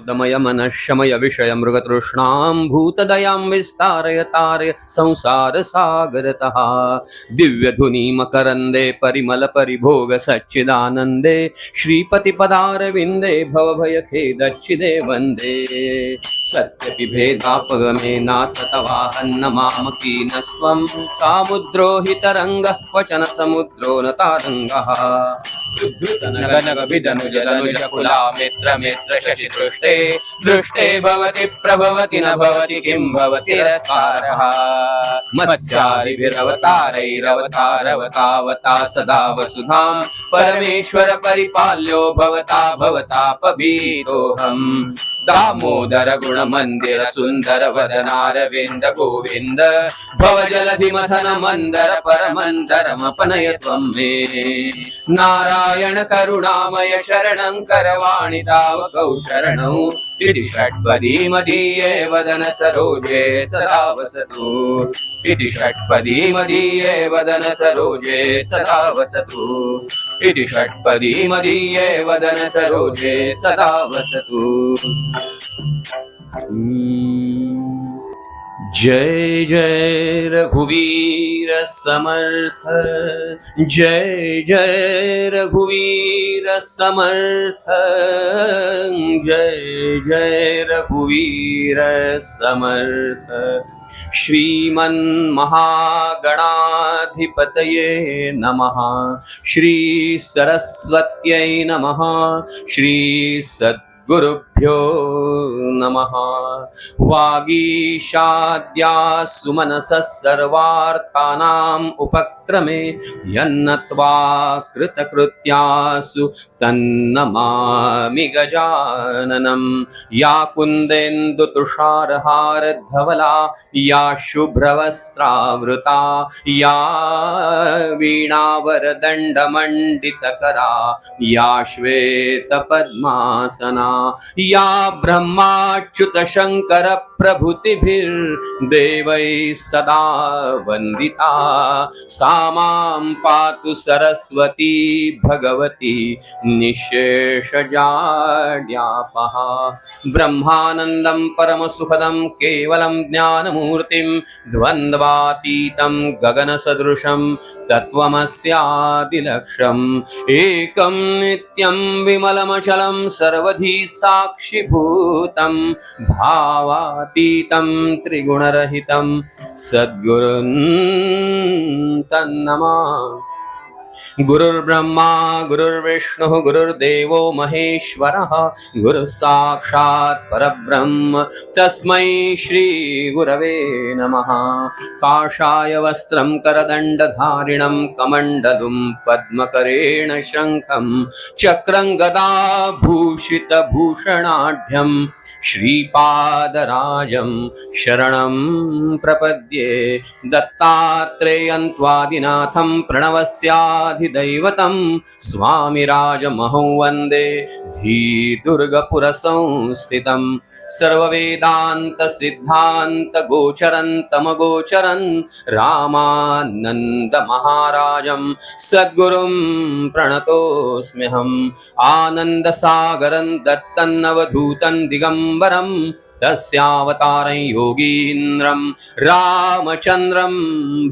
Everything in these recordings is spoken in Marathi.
शब्दमय मनःशमय विषय मृगतृष्णां भूतदयां विस्तारय तारय संसार सागरतः दिव्यधुनी मकरन्दे परिमल परिभोग सच्चिदानन्दे श्रीपति पदारविन्दे भवभयखेदच्छिदे वन्दे सत्यपिभेदापगमे नाथ तवाहन्न मामकीनस्त्वं सामुद्रो हि तरङ्गः क्वचन समुद्रो न तारङ्गः नगनगभिदनुजदनुजकुला मित्र मित्र शशि दृष्टे दृष्टे भवति प्रभवति न भवति किं भवति रस्कारः मत्स्यारिभिरवतारैरवतारवतावता सदा वसुधां परमेश्वर परिपाल्यो भवता भवतापभीतोऽहम् दामोदर गुणमन्दिर सुन्दर वदनारविन्द गोविन्द भवजलधि मथन मन्दर परमन्दरमपनय त्वं मे नारायण करुणामय शरणं करवाणि तावकौ शरणौ इति षट्पदी मदीये वदन सरोजे सदा वसतु इति षट्पदी मदीये वदन सरोजे सदा वसतु इति षट्पदी मदीये वदन सरोजे सदा वसतु। जय जय रघुवीर समर्थ जय जय रघुवीर समर्थ जय जय रघुवीर समर्थ श्रीमन्महागणाधिपतये नमः श्री सरस्वत्यै नमः श्री गुरुभ्यो नमः वागीशाद्या सुमनसः सर्वार्थानाम् उपक्रमे यन्नत्वा कृतकृत्यासु तन्नमामि गजाननं या कुन्देन्दुतुषारहारधवला या शुभ्रवस्त्रावृता या वीणावरदण्डमण्डितकरा या श्वेतपद्मासना या ब्रह्माच्युत शंकर प्रभृतिभिर्देवैः सदा वन्दिता सा मां पातु सरस्वती भगवती निःशेषजाड्यापः ब्रह्मानन्दं परमसुखदं केवलं ज्ञानमूर्तिं द्वन्द्वातीतं गगनसदृशं तत्त्वमस्यादिलक्ष्यम् एकं नित्यं विमलमचलं सर्वधी साक्षिभूतं भावातीतं त्रिगुणरहितं सद्गुरुं तन्नमामि। गुरुर्ब्रह्मा गुरुर्विष्णुः गुरुर्देवो महेश्वरः गुरुः साक्षात् परब्रह्म तस्मै श्री गुरवे नमः। काषाय वस्त्रं करदण्डधारिणं कमण्डलुं पद्मकरेण शङ्खं चक्रं गदाभूषितभूषणाढ्यं श्रीपादराजं शरणं प्रपद्ये दत्तात्रेयं त्वादिनाथं प्रणवस्याधिदैवतं स्वामिराजमहं वन्दे धीदुर्गपुरसंस्थितं सर्ववेदान्तसिद्धान्तगोचरं तमगोचरं रामानन्दमहाराजं सद्गुरुं प्रणतोऽस्म्यहम् आनन्दसागरं दत्तन्नवधूतं दिगम्बरं तस्यावतारं योगीन्द्रं रामचन्द्रं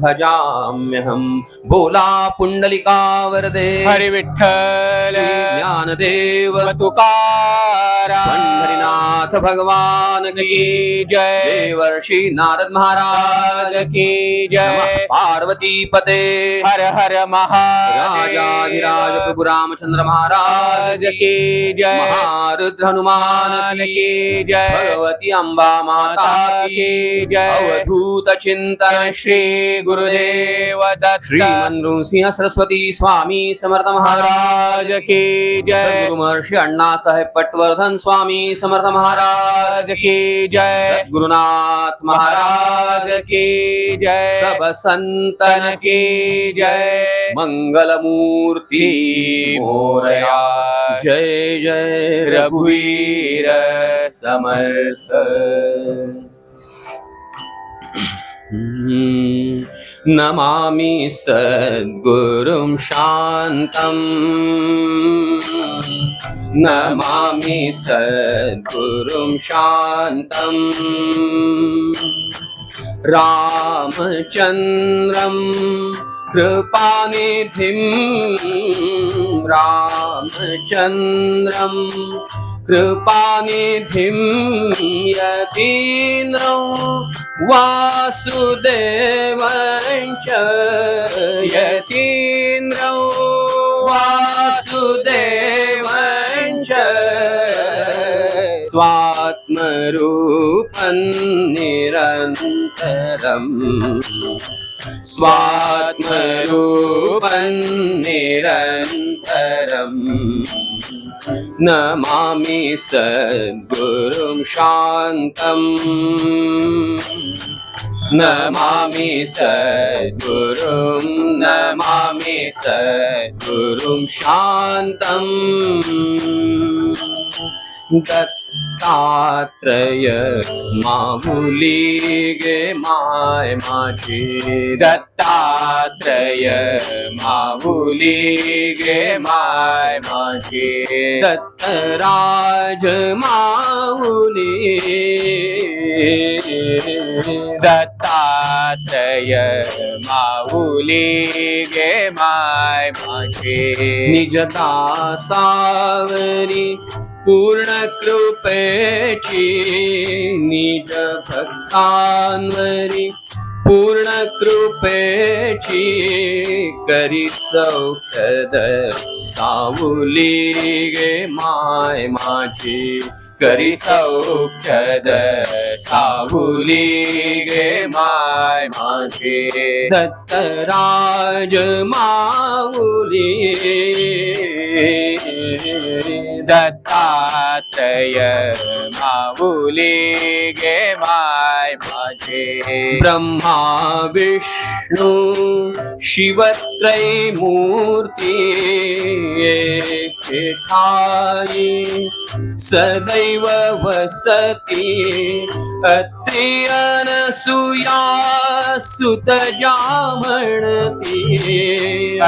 भजाम्यहं। बोला पुंडलिका वरदे हरि विठ्ठल ज्ञानदेव तुकाराम पंढरीनाथ भगवान की जय देवर्षि नारद महाराज की जय पार्वती पते हर हर महादेव राजाधिराज प्रभु रामचंद्र महाराज की जय महारुद्र हनुमान की जय भगवती अम्बा माता की जय अवधूत चिंतन श्री गुरुदेव दत्त श्रीमन नृसिंह सरस्वती स्वामी समर्थ महाराज की जय सद्गुरु महर्षि अण्णा साहेब पटवर्धन स्वामी समर्थ महाराज की जय सद्गुरुनाथ महाराज की जय सब संतन की जय मंगल मूर्ति मोरया जय जय रघुवीर समर्थ। नमामि सद्गुरुं शान्तम् नमामि सद्गुरुं शान्तम् रामचन्द्रं कृपानिधिं रामचन्द्रं कृपानिधिं यतीन्द्रं वासुदेवं च यतीन्द्रं वासुदेवं च स्वात्मरूपं निरन्तरम् स्वात्मरूपं निरन्तरम् नमामि सद्गुरुं शान्तम् नमामि सद्गुरुं शान्तम् दत्तात्रेय माऊलीगे माय माझे दत्तात्रेय माऊलीगे माय माझे दत्तराज माऊली दत्तात्रेय माऊलीगे माय माझे निज दासावरी पूर्ण कृपेची निज भक्तांवरी पूर्ण कृपेची करी सौख्यद सावली गे माय माझी करी सौख्यद सावली गे माय माझी दत्तराज माऊली दत्तात्रेय माऊली गे माय माझे ब्रह्मा विष्णू शिवत्रैमूर्ती एके ठाई सदैव वसती अत्रि अनसूया सुत जामणती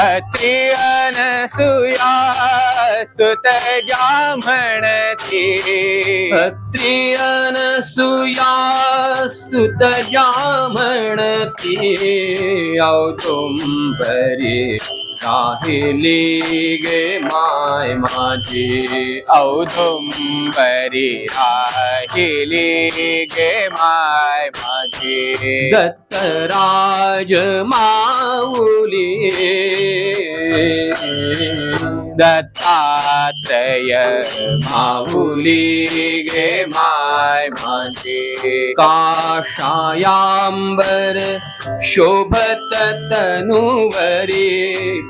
अत्रि अनसूया सुत जामणती अत्रि अनसूया सुत जामणती औदुंबरी राहिली गे माय माझी औदुंबरी राहिली गे माय माझी दत्तराज माऊली दत्तात्रेय माऊली गे माय माझे काषायांबर शोभत तनुवरी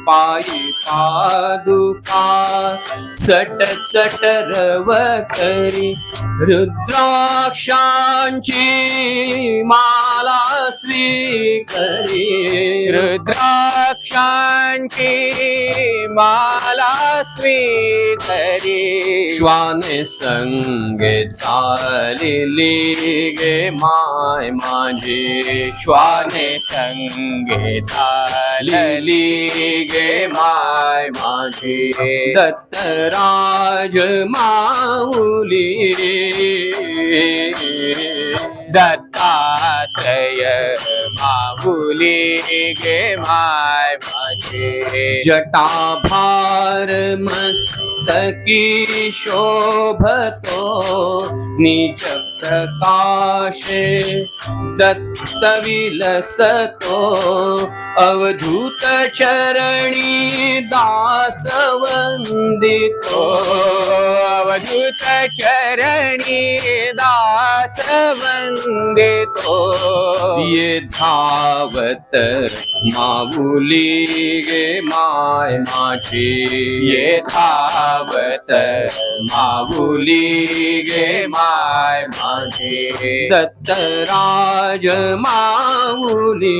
पायी पादुका चट चट रव करी रुद्राक्षांची माला स्वीकरी रुद्राक्षांची माला स्वीकरी श्वाने संगे चालली गे माय माझी श्वाने संगे चालली गे माय माझी दत्तराज माऊली दत्तात्रेय माऊली गे माय माझे जटाभार मस्तकी शोभतो निज प्रकाशे दत्त विलसतो अवधूत चरणी दास वंदितो अवधूत चरणी दास वंदितो ये धावत माऊली गे माय माझी ये धावत माऊली गे माय माझी दत्तराज माऊली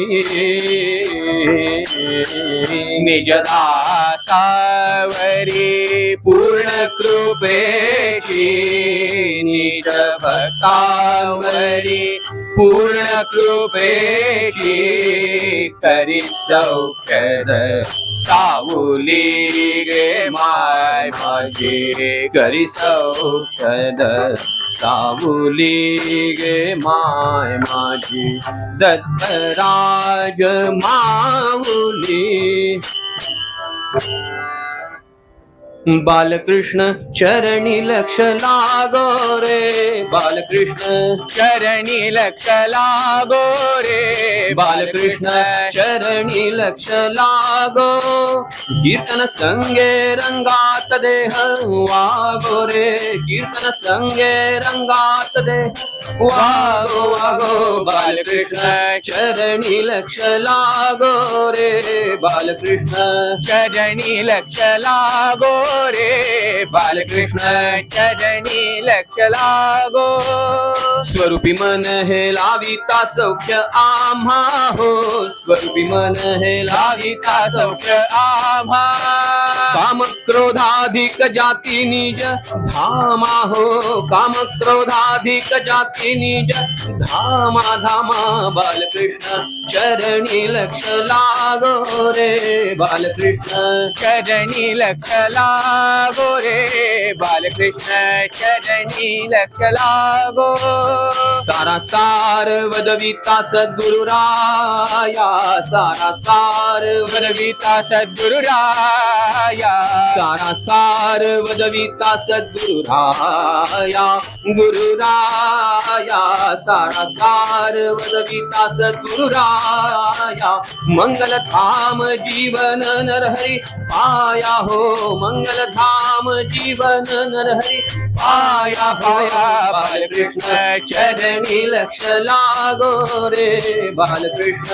निज दास भक्तावरी पूर्ण कृपेची निज भक्तावरी पूर्ण कृपेची करी सौख्यद सावली गे माय माझी करी सौख्यद सावली गे माय माझी दत्तराज माऊली बालकृष्ण चरणी लक्ष लागो रे बालकृष्ण चरणी लक्ष लागो रे बालकृष्ण चरणी लक्ष लागो कीर्तन संगे रंगात देह वागो रे कीर्तन संगे रंगात देह वागो वागो बालकृष्ण चरणी लक्ष लागो रे बालकृष्ण चरणी लक्ष लागो रे बालकृष्ण चरणी लक्ष लागो स्वरूपी मन हे लाविता सौख्य आम्हा हो स्वरूपी मन हे लाविता सौख्य आम्हा काम क्रोधाधिक जाती निज धामा हो काम क्रोधाधिक जाती निज धामा धामा बालकृष्ण चरणी लक्ष लागो रे बालकृष्ण चरणी लक्ष लागो रे बालकृष्ण चरणी लक्ष लागो सारा सार वदविता सद्गुरुराया सारा सार वदविता सद्गुरुराया सारा सार वदविता सद्गुरुराया गुरुराया सारा सार वदविता सद्गुरुराया मंगल धाम जीवन नरहरि पाया हो मंगल धाम जीवन नरहरि पाया पाया बालकृष्ण चरणी लक्ष लागो रे बालकृष्ण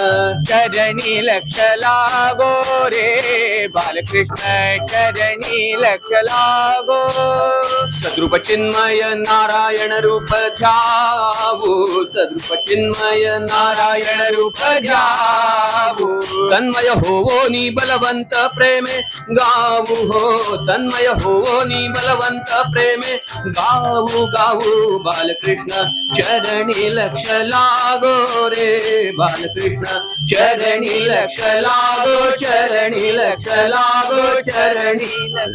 चरणी लक्ष लागो रे बालकृष्ण चरणी लक्ष लागो सद्रूप चिन्मय नारायण रूप ध्यावू सद्रूप चिन्मय नारायण रूप ध्यावू तन्मय होवो नि बलवंत प्रेमे गावू हो तन्मय होवो नि बलवंत प्रेमे गावू गावू बालकृष्ण चरणी लक्ष लागो रे बालकृष्ण चरणी लक्ष लागो चरणी लक्ष लागो चरणी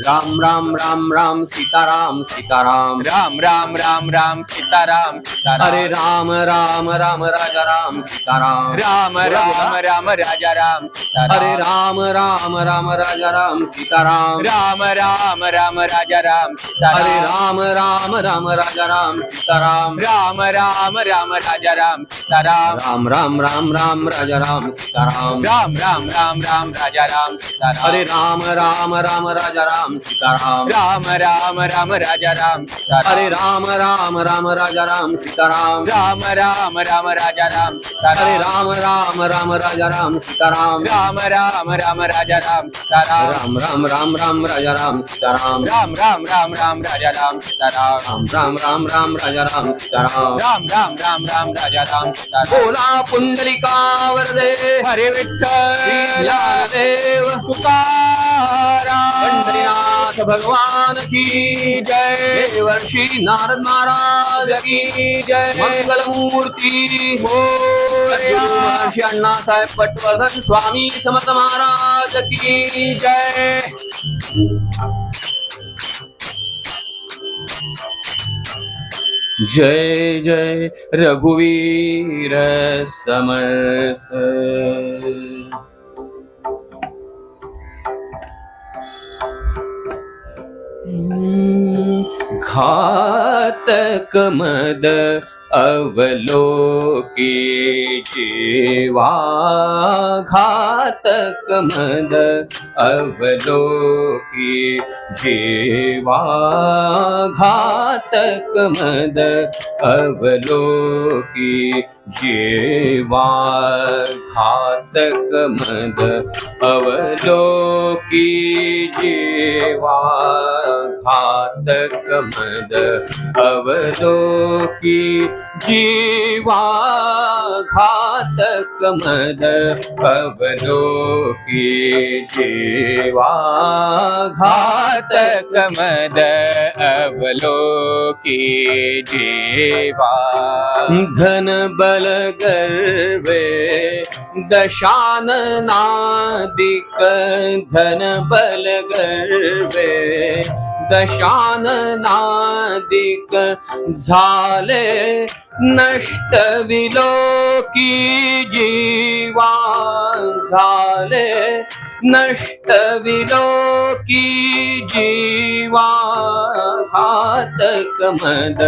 राम राम राम राम सीताराम सीताराम राम राम राम राम सीताराम सीताराम हरे राम राम राम राजा राम सीताराम राम राम राम राजा राम सीताराम हरे राम राम राम राजा राम सीताराम राम राम राम राजा राम सीताराम हरे राम राम राम राजा राम सीताराम राम राम राम राजा राम सीताराम राम राम राम राम राजा राम सीताराम राम राम राम राम राजा राम सीताराम हरे राम राम राम राजा राम सीताराम राम राम राम राजा राम सीताराम हरे राम राम राम राजा राम सीताराम राम राम राम राजा राम सीताराम हरे राम राम राम राजा राम सीताराम राम राम राम राजा राम सीताराम राम राम राम राम राजा राम सीताराम राम राम राम राम राजा राम सीताराम राम राम राम राम राजा राम सीताराम राम राम राम राम राजा राम सीताराम बोला पुंडलिका वरदे हरे विठ्ठल देव तुकाराम पंढरीनाथ भगवान की जय देवर्षि नारद महाराज की जय मंगल मूर्ती मोरया महर्षि अण्णासाहेब पटवर्धन स्वामी समर्थ महाराज की जय जय जय रघुवीर समर्थ घातक मद अवलोकी जीवा घातक मद अवलोकी जीवा घातक मद अवलोकी जीवा घातक मद अवलोकी जीवा घातक मद अवलोकी जीवा घातक मद अवलोकी जीवा घातक मद अवलोकी जीवा धन बल गर्वे दशाननादिक धन बल गर्वे दशाननादिक झाले नष्ट विलोकी जीवा झाले नष्ट विलोकी जीवा घातक मद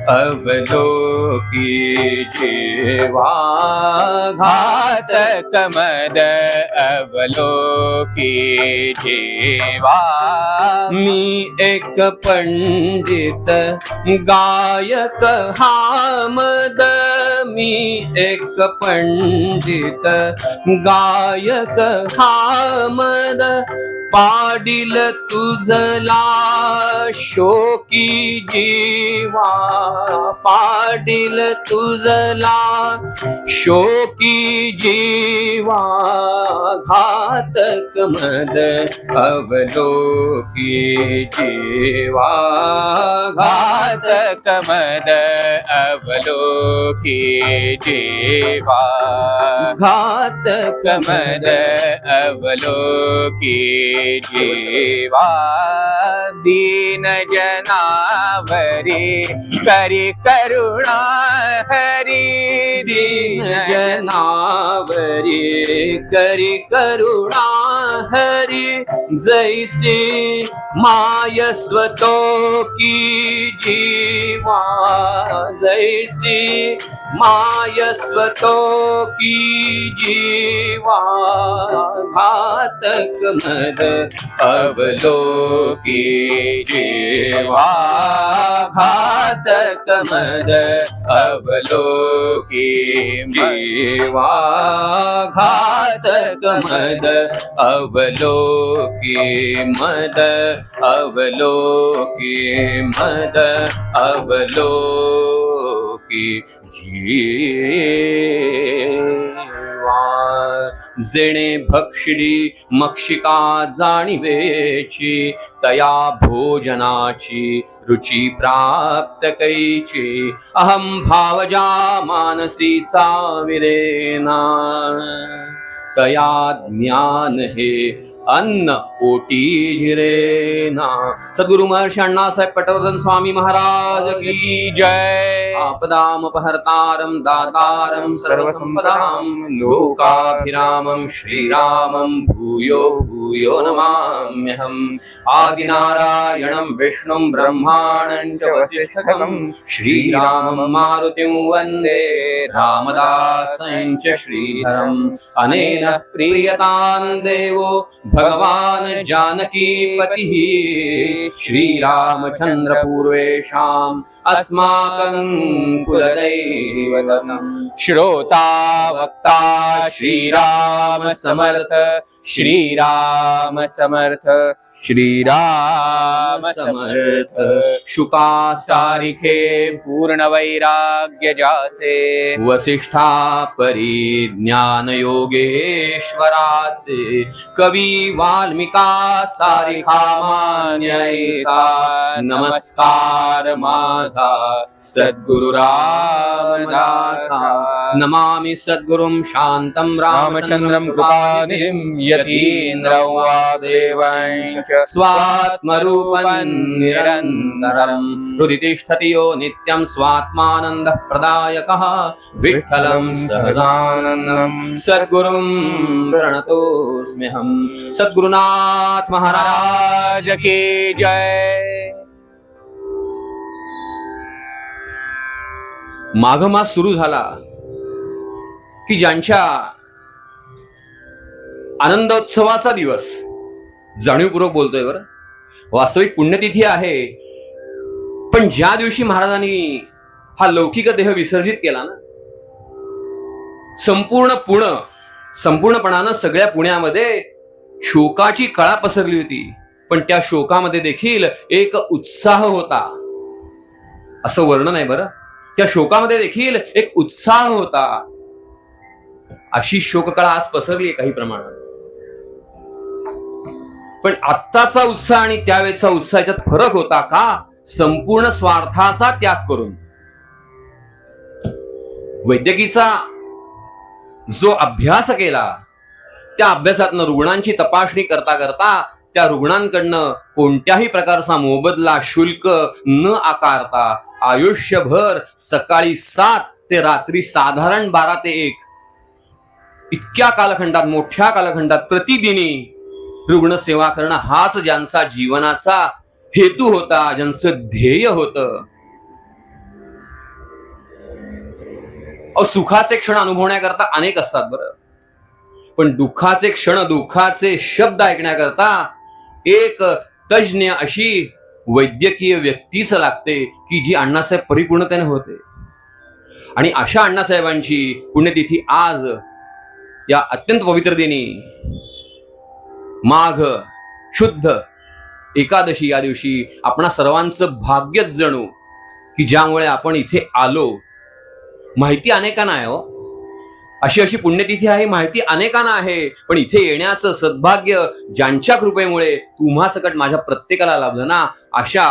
अवलोकी जीवा घातक मद अवलोकी जीवा मी एक पंडित गायक हा मद मी एक पंडित गायक हा मद पाडिल तुझला शोकी जीवा पाडिल तुझला शोकी जीवा घातक मद अवलोकी जीवा घातक मद अवलोकी जीवा घातक मद अवलोकी जीवा दीन जनावरी करी करुणा हरी दीन जनावरी करी करुणा हरी जैसी माय स्वतो की जीवा जैसी माय स्वतो की जीवा घातक मद अवलोकी जीवा घातक मद अवलोकी जीवा घातक मद अवलोकी मद अवलोकी मद अवलोकी जीवा जेणे भक्षिली मक्षिका जाणिवेची तया भोजनाची रुची प्राप्त कैची अहम भावजा मानसीचा विरेना तया ज्ञान हे अन्न पोटी जिरेना। सद्गुरु महर्षी अण्णासाहेब पटवर्धन स्वामी महाराज की जय। आपदामपहर्तारं दातारं सर्वसंपदां लोकाभिरामं श्रीरामं भूयो भूयो नमाम्यहम्। आदिनारायणं विष्णुं ब्रह्माणं च वसिष्ठं श्रीरामं मारुतिं वन्दे रामदासं च श्रीधरम्। अनेन प्रीयतां देवो भगवान जानकी पतिः श्रीरामचंद्र पूर्वेषाम् अस्माकं कुलदैवतम्। श्रोता वक्ता श्रीराम समर्थ श्रीराम समर्थ श्रीराम समर्थ। शुका सारिखे पूर्ण वैराग्य जाचे वसिष्ठा परी ज्ञान योगेश्वराचे कवी वाल्मिका सारिखा मान्यैसा। नमस्कार माझा सद्गुरु रामदासा नमामि सद्गुरुं शांतं रामचंद्रं कृपानिधिं यतीन्द्रं वादेवंश स्वात्मरूपं निरन्तरं हृदि तिष्ठति यो नित्यं स्वात्मानन्दः प्रदायकः विठ्ठलं सहजानन्दं सद्गुरुं प्रणतोऽस्म्यहं। सद्गुरुनाथ महाराज की जय। माघ मास सुरू झाला की ज्यांच्या आनंदोत्सवाचा दिवस, जाणीवपूर्वक बोलतोय बरं, वास्तविक पुण्यतिथी आहे, पण ज्या दिवशी महाराजांनी हा लौकिक देह विसर्जित केला ना, संपूर्णपणानं सगळ्या पुण्यामध्ये शोकाची कळा पसरली होती, पण त्या शोकामध्ये देखील एक उत्साह होता, असं वर्णन आहे बरं त्या शोकामध्ये देखील एक उत्साह होता. अशी शोककळा आज पसरली काही प्रमाणात. पण आत्ताचा उत्साह आणि त्यावेळेचा उत्साह याच्यात फरक होता का? संपूर्ण स्वार्थाचा त्याग करून. वैद्यकीचा जो अभ्यास केला, त्या अभ्यासातनं रुग्णांची तपासणी करता करता त्या रुग्णांकडनं कोणत्याही प्रकारचा मोबदला शुल्क न आकारता आयुष्यभर सकाळी 7 ते रात्री साधारण 12 ते 1 इतक्या कालखंडात, मोठ्या कालखंडात प्रतिदिनी रुग्णसेवा करणं हाच ज्यांचा जीवनाचा हेतू होता, ज्यांचं ध्येय होतं. सुखाचे क्षण अनुभवण्याकरता अनेक असतात बरं, पण दुःखाचे क्षण, दुःखाचे शब्द ऐकण्याकरता एक तज्ञ अशी वैद्यकीय व्यक्तीच लागते की जी अण्णासाहेब परिपूर्णतेने होते. आणि अशा अण्णासाहेबांची पुण्यतिथी आज या अत्यंत पवित्र दिनी माघ शुद्ध एकादशी या दिवशी आपणा सर्वांचं भाग्यच जणू की ज्यामुळे आपण इथे आलो. माहिती अनेकांना आहे हो, अशी अशी पुण्यतिथी आहे, माहिती अनेकांना आहे, पण इथे येण्याचं सद्भाग्य ज्यांच्या कृपेमुळे तुम्हा सकट माझ्या प्रत्येकाला लाभलं ना, अशा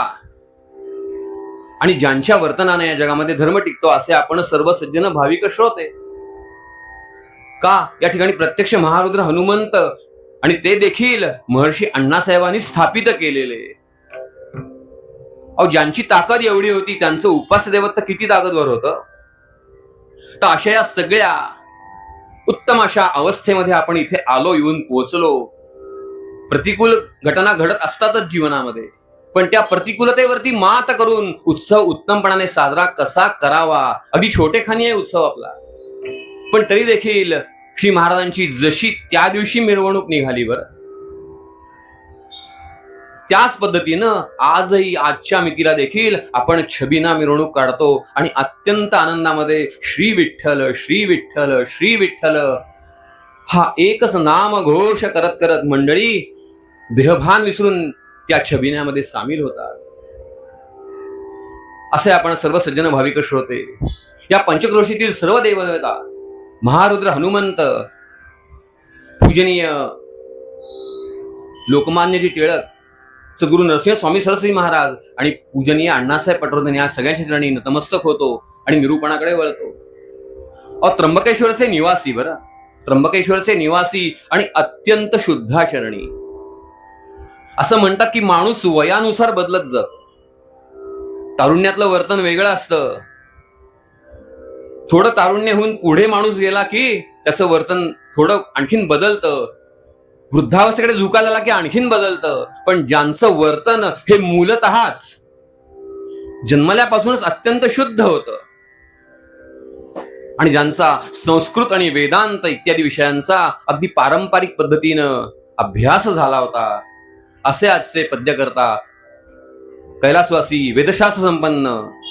आणि ज्यांच्या वर्तनाने या जगामध्ये धर्म टिकतो असे आपण सर्व सज्जन भाविक श्रोते. का या ठिकाणी प्रत्यक्ष महारुद्र हनुमंत आणि ते देखील महर्षी अण्णासाहेबांनी स्थापित केलेले. अहो, ज्यांची ताकद एवढी होती त्यांचं उपास्य दैवत किती ताकदवर होतं. तर अशा या सगळ्या उत्तम अशा अवस्थेमध्ये आपण इथे आलो, येऊन पोहोचलो. प्रतिकूल घटना घडत असतातच जीवनामध्ये, पण त्या प्रतिकूलतेवरती मात करून उत्सव उत्तमपणाने साजरा कसा करावा. अगदी छोटेखानी आहे उत्सव आपला, पण तरी देखील श्री महाराजांची जशी त्या दिवशी मिरवणूक निघाली बरं, त्याच पद्धतीनं आजही आजच्या मितीला देखील आपण छबिना मिरवणूक काढतो आणि अत्यंत आनंदामध्ये श्री विठ्ठल श्री विठ्ठल श्री विठ्ठल हा एकच नाम घोष करत करत मंडळी देहभान विसरून त्या छबिन्यामध्ये सामील होतात. असे आपण सर्व सज्जन भाविक श्रोते, या पंचक्रोशीतील सर्व देवदेवता, महारुद्र हनुमंत, पूजनीय लोकमान्यजी टिळक, सद्गुरू नरसिंह स्वामी सरस्वती महाराज आणि पूजनीय अण्णासाहेब पटवर्धन या सगळ्यांच्या चरणी नतमस्तक होतो आणि निरूपणाकडे वळतो. त्र्यंबकेश्वरचे निवासी बरं, त्र्यंबकेश्वरचे निवासी आणि अत्यंत शुद्धाचरणी. असं म्हणतात की माणूस वयानुसार बदलत जातो. तारुण्यातलं वर्तन वेगळं असतं, थोडं तारुण्य होऊन पुढे माणूस गेला की त्याचं वर्तन थोडं आणखीन बदलतं, वृद्धावस्थेकडे झुकायला लागला की आणखीन बदलतं. पण ज्यांचं वर्तन हे मूलतःच जन्मल्यापासूनच अत्यंत शुद्ध होतं आणि ज्यांचा संस्कृत आणि वेदांत इत्यादी विषयांचा अगदी पारंपरिक पद्धतीनं अभ्यास झाला होता, असे आजचे पद्यकर्ता कैलासवासी वेदशास्त्र संपन्न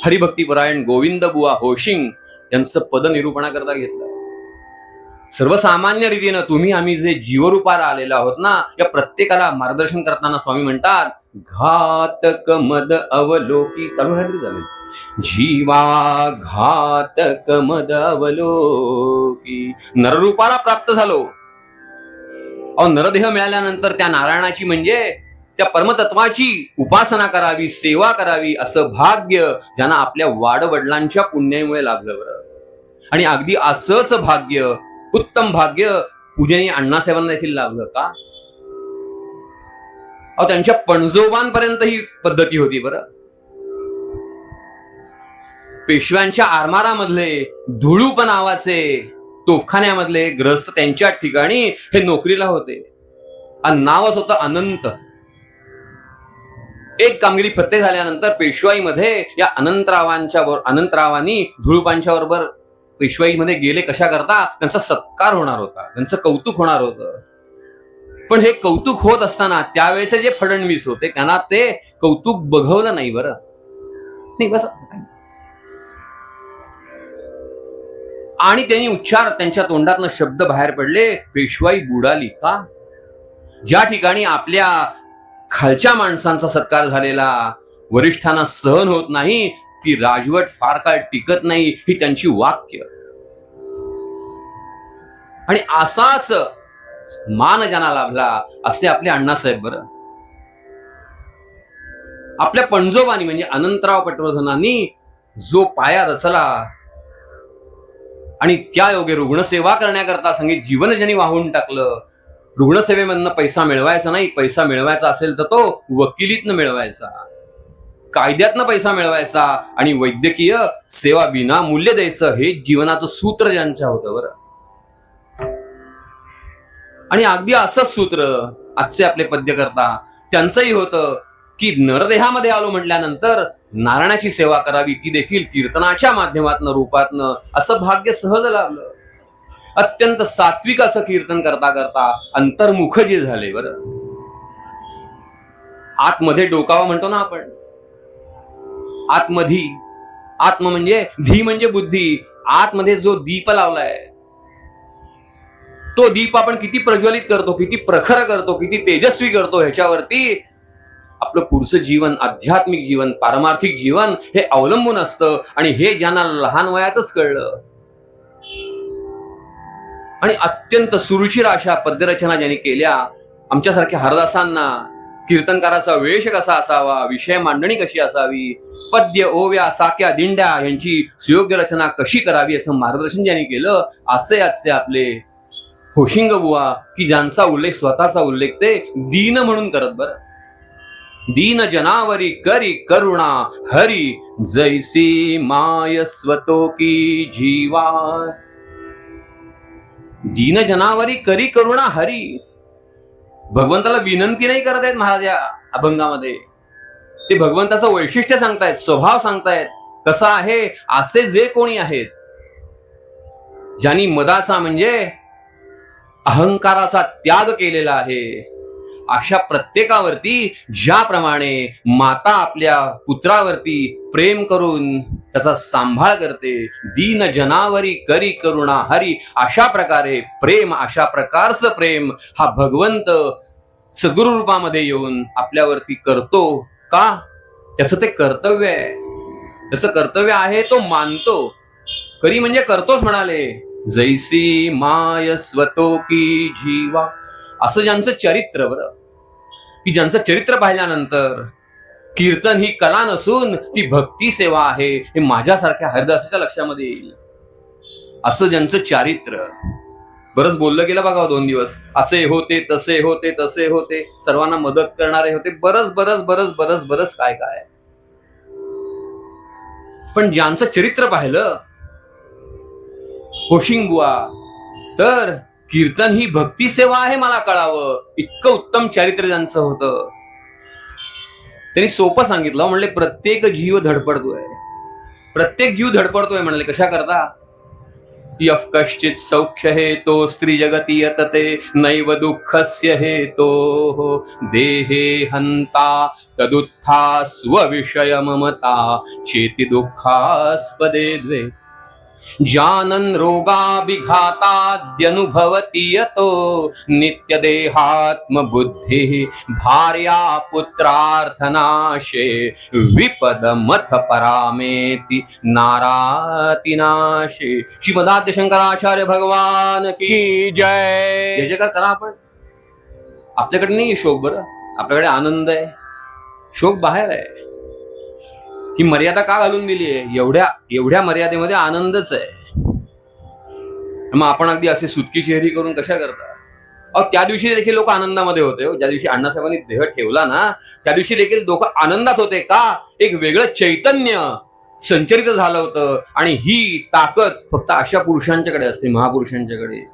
हरिभक्तीपरायण गोविंद बुवा होशिंग यांचं पद निरूपणाकरता घेतलं. सर्वसामान्य रीतीनं तुम्ही आम्ही जे जीवरूपाला आलेलो आहोत ना, या प्रत्येकाला मार्गदर्शन करताना स्वामी म्हणतात, घातक मद अवलोकी, चालू राहते चालेल, जीवा घातक मद अवलोकी. नररूपाला प्राप्त झालो. अहो, नरदेह मिळाल्यानंतर त्या नारायणाची म्हणजे त्या परमतत्वाची उपासना करावी, सेवा करावी, असं भाग्य ज्यांना आपल्या वाडवडिलांच्या पुण्यामुळे लाभलं बरं. आणि अगदी असंच भाग्य, उत्तम भाग्य पूजनीय अण्णासाहेबांना देखील लाभलं का? अहो, त्यांच्या पणजोबांपर्यंत ही पद्धती होती बरं. पेशव्यांच्या आरमारामधले धुळूप नावाचे तोफखान्यामधले ग्रहस्थ त्यांच्या ठिकाणी हे नोकरीला होते आणि नावच होतं अनंत. एक कामगिरी फत्ते झाल्यानंतर पेशवाईमध्ये या अनंतरावांनी धुळुपांच्या बरोबर पेशवाईमध्ये गेले. कशा करता? त्यांचा सत्कार होणार होता, त्यांचं कौतुक होणार होतं. पण हे कौतुक होत असताना त्यावेळेचे जे फडणवीस होते त्यांना ते कौतुक बघवलं नाही बरं. नाही बस. आणि त्यांनी उच्चार, त्यांच्या तोंडातनं शब्द बाहेर पडले, पेशवाई बुडाली का? ज्या ठिकाणी आपल्या खालच्या माणसांचा सत्कार झालेला वरिष्ठांना सहन होत नाही, ती राजवट फार काळ टिकत नाही, ही त्यांची वाक्य. आणि असाच मान ज्यांना लाभला असे आपले अण्णासाहेब. बरं, आपल्या पणजोबानी म्हणजे अनंतराव पटवर्धनांनी जो पाया रचला आणि त्या योगे रुग्णसेवा करण्याकरता संगीत जीवन ज्यांनी वाहून टाकलं. रुग्णसेवेमधनं पैसा मिळवायचा नाही, पैसा मिळवायचा असेल तर तो वकिलीतनं मिळवायचा, कायद्यातनं पैसा मिळवायचा आणि वैद्यकीय सेवा विनामूल्य द्यायचं, हे जीवनाचं सूत्र ज्यांच्या होतं. बरं, आणि अगदी असंच सूत्र आजचे आपले पद्यकर्ता त्यांचंही होतं की नरदेहामध्ये आलो म्हटल्यानंतर नारायणाची सेवा करावी, ती देखील कीर्तनाच्या माध्यमातनं रूपातनं. असं भाग्य सहज लाभलं. अत्यंत सात्विक असं कीर्तन करता करता अंतर्मुख जे झाले. बरं, आतमध्ये डोकावं म्हणतो ना आपण, आतमधी, आत्म म्हणजे धी म्हणजे बुद्धी, आतमध्ये जो दीप लावलाय तो दीप आपण किती प्रज्वलित करतो, किती प्रखर करतो, किती तेजस्वी करतो, ह्याच्यावरती आपलं पुढचं जीवन, आध्यात्मिक जीवन, पारमार्थिक जीवन हे अवलंबून असतं. आणि हे ज्यांना लहान वयातच कळलं आणि अत्यंत सुरुचिर अशा पद्यरचना ज्यांनी केल्या, आमच्यासारख्या हरदासांना कीर्तनकाराचा वेश कसा असावा, विषय मांडणी कशी असावी, पद्य ओव्या साक्या दिंड्या यांची सुयोग्य रचना कशी करावी, असं मार्गदर्शन ज्यांनी केलं, असे आजचे आपले होशिंग बुवा, की ज्यांचा उल्लेख, स्वतःचा उल्लेख ते दीन म्हणून करत. बरं, दीन जनावरी करी करुणा हरी, जैसी माय स्वतो की जीवा. दीन जनावरी करी करुणा हरी. भगवंताला विनंती नाही करत आहेत महाराज या अभंगामध्ये, ते भगवंताचं वैशिष्ट्य सांगतायत, स्वभाव सांगतायत कसा आहे. असे जे कोणी आहेत ज्यांनी मदाचा म्हणजे अहंकाराचा त्याग केलेला आहे, अशा प्रत्येकावरती ज्याप्रमाणे माता आपल्या पुत्रावरती प्रेम करून त्याचा सांभाळ करते, दीन जनावरी करी करुणा हरी, अशा प्रकारे प्रेम, अशा प्रकारचं प्रेम हा भगवंत सद्गुरु रूपामध्ये येऊन आपल्यावरती करतो. का? त्याचं ते कर्तव्य आहे, त्याचं कर्तव्य आहे, तो मानतो. करी म्हणजे करतोच म्हणाले, जैसी माय स्वतो की जीवा. असं ज्यांचं चरित्र, बरं, की ज्यांचं चरित्र पाहिल्यानंतर कीर्तन ही कला नसून ती भक्ती सेवा आहे, हे माझ्यासारख्या हरिदासाच्या लक्षामध्ये येईल. असं ज्यांचं चारित्र्य. बरंच बोललं गेलं बघा 2 दिवस, असे होते तसे होते तसे होते, सर्वांना मदत करणारे होते, बरंच बरंच बरंच बरंच बरंच काय काय. पण ज्यांचं चरित्र पाहिलं होशिंग बुवा, तर कीर्तन ही भक्ती सेवा आहे मला कळावं, इतकं उत्तम चारित्र्य ज्यांचं होतं. त्यांनी सोपं सांगितलं, म्हणले प्रत्येक जीव धडपडतोय, प्रत्येक जीव धडपडतोय. म्हणले कशा करता? यफ कश्चित सौख्य हेतो स्त्री जगती यतते नैव दुःखस्य हेतो देहे हंता तदुत्था स्वविषय ममता चेति दुःखास्पदे द्वे जानन रोगाभिघाताद्यनुभवति यतो नित्य देहात्म बुद्धि भार्या पुत्रार्थनाशे विपदमथ परामेति नारातिनाशे. श्रीमदाद्य शंकराचार्य भगवान की जय. जय जयकार करा आपण. आपल्याकडे नाही शोक, बरं, आपल्याकडे आनंद आहे, शोक बाहेर आहे. ही मर्यादा का घालून दिली आहे? एवढ्या मर्यादेमध्ये आनंदच आहे. मग आपण अगदी असे सुटकी चेहरी करून कशा करता? त्या दिवशी देखील लोक आनंदामध्ये होते. ज्या दिवशी अण्णासाहेबांनी देह ठेवला ना, त्या दिवशी देखील लोक आनंदात होते. का? एक वेगळं चैतन्य संचरित झालं होतं. आणि ही ताकद फक्त अशा पुरुषांच्याकडे असते, महापुरुषांच्याकडे.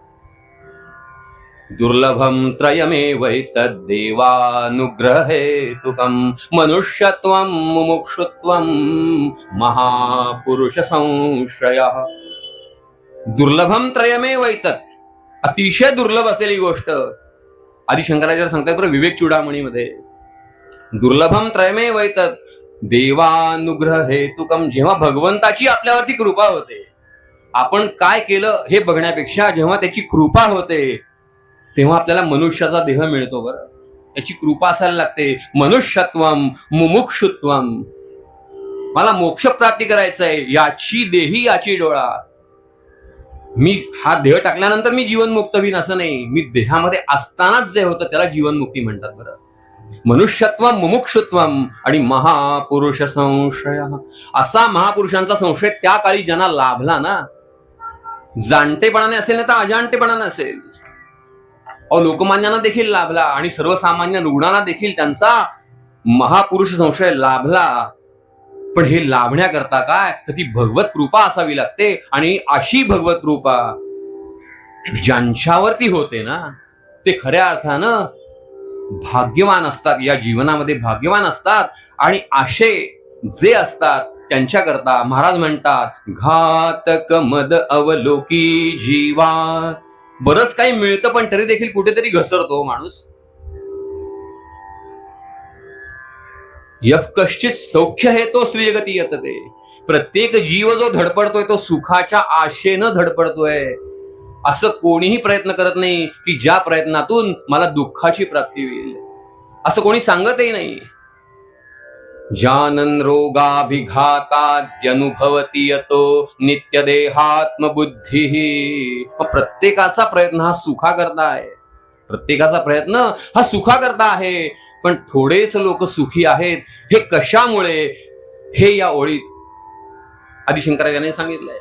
दुर्लभम त्रयमेवैतद्देवानुग्रहेतुकं मनुष्यत्वं मुमुक्षुत्वं महापुरुष संश्रयः. दुर्लभम त्रयमेवैतत्, अतिशय दुर्लभ असलेली गोष्ट आदि शंकराचार्य सांगतात बरं विवेक चूडामणीमध्ये. दुर्लभम त्रयमेवैतत् देवानुग्रहेतुकं. जेव्हा भगवंताची आपल्यावरती कृपा होते, आपण काय केलं हे बघण्यापेक्षा जेव्हा त्याची कृपा होते तेव्हा आपल्याला मनुष्याचा देह मिळतो. बरं, त्याची कृपा असायला लागते. मनुष्यत्वम मुमुक्षुत्वम. मला मोक्ष प्राप्ती करायचं आहे, याची देही याची डोळा. मी हा देह टाकल्यानंतर मी जीवनमुक्त होईन असं नाही, मी देहामध्ये असतानाच जे होतं त्याला जीवनमुक्ती म्हणतात. बरं, मनुष्यत्वम मुमुक्षुत्वम आणि महापुरुष संशय, असा महापुरुषांचा संशय त्या काळी ज्यांना लाभला ना, जाणतेपणाने असेल ना तर अजाणतेपणाने असेल, लोकमान्यांना देखील लाभला आणि सर्वसामान्य रुग्णांना देखील त्यांचा महापुरुष संशय लाभला. पण हे लाभण्याकरता काय, तर ती भगवत कृपा असावी लागते. आणि अशी भगवत कृपा ज्यांच्यावरती होते ना, ते खऱ्या अर्थानं भाग्यवान असतात, या जीवनामध्ये भाग्यवान असतात. आणि असे जे असतात त्यांच्याकरता महाराज म्हणतात, घातक मद अवलोकी जीवा. बरंच काही मिळतं पण तरी देखील कुठेतरी घसरतो माणूस. यफ कश्चित सौख्य हे तो श्रीजगती यतते. प्रत्येक जीव जो धडपडतोय तो सुखाच्या आशेनं धडपडतोय. असं कोणीही प्रयत्न करत नाही की ज्या प्रयत्नातून मला दुःखाची प्राप्ती होईल, असं कोणी सांगतही नाही. जानन रोगाभिघाताद्यनुभवति यतो नित्य देहात्मबुद्धी. प्रत्येकाचा प्रयत्न हा सुखा करता आहे, प्रत्येकाचा प्रयत्न हा सुखा करता आहे. पण थोडेच लोक सुखी आहेत. हे कशामुळे, हे या ओळीत आदि शंकराचार्याने सांगितलंय.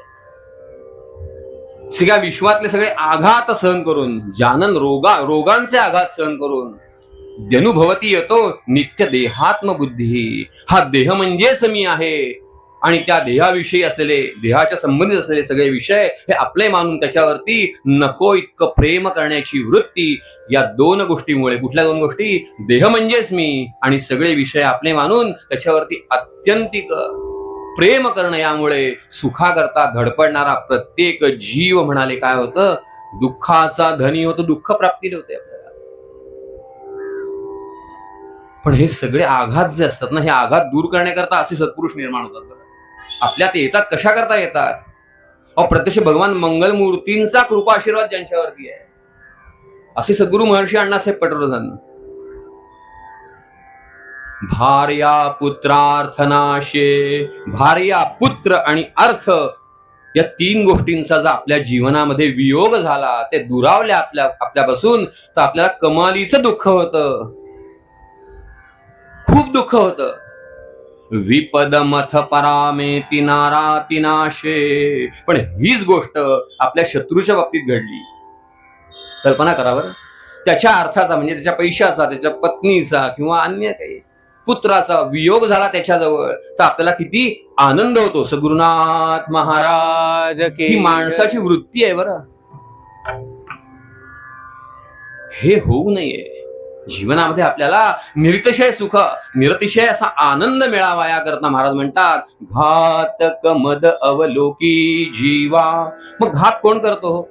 सगळ्या विश्वातले सगळे आघात सहन करून, जानन रोगांचे आघात सहन करून, द्यनुभवती येतो नित्य देहात्मबुद्धी. हा देह म्हणजेच मी आहे आणि त्या देहाविषयी असलेले, देहाच्या संबंधित असलेले सगळे विषय हे आपले मानून त्याच्यावरती नको इतकं प्रेम करण्याची वृत्ती, या दोन गोष्टीमुळे. कुठल्या दोन गोष्टी, देह म्हणजेच मी आणि सगळे विषय आपले मानून त्याच्यावरती अत्यंतिक प्रेम करणं, यामुळे सुखाकरता धडपडणारा प्रत्येक जीव म्हणाले काय होतं, दुःखाचा धनी होतो, दुःख प्राप्ती होते आपल्याला. पण हे सगळे आघात जे असतात ना, हे आघात दूर करण्याकरता असे सत्पुरुष निर्माण होतात. आपल्यात येतात, कशा करता येतात, प्रत्यक्ष भगवान मंगलमूर्तींचा कृपा आशीर्वाद ज्यांच्यावरती आहे, असे सद्गुरु महर्षी अण्णासाहेब पटवर्धन. भार्या पुत्रार्थनाशे, भार्या पुत्र आणि अर्थ या तीन गोष्टींचा जर आपल्या जीवनामध्ये वियोग झाला, ते दुरावल्या आपल्यापासून, तर आपल्याला कमालीचं दुःख होतं, खूप दुःख होतं. विपदमथ परामेति नारातिनाशे. पण हीच गोष्ट आपल्या शत्रूच्या बाबतीत घडली. कल्पना करा बरं, त्याच्या अर्थाचा म्हणजे त्याच्या पैशाचा, त्याच्या पत्नीचा किंवा अन्य काही पुत्राचा वियोग झाला त्याच्याजवळ, तर आपल्याला किती आनंद होतो. सद्गुरुनाथ महाराज ही माणसाची वृत्ती आहे बरं. हे होऊ नये. जीवनामध्ये आपल्याला निरतिशय सुख, निरतिशय असा आनंद मिळावा याकरता महाराज म्हणतात, घातक मद अवलोकी जीवा. मग घात कोण करतो?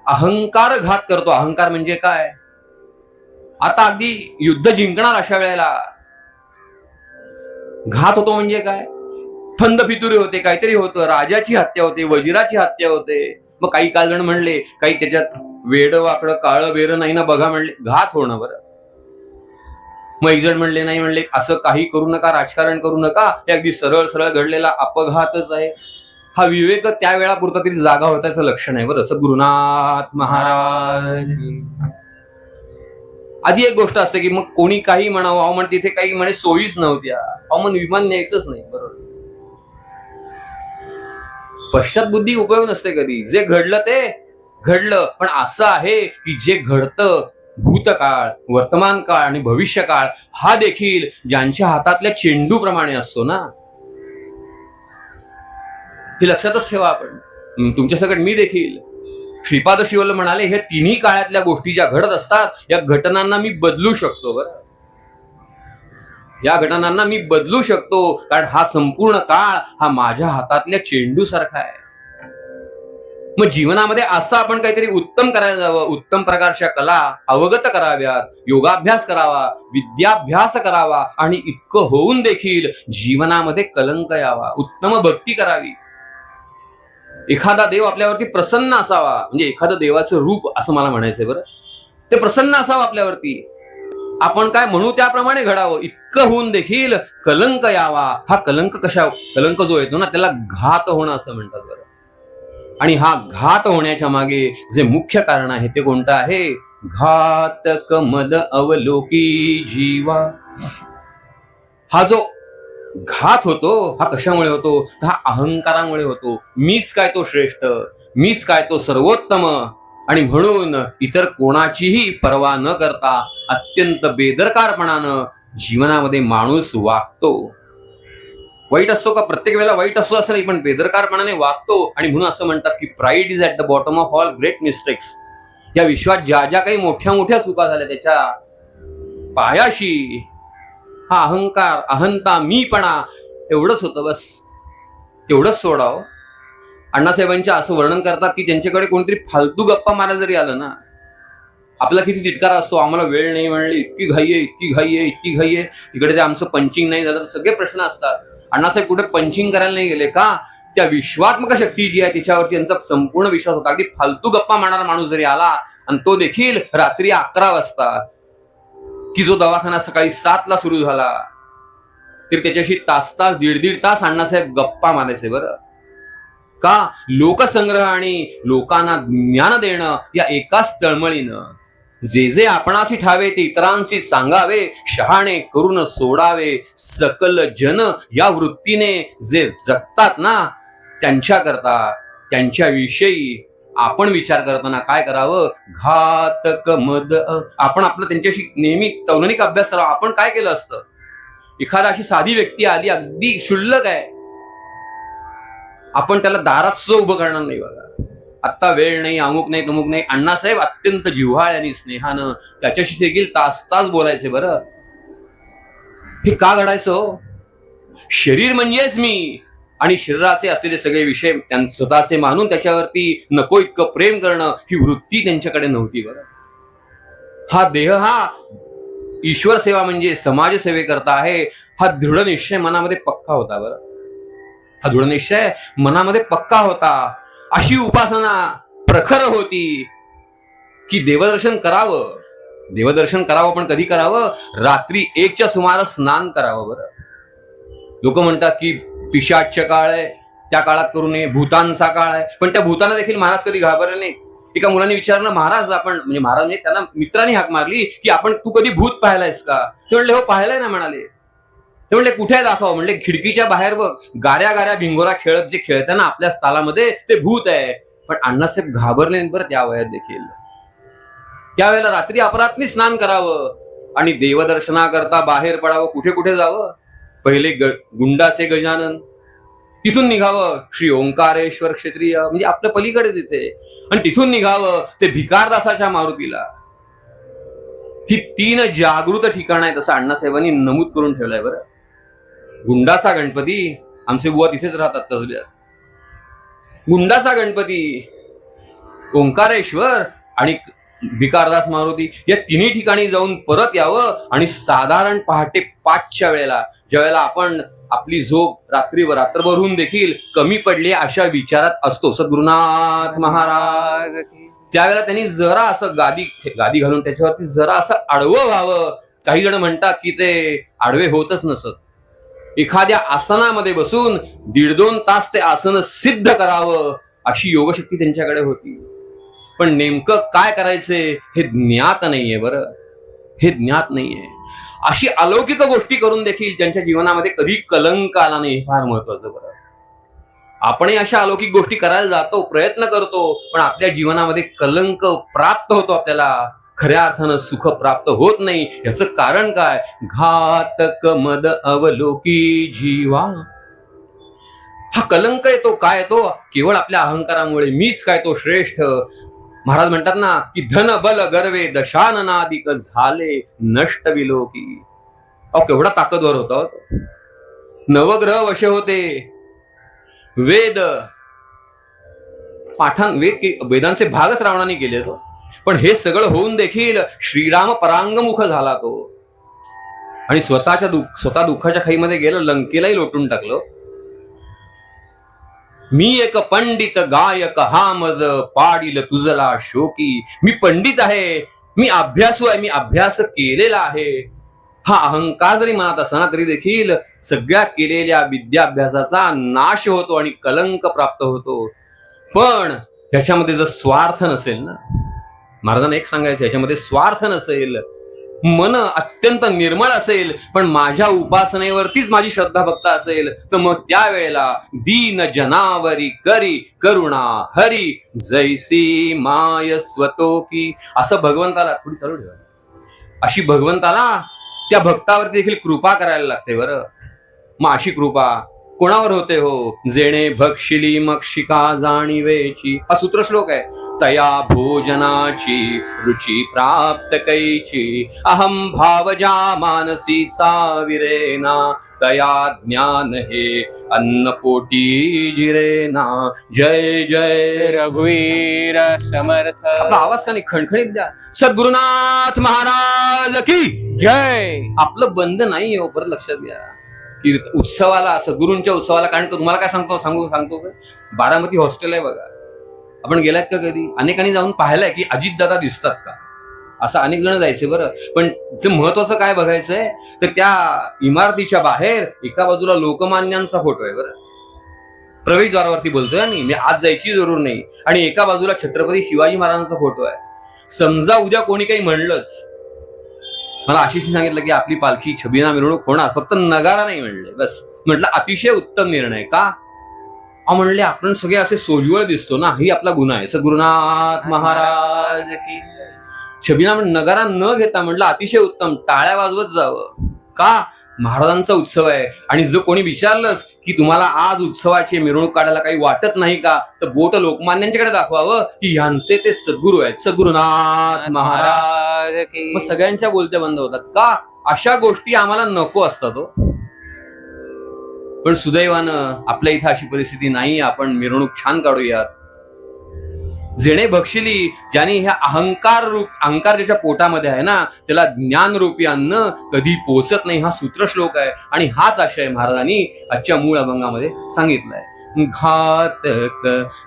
अहंकार घात करतो. अहंकार म्हणजे काय? आता अगदी युद्ध जिंकणार अशा वेळेला घात होतो म्हणजे काय? फंद फितुरी होते, काहीतरी होतं, राजाची हत्या होते, वजिराची हत्या होते. मग काही काल जण म्हणले, काही त्याच्यात वेड वाकडं काळं बेर नाही ना बघा, म्हणले घात होणं बरं. मग एक जण म्हणले, नाही म्हणले असं काही करू नका, राजकारण करू नका, हे अगदी सरळ सरळ घडलेला अपघातच आहे. हा विवेक त्यावेळा पुरता तरी जागा होताचं लक्षण आहे बरं. सद्गुरुनाथ महाराज. आधी एक गोष्ट असते की मग कोणी काही म्हणावं, अहो म्हण तिथे काही म्हणे सोयीच नव्हत्या, अहो म्हण विमान न्यायचंच नाही. बरोबर, पश्चात बुद्धी उपयोग नसते कधी. जे घडलं ते घडलं. पण असं आहे की जे घडतं, भूतकाळ, वर्तमान काळ आणि भविष्यकाळ हा देखील ज्यांच्या हातातल्या चेंडूप्रमाणे असतो ना, हे लक्षातच ठेवा. आपण तुमच्या सगळं मी देखील श्रीपाद शिवल म्हणाले, हे तिन्ही काळातल्या गोष्टी ज्या घडत असतात, या घटनांना मी बदलू शकतो बरं. या घटनांना मी बदलू शकतो, कारण हा संपूर्ण काळ हा माझ्या हातातल्या चेंडू सारखा आहे. मग जीवनामध्ये असं आपण काहीतरी उत्तम करायला जावं, उत्तम प्रकारच्या कला अवगत कराव्यात, योगाभ्यास करावा, विद्याभ्यास करावा आणि इतकं होऊन देखील जीवनामध्ये कलंक यावा, उत्तम भक्ती करावी. एखादा देव आपल्यावरती प्रसन्न असावा, म्हणजे एखादं देवाचं रूप असं मला म्हणायचंय बरं, ते प्रसन्न असावं आपल्यावरती. आपण काय म्हणू त्याप्रमाणे घडावं, इतकं होऊन देखील कलंक यावा. हा कलंक जो येतो ना त्याला घात होणं असं म्हणतात बरं. आणि हा घात होण्याच्या मागे जे मुख्य कारण आहे ते कोणतं आहे? घातक मद अवलोकी जीवा. हा जो घात होतो हा कशामुळे होतो? हा अहंकारामुळे होतो. मीच काय तो श्रेष्ठ, मीच काय तो सर्वोत्तम, आणि म्हणून इतर कोणाचीही पर्वा न करता अत्यंत बेदरकारपणानं जीवनामध्ये माणूस वागतो. वाईट असतो का? प्रत्येक वेळेला वाईट असतो असं नाही, पण बेदरकारपणाने वागतो. आणि म्हणून असं म्हणतात की pride is at the bottom of all great mistakes. या विश्वात ज्या ज्या काही मोठ्या मोठ्या चुका झाल्या त्याच्या पायाशी हा अहंकार, अहंता, मीपणा एवढंच होतं. बस तेवढंच सोडावं. अण्णासाहेबांच्या असं वर्णन करतात की त्यांच्याकडे कोणतरी फालतू गप्पा मारायला जरी आलं ना, आपला किती तिटकारा असतो, आम्हाला वेळ नाही म्हणली, इतकी घाई आहे, इतकी घाई आहे, इतकी घाई आहे, तिकडे ते आमचं पंचिंग नाही झालं, तर सगळे प्रश्न असतात. अण्णासाहेब कुठे पंचिंग करायला नाही गेले का? त्या विश्वात्मक शक्ती जी आहे तिच्यावरती त्यांचा संपूर्ण विश्वास होता. अगदी फालतू गप्पा मारणारा माणूस जरी आला, आणि तो देखील रात्री 11 वाजता, की जो दवाखाना सकाळी 7ला सुरू झाला, तर त्याच्याशी तास दीड तास अण्णासाहेब गप्पा मारायचे बरं. का? लोकसंग्रह आणि लोकांना ज्ञान देणं या एकाच तळमळीनं. जे जे आपणाशी ठावे ते इतरांशी सांगावे, शहाणे करून सोडावे, सकल जन या वृत्तीने जे जगतात ना त्यांच्याकरता, त्यांच्याविषयी आपण विचार करताना काय करावं? घातक मद. आपण आपलं त्यांच्याशी नेहमी तौलनिक अभ्यास करावा. आपण काय केलं असतं? एखादा अशी साधी व्यक्ती आली, अगदी क्षुल्लक आहे, आपण त्याला दारात सुद्धा उभं करणार नाही. बघा, आत्ता वेळ नाही, अमुक नाही, तमुक नाही. अण्णासाहेब अत्यंत जिव्हाळ्याने, स्नेहानं त्याच्याशी देखील तास बोलायचे बरं. हे का घडायचं हो? शरीर म्हणजेच मी, आणि शरीराचे असलेले सगळे विषय स्वतःचे मानून त्याच्यावरती नको इतकं प्रेम करणं ही वृत्ती त्यांच्याकडे नव्हती बरं. हा देह हा ईश्वर सेवा म्हणजे समाजसेवेकरता आहे, हा दृढ निश्चय मनामध्ये पक्का होता बरं. हा दृढ निश्चय मनामध्ये पक्का होता. अशी उपासना प्रखर होती की देवदर्शन करावं, पण कधी करावं? रात्री 1च्या सुमारास स्नान करावं बरं. लोक म्हणतात की पिशाच्य काळ आहे, त्या काळात करू नये, भूतांचा काळ आहे. पण त्या भूतांना देखील महाराज कधी घाबरले नाही. एका मुलाने विचारलं, महाराज आपण, म्हणजे महाराज त्यांना मित्रांनी हाक मारली की आपण, तू कधी भूत पाहिलायस का? ते म्हणले हो पाहिलंय ना. म्हणाले, ते म्हणले कुठे दाखव? म्हणले खिडकीच्या बाहेर बघ, गाऱ्या भिंगोरा खेळत जे खेळताना आपल्या स्थालामध्ये ते भूत आहे. पण अण्णासाहेब घाबरले नाही बरं त्या वयात देखील. त्यावेळेला रात्री अपरात्री स्नान करावं आणि देवदर्शनाकरता बाहेर पडावं. कुठे कुठे जावं? पहिले गुंडाचे गजानन, तिथून निघावं श्री ओंकारेश्वर क्षेत्रीय, म्हणजे आपल्या पलीकडे तिथे, आणि तिथून निघावं ते भिकारदासाच्या मारुतीला. ही 3 जागृत ठिकाण आहेत असं अण्णासाहेबांनी नमूद करून ठेवलंय बरं. गुंडाचा गणपती, आमचे बुवा तिथेच राहतात कसब्यात. गुंडाचा गणपती, ओंकारेश्वर आणि भिकारदास मारुती, या 3 ठिकाणी जाऊन परत यावं. आणि साधारण पहाटे 5च्या वेळेला, ज्या वेळेला आपण आपली झोप रात्रभरून देखील कमी पडली अशा विचारात असतो, सद्गुरुनाथ महाराज, त्यावेळेला त्यांनी जरा असं गादी घालून त्याच्यावरती जरा असं आडवं व्हावं. काही जण म्हणतात की ते आडवे होतच नसत. एखाद्या आसनामध्ये बसून 1.5-2 तास ते आसन सिद्ध करावं अशी योगशक्ती त्यांच्याकडे होती. पण नेमकं काय करायचे हे ज्ञात नाहीये बरं, हे ज्ञात नाहीये. अशी अलौकिक गोष्टी करून देखील त्यांच्या जीवनामध्ये कधी कलंक आला नाही, हे फार महत्वाचं बरं. आपणही अशा अलौकिक गोष्टी करायला जातो, प्रयत्न करतो, पण आपल्या जीवनामध्ये कलंक प्राप्त होतो, आपल्याला खऱ्या अर्थानं सुख प्राप्त होत नाही. याचं कारण काय? घातक मद अवलोकी जीवा. हा कलंक येतो, काय येतो? केवळ आपल्या अहंकारामुळे. मीच काय तो श्रेष्ठ. महाराज म्हणतात ना की धन बल गर्वे दशाननादिक झाले नष्ट विलोकी. केवढा ताकदवर होता. नवग्रह वश होते. वेदांचे भागच रावणाने केले तो. पण हे सगळं होऊन देखील श्रीराम परांगमुख झाला तो, आणि स्वतः दुःखाच्या खाईमध्ये गेलं, लंकेलाही लोटून टाकलं. मी एक पंडित गायक हा मद पाडील तुझला शोकी. मी पंडित आहे, मी अभ्यासू आहे, मी अभ्यास केलेला आहे. हा अहंकार जरी मनात असला तरी देखील सगळ्या केलेल्या विद्याभ्यासाचा नाश होतो आणि कलंक प्राप्त होतो. पण ह्याच्यामध्ये जर स्वार्थ नसेल ना, महाराजांना एक सांगायचं, ह्याच्यामध्ये स्वार्थ नसेल, मन अत्यंत निर्मळ असेल, पण माझ्या उपासनेवरतीच माझी श्रद्धा भक्ता असेल, तर मग त्यावेळेला दीन जनावरी करी करुणा हरी जैसी माय स्वतो की, असं भगवंताला थोडी चालू ठेवा, अशी भगवंताला त्या भक्तावरती देखील कृपा करायला लागते बरं. मग अशी कृपा कोणावर होते हो? जेणे भक्षिली मक्षिका जाणीवेची, हा सूत्रश्लोक आहे. तया भोजनाची रुची प्राप्त कैची, अहम भावजा मानसी साविरेना, तया ज्ञान हे अन्नपोटी जिरेना. जय जय रघुवीर समर्थ. आपला आवाज का नाही खणखणीत द्या. सद्गुरुनाथ महाराज की जय. आपलं बंद नाही हो, परत लक्षात घ्या. उत्सवाला, सद्गुरूंच्या उत्सवाला, कारण तुम्हाला काय सांगतो बारामती हॉस्टेल आहे बघा, आपण गेलात का कधी? अनेकांनी जाऊन पाहिलंय की अजितदादा दिसतात का, असं अनेक जण जायचे बरं. पण जे महत्वाचं काय बघायचंय, तर त्या इमारतीच्या बाहेर एका बाजूला लोकमान्यांचा फोटो आहे बरं, प्रवेशद्वारावरती बोलतोय मी आज जायची जरूर नाही, आणि एका बाजूला छत्रपती शिवाजी महाराजांचा फोटो आहे. समजा उद्या कोणी काही म्हणलंच, मला आशिषने सांगितलं की आपली पालखी छबिना मिरवणूक होणार, फक्त नगारा नाही म्हणले बस. म्हटलं अतिशय उत्तम निर्णय. का? म्हणले आपण सगळे असे सोज्वळ दिसतो ना, ही आपला गुन्हा आहे. सद्गुरुनाथ महाराज की छबिना नगारा न घेता म्हटलं अतिशय उत्तम, टाळ्या वाजवत जावं. का? महाराजांचा उत्सव आहे. आणि जर कोणी विचारलंच की तुम्हाला आज उत्सवाची मिरवणूक काढायला काही वाटत नाही का, तर बोट लोकमान्यांच्याकडे दाखवावं की ह्यांचे ते सद्गुरू आहेत. सद्गुरुनाथ महाराज. मग सगळ्यांच्या बोलत्या बंद होतात. का? अशा गोष्टी आम्हाला नको असतात. पण सुदैवानं आपल्या इथं अशी परिस्थिती नाही. आपण मिरवणूक छान काढूयात. जेणे भक्षिली, ज्याने ह्या अहंकार ज्याच्या पोटामध्ये आहे ना, त्याला ज्ञानरूपी अन्न कधी पोचत नाही. हा सूत्रश्लोक आहे आणि हाच आशय महाराजांनी आजच्या मूळ अभंगामध्ये सांगितलाय. घातक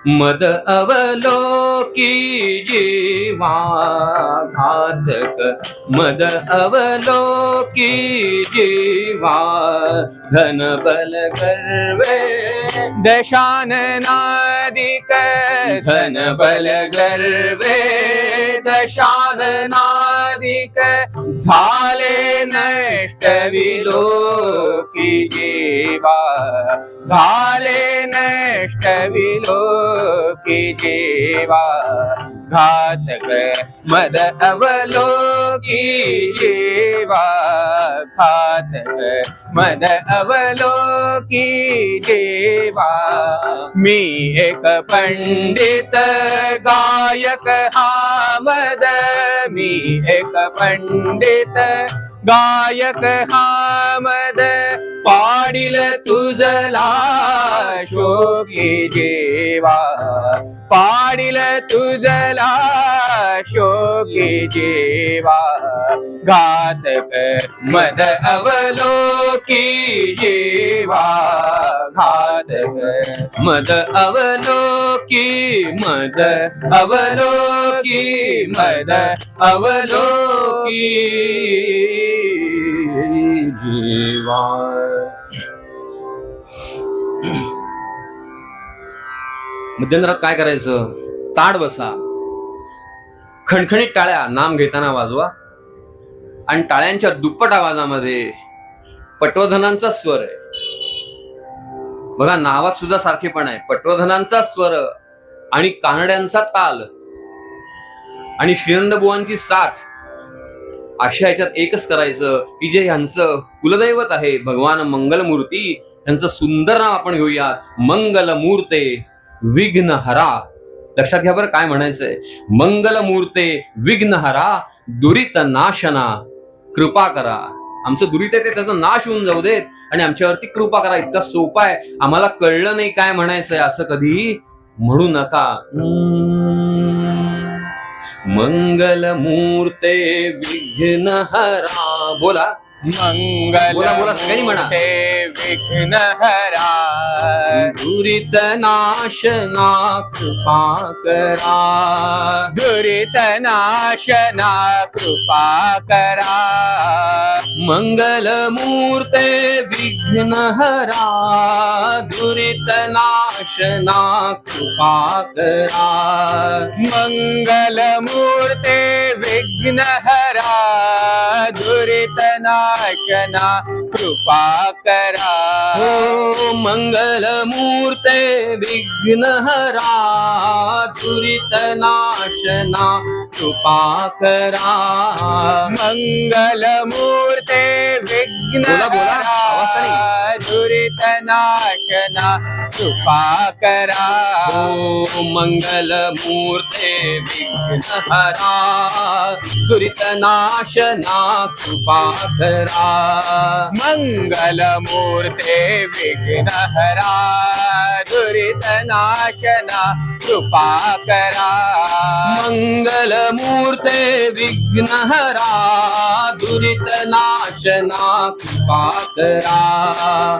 मद अवलोकी जीवा, घातक मद अवलोकी जीवा, धन बल गर्वे दशाननादिक, धन बल गर्वे दशाननादिक, झाले नष्ट विलोकी जीवा, झाले नष्ट विलोकी जीवा, घातक मद अवलोकी जीवा, घातक मद अवलोकी जीवा. मी एक पंडित गायक हा मद, मी एक पंडित गायक हा मद, पाडिल तुझला शोकी जीवा, पाडिल तुझला शोकी जीवा, घातक मद अवलोकी जीवा, घातक मद अवलोकी, मद अवलोकी, मद अवलोकी जीवा. मध्यंतरात काय करायचं? ताड बसा, खणखणीत टाळ्या नाम घेताना वाजवा, आणि टाळ्यांच्या दुप्पट आवाजामध्ये पटवर्धनांचा स्वर आहे बघा. नावात सुद्धा सारखेपण आहे. पटवर्धनांचा स्वर आणि कानड्यांचा ताल आणि श्रीनंद बुवांची साथ, अशा ह्याच्यात एकच करायचं की जे ह्यांचं कुलदैवत आहे भगवान मंगलमूर्ती, यांचं सुंदर नाव आपण घेऊया. मंगलमूर्ते विघ्नहरा. लक्षात घ्या बरं काय म्हणायचंय. मंगलमूर्ते विघ्नहरा, दुरित नाशना, कृपा करा. आमचं दुरित आहे ते त्याचा नाश होऊन जाऊ देत आणि आमच्यावरती कृपा करा. इतका सोपा आहे. आम्हाला कळलं नाही काय म्हणायचंय असं कधी म्हणू नका. मंगलमूर्ते विघ्नहरा बोला. बोला, बोला, सगळ्यांनी म्हणा. मंगलमूर्ते विघ्नहरा दुरित नाशना कृपा करा. दुरित नाशना कृपा करा. मंगल मूर्ते विघ्नहरा दुरित नाशना कृपा करा. मंगलमूर्ते विघ्नहरा दुरित नाशना कृपा करा. हो मंगल मूर्ते विघ्नहरा दुरित नाशना कृपा करा. मंगलमूर्ते बोला, बोला, आवाज का विघ्नहरा दुरित नाशना कृपा करा. हो मंगल मूर्ते विघ्नहरा दुरित नाशना कृपा करा. मंगलमूर्ते विघ्नहरा दुरित नाशना कृपा करा. मंगल मूर्ते विघ्नहरा दुरित नाशना कृपा करा.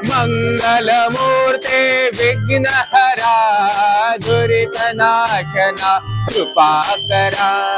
मंगलमूर्ते विघ्नहरा दुरित नाशना कृपा करा.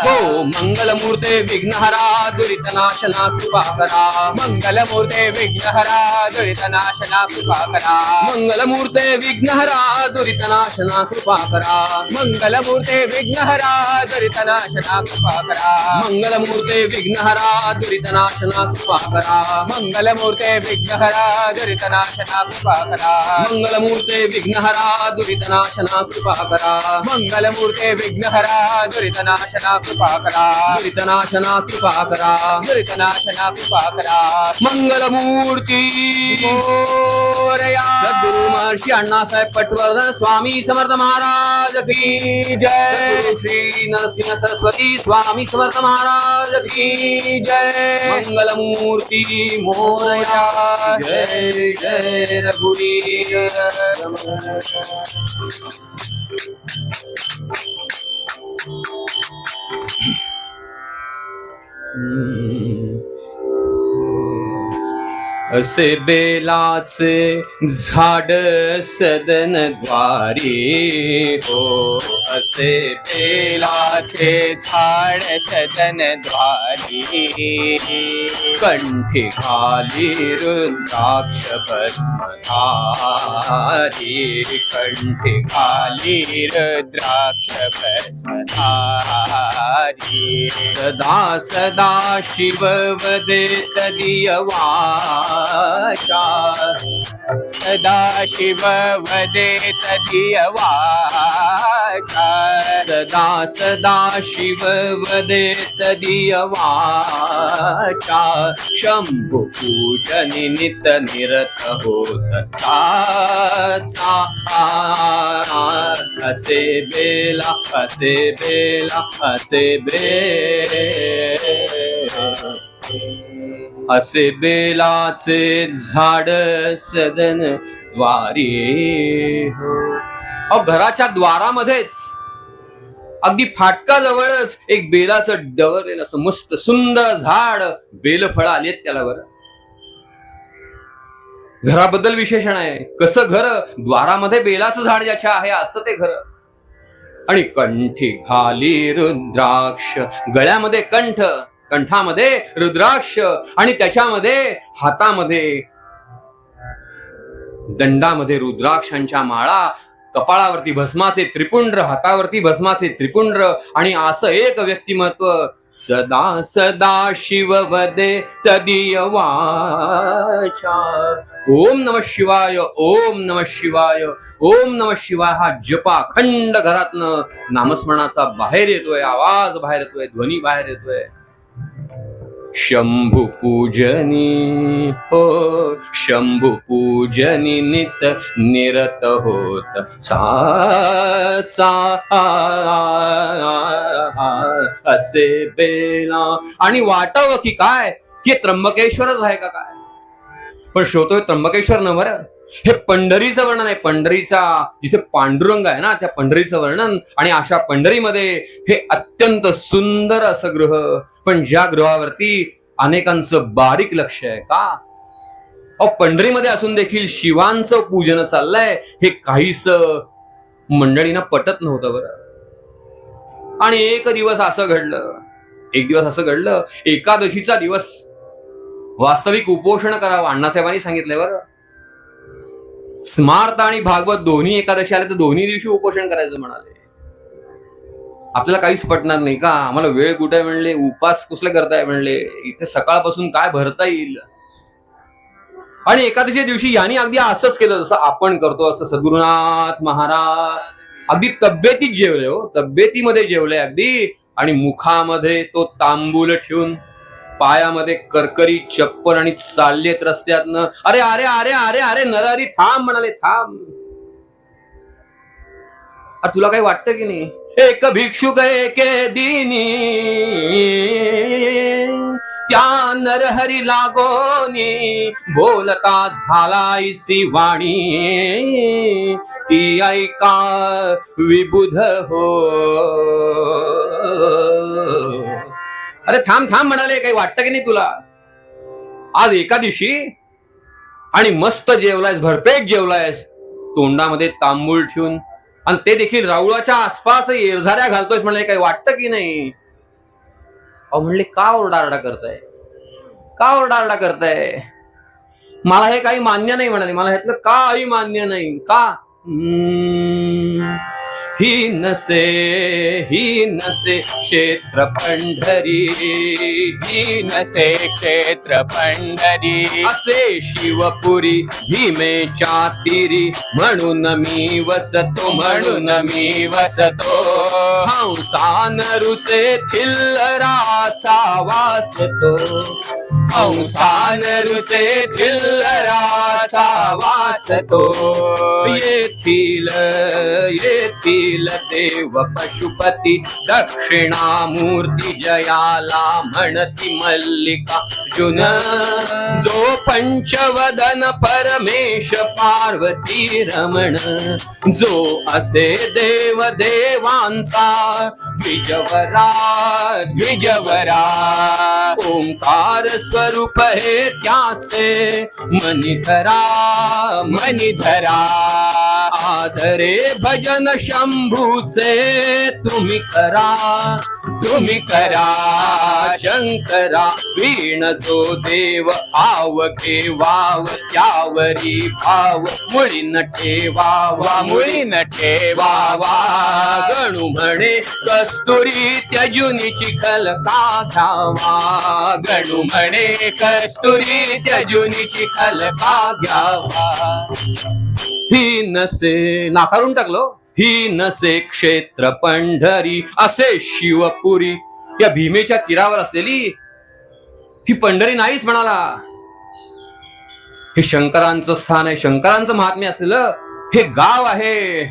हो मंगलमूर्ते विघ्नहरा दुरित नाशना कृपा करा. मंगलमूर्ते विघ्नहरा दुरित नाशना कृपा करा. मंगलमूर्ते विघ्नहरा दुरित नाशना कृपा करा. मंगलमूर्ते विघ्नहरा दुरित नाशना कृपा करा. मंगलमूर्ते विघ्नहरा दुरित नाशना कृपा करा. मंगलमूर्ते विघ्नहरा दुरित नाशना कृपा करा. मंगलमूर्ते विघ्नहरा दुरित नाशना कृपा करा. मंगलमूर्ते विघ्नहरा दुरित नाशना कृपा करा. दुरित नाशना कृपा करा. दुरित नाशना कृपा करा. मंगलमूर्ती मोरया. सद्गुरु महर्षी अण्णासाहेब पटवर्धन स्वामी समर्थ महाराज की जय. सद्गुरु श्री नरसिंह सरस्वती स्वामी समर्थ महाराज की जय. मंगलमूर्ती मोरया. जय जय रघुवीर असे बेलाचे झाड सदन द्वारी हो. असे बेलाचे झाड सदन द्वारी. कंठी खाली रुद्राक्ष भस्मधारी. कंठी खाली रुद्राक्ष भस्मधारी. सदा सदा शिव वदेत दियवाचा. सदा शिव वदेत दियवाचा. सदा सदा शिव वदेत दियवाचा. शंभु पूजनी नित निरत होत चा. असे बेला असे बेला असे असे बेलाचे झाड सदन द्वारी हो. अहो घराच्या द्वारामध्येच अगदी फाटकाजवळच एक बेलाचं डवरलेलं असं मस्त सुंदर झाड, बेलफळं आलीत त्याला. बरं घराबद्दल विशेषण आहे. कसं घर? द्वारामध्ये बेलाचं झाड ज्याच्या आहे असं ते घर. आणि कंठी खाली रुद्राक्ष. गळ्यामध्ये कंठ, कंठामध्ये रुद्राक्ष आणि त्याच्यामध्ये हातामध्ये दंडामध्ये रुद्राक्षांच्या माळा. कपाळावरती भस्माचे त्रिपुंड, हातावरती भस्माचे त्रिपुंड. आणि असं एक व्यक्तिमत्व. सदा सदा शिव वदे तदीय वाचा. ओम नमः शिवाय, ओम नमः शिवाय, ओम नमः शिवाय हा जपा अखंड घरातनं नामस्मरणाचा बाहेर येतोय, आवाज बाहेर येतोय, ध्वनी बाहेर येतोय. शंभु पूजनी हो, शंभु पूजनी नित निरत होत सा. असे बेला. आणि वाटावं की काय हे त्र्यंबकेश्वरच आहे का काय? पण श्रोतोय त्र्यंबकेश्वर न बरं, हे पंढरीचं वर्णन आहे. पंढरीचा जिथे पांडुरंग आहे ना, त्या पंढरीचं वर्णन. आणि अशा पंढरीमध्ये हे अत्यंत सुंदर असं गृह. पण ज्या गृहावरती अनेकांचं बारीक लक्ष आहे का? अहो, पंढरीमध्ये असून देखील शिवांचं पूजन चाललंय हे काहीच मंडळींना पटत नव्हतं बरं. आणि एक दिवस असं घडलं, एकादशीचा दिवस वास्तविक उपोषण करावं अण्णासाहेबांनी सांगितलंय बरं. स्मार्त आणि भागवत दोन्ही एकादशी आले तर दोन्ही दिवशी उपोषण करायचं म्हणाले. आपल्याला काहीच पटणार नाही का? आम्हाला वेळ कुठे म्हणले, उपास कुसले करताय म्हणले, इथे सकाळपासून काय भरता येईल. आणि एकादशी दिवशी यांनी अगदी असंच केलं जसं आपण करतो, असं सद्गुरुनाथ महाराज अगदी तब्येतीत जेवले हो, तब्येतीमध्ये जेवले अगदी. आणि मुखामध्ये तो तांबूल ठेवून, पायामध्ये करकरी चप्पल आणि चाललेत रस्त्यातनं. अरे अरे अरे अरे अरे नरहरी थांब म्हणाले, थांब. अरे तुला काही वाटतं की नाही? एक भिक्षुक एके दिनी त्या नरहरी लागोनी बोलता झालायसी वाणी, ती ऐका विबुध हो. अरे थांब थांब म्हणाले, काही वाटतं की नाही तुला? आज एकादशी आणि मस्त जेवलायस, भरपेट जेवलायस, तोंडामध्ये तांबूळ ठेवून, आणि ते देखील राऊळाच्या आसपास एरझाऱ्या घालतोयस म्हणाले, काही वाटतं की नाही? अहो म्हणले, का ओरडारडा करताय, का ओरडारडा करताय? मला हे काही मान्य नाही म्हणाले, मला ह्यातलं काही मान्य नाही. का? ही नसे क्षेत्र पंढरी, ही नसे क्षेत्र पंढरी, असे शिवपुरी भीमेच्या तीरी, म्हणून मी वसतो, म्हणून मी वसतो. हंसानरुचे थिल्लराचा वासतो, हंसानरुचे थिल्लराचा वासतो. येथील देव पशुपती, दक्षिणामूर्ती जयाला म्हणती मल्लिकार्जुन. जो पंचवदन परमेश पार्वती रमण, जो असे देव देवांचा द्विजवरा द्विजवरा. ओंकार स्वरूप हे त्याचे मनिधरा मनिधरा. आदरे भजन शंभूचे तुम्ही करा शंकरा. वीण जो देव आवघे वाव, त्यावरी भाव मुळी न ठेवावा, मुळी न ठेवावा. गणू म्हणे कस्तुरी त्यजुनी चिखल का घ्यावा, गणू म्हणे कस्तुरी त्यजुनी चिखल का घ्यावा. ही नसे, नाकारून टाकलो, ही नसे क्षेत्र पंढरी, असे शिवपुरी. या भीमेच्या तीरावर असलेली ही पंढरी नाहीच म्हणाला. हे शंकरांचं स्थान आहे, शंकरांचं महात्म्य असलेलं हे गाव आहे.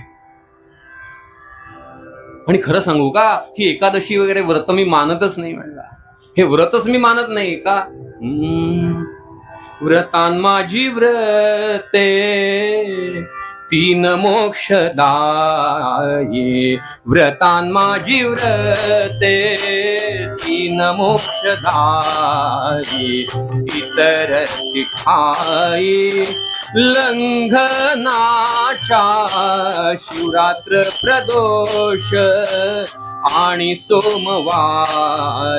आणि खरं सांगू का, ही एकादशी वगैरे व्रत मी मानतच नाही म्हणला. हे व्रतच मी मानत नाही का? व्रतान माझी व्रते, तीन मोक्षदाये. व्रतान माझी व्रते, तीन मोक्षदाये. इतर ठाई लंघनाच्या, शिवरात्र प्रदोष आणि सोमवार.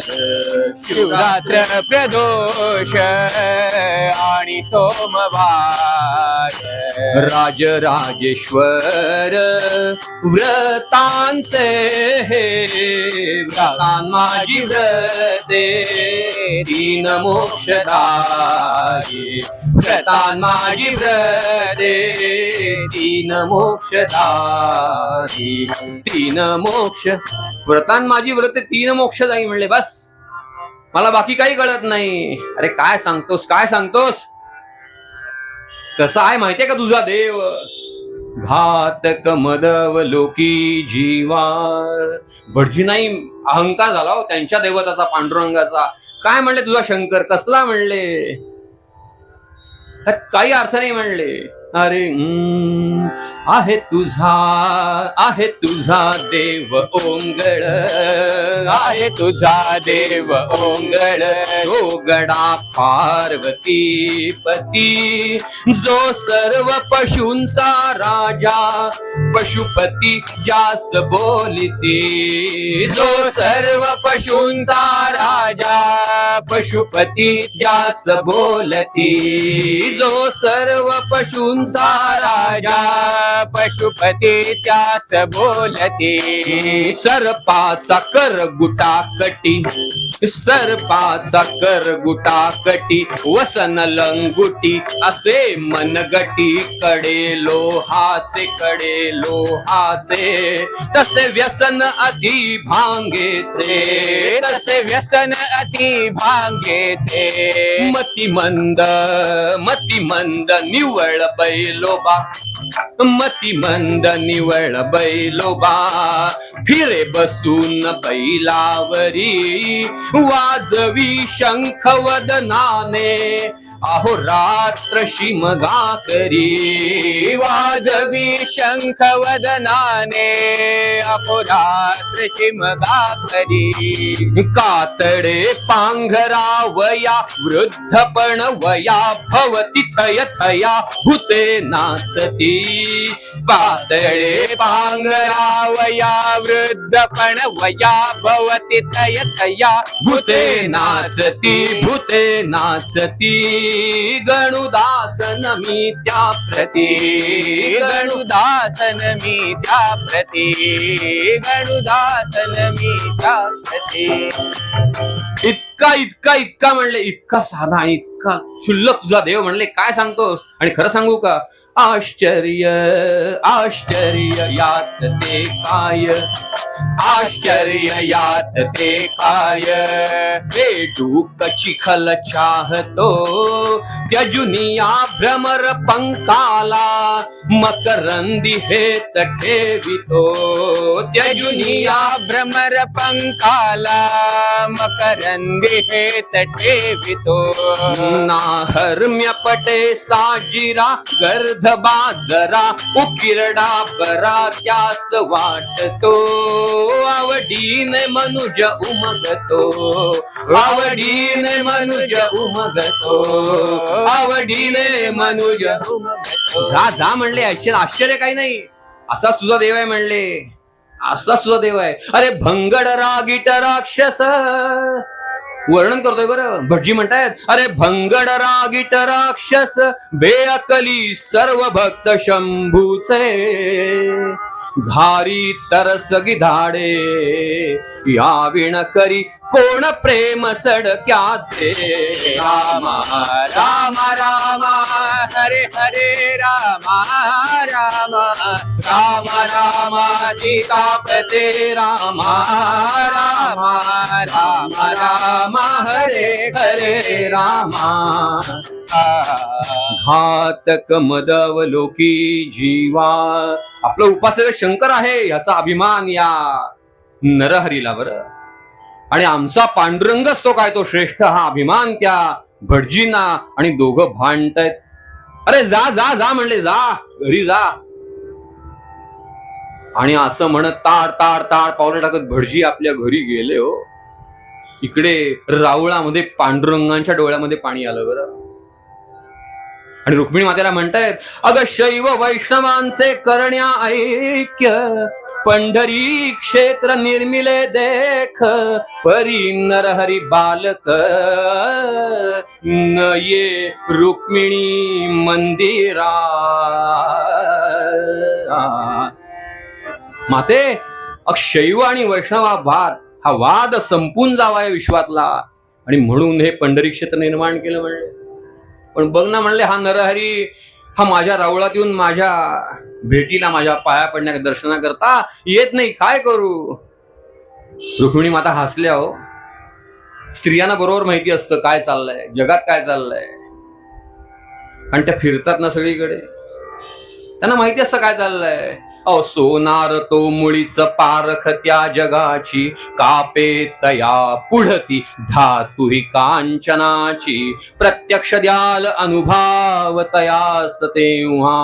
शिवरात्र प्रदोष आणि सोमवार. राजराजेश्वर व्रतांचे हे, व्रतान माझी व्रते, तीन मोक्षदाये. व्रतान माझी व्रते, तीन मोक्षदाये. तीन मोक्ष, व्रतान माझी व्रते तीन मोक्ष जाई म्हणले. बस, मला बाकी काही कळत नाही. अरे काय सांगतोस? कसा आहे माहितीये का तुझा देव? घातक मदव लोकी जीवा. भटजी नाही अहंकार झाला हो त्यांच्या देवताचा, पांडुरंगाचा. काय म्हणले तुझा शंकर कसला म्हणले? काही अर्थ नाही म्हणले. अरे आहे तुझा देव ओंगळ, आहे तुझा देव ओंगळ, जो गडा पार्वती पती, जो सर्व पशूंचा राजा, पशुपती जास बोलिती, जो सर्व पशूंचा राजा, पशुपती ज्यास बोलती, जो सर्व पशूंचा राजा, पशुपती त्यास बोलती, सर्पाचा कर गुटाकटी, सर्पाचा कर गुटाकटी, वसन लंगुटी असे मनगटी, कडे लोहाचे तसे व्यसन अति भांगेचे, तसे व्यसन अति भांगेचे, मतिमंद निवळ बैलोबा, मतिमंद निवळ बैलोबा, फिरे बसून बैलावरी, वाजवी शंख वदनाने, अहोरात्र शिमगा करी, वाजवी शंख वदनाने, अहोरात्र शिमगा करी, कातडे पांघरावया, वृद्धपण वया, भवती थय थया भूते नाचती, पातळे पांगरावया, वृद्धपण वया, भवती थय थया भूते नाचती, गणुदासन मी त्या प्रती, गणुदासन मी त्या प्रती, गणुदासन मी त्या प्रती. इतका म्हणले, इतका साधा आणि इतका क्षुल्लक तुझा देव म्हणले, काय सांगतोस? आणि खरं सांगू का, आश्चर्य यात ते काय, आश्चर्य यात ते काय, बेडूक चिखल चाहतो, त्यजुनिया भ्रमर पंकाला, मकरंदी हेत ठेवितो, त्यजुनिया भ्रमर पंकाला, मकरंदी हेत ठेवितो, नाहर्म्य पटे साजिरा, गर्ध बाजरा, उकिरडा बरा त्यास वाटतो, आवडीने मनुज उमगतो, आवडीने मनुज उमगतो, आवडीने मनुज उमगतो. जा म्हणले, आश्चर्य काही नाही, असा तुझा देव आहे म्हणले, असा तुझा देव आहे. अरे भंगड रागीट राक्षस, वर्णन करतोय बरं, भटजी म्हणतायत, अरे भंगड रागीट राक्षस, बेअकली सर्व भक्त शंभूचे, घारी तरस गिधाडे, याविण करी कोण प्रेम सडक्याचे, रामा रामा रामा, हरे हरे रामा रामा, रामा रामा सीतापते रामा रामा, रामा रामा हरे हरे रामा, घातक मदवलोकी जीवा. आपलं उपासक शंकर आहे याचा अभिमान या नरहरीला बरं, आणि आमचा पांडुरंगच तो काय तो श्रेष्ठ, हा अभिमान त्या भटजींना. आणि दोघं भांडतायत. अरे जा जा जा म्हणले, जा घरी जा. आणि असं म्हणत ताड ताड ताड पावलं टाकत भटजी आपल्या घरी गेले. हो, इकडे रावळामध्ये पांडुरंगांच्या डोळ्यामध्ये पाणी आलं बरं. आणि रुक्मिणी मातेला म्हणतायत, अग शैव वैष्णवांचे करण्या ऐक्य, पंढरी क्षेत्र निर्मिले देख, परी नरहरी बालक, न ये रुक्मिणी मंदिरा. माते, शैव आणि वैष्णवाभात हा वाद संपून जावा या विश्वातला, आणि म्हणून हे पंढरी क्षेत्र निर्माण केलं म्हणले. पण बघ ना म्हणले, हा नरहरी हा माझ्या रावळात येऊन माझ्या भेटीला, माझ्या पाया पडण्या दर्शना करता येत नाही, काय करू. रुक्मिणी माता हसल्या. हो, स्त्रियांना बरोबर माहिती असतं काय चाललंय जगात, काय चाललंय. आणि त्या फिरतात ना सगळीकडे, त्यांना माहिती असतं काय चाललंय. सोनार तो मुळीच पारख त्या जगाची, कापे तया पुढती धातु ही कांचनाची, प्रत्यक्ष द्याल अनुभाव तयास तेव्हा,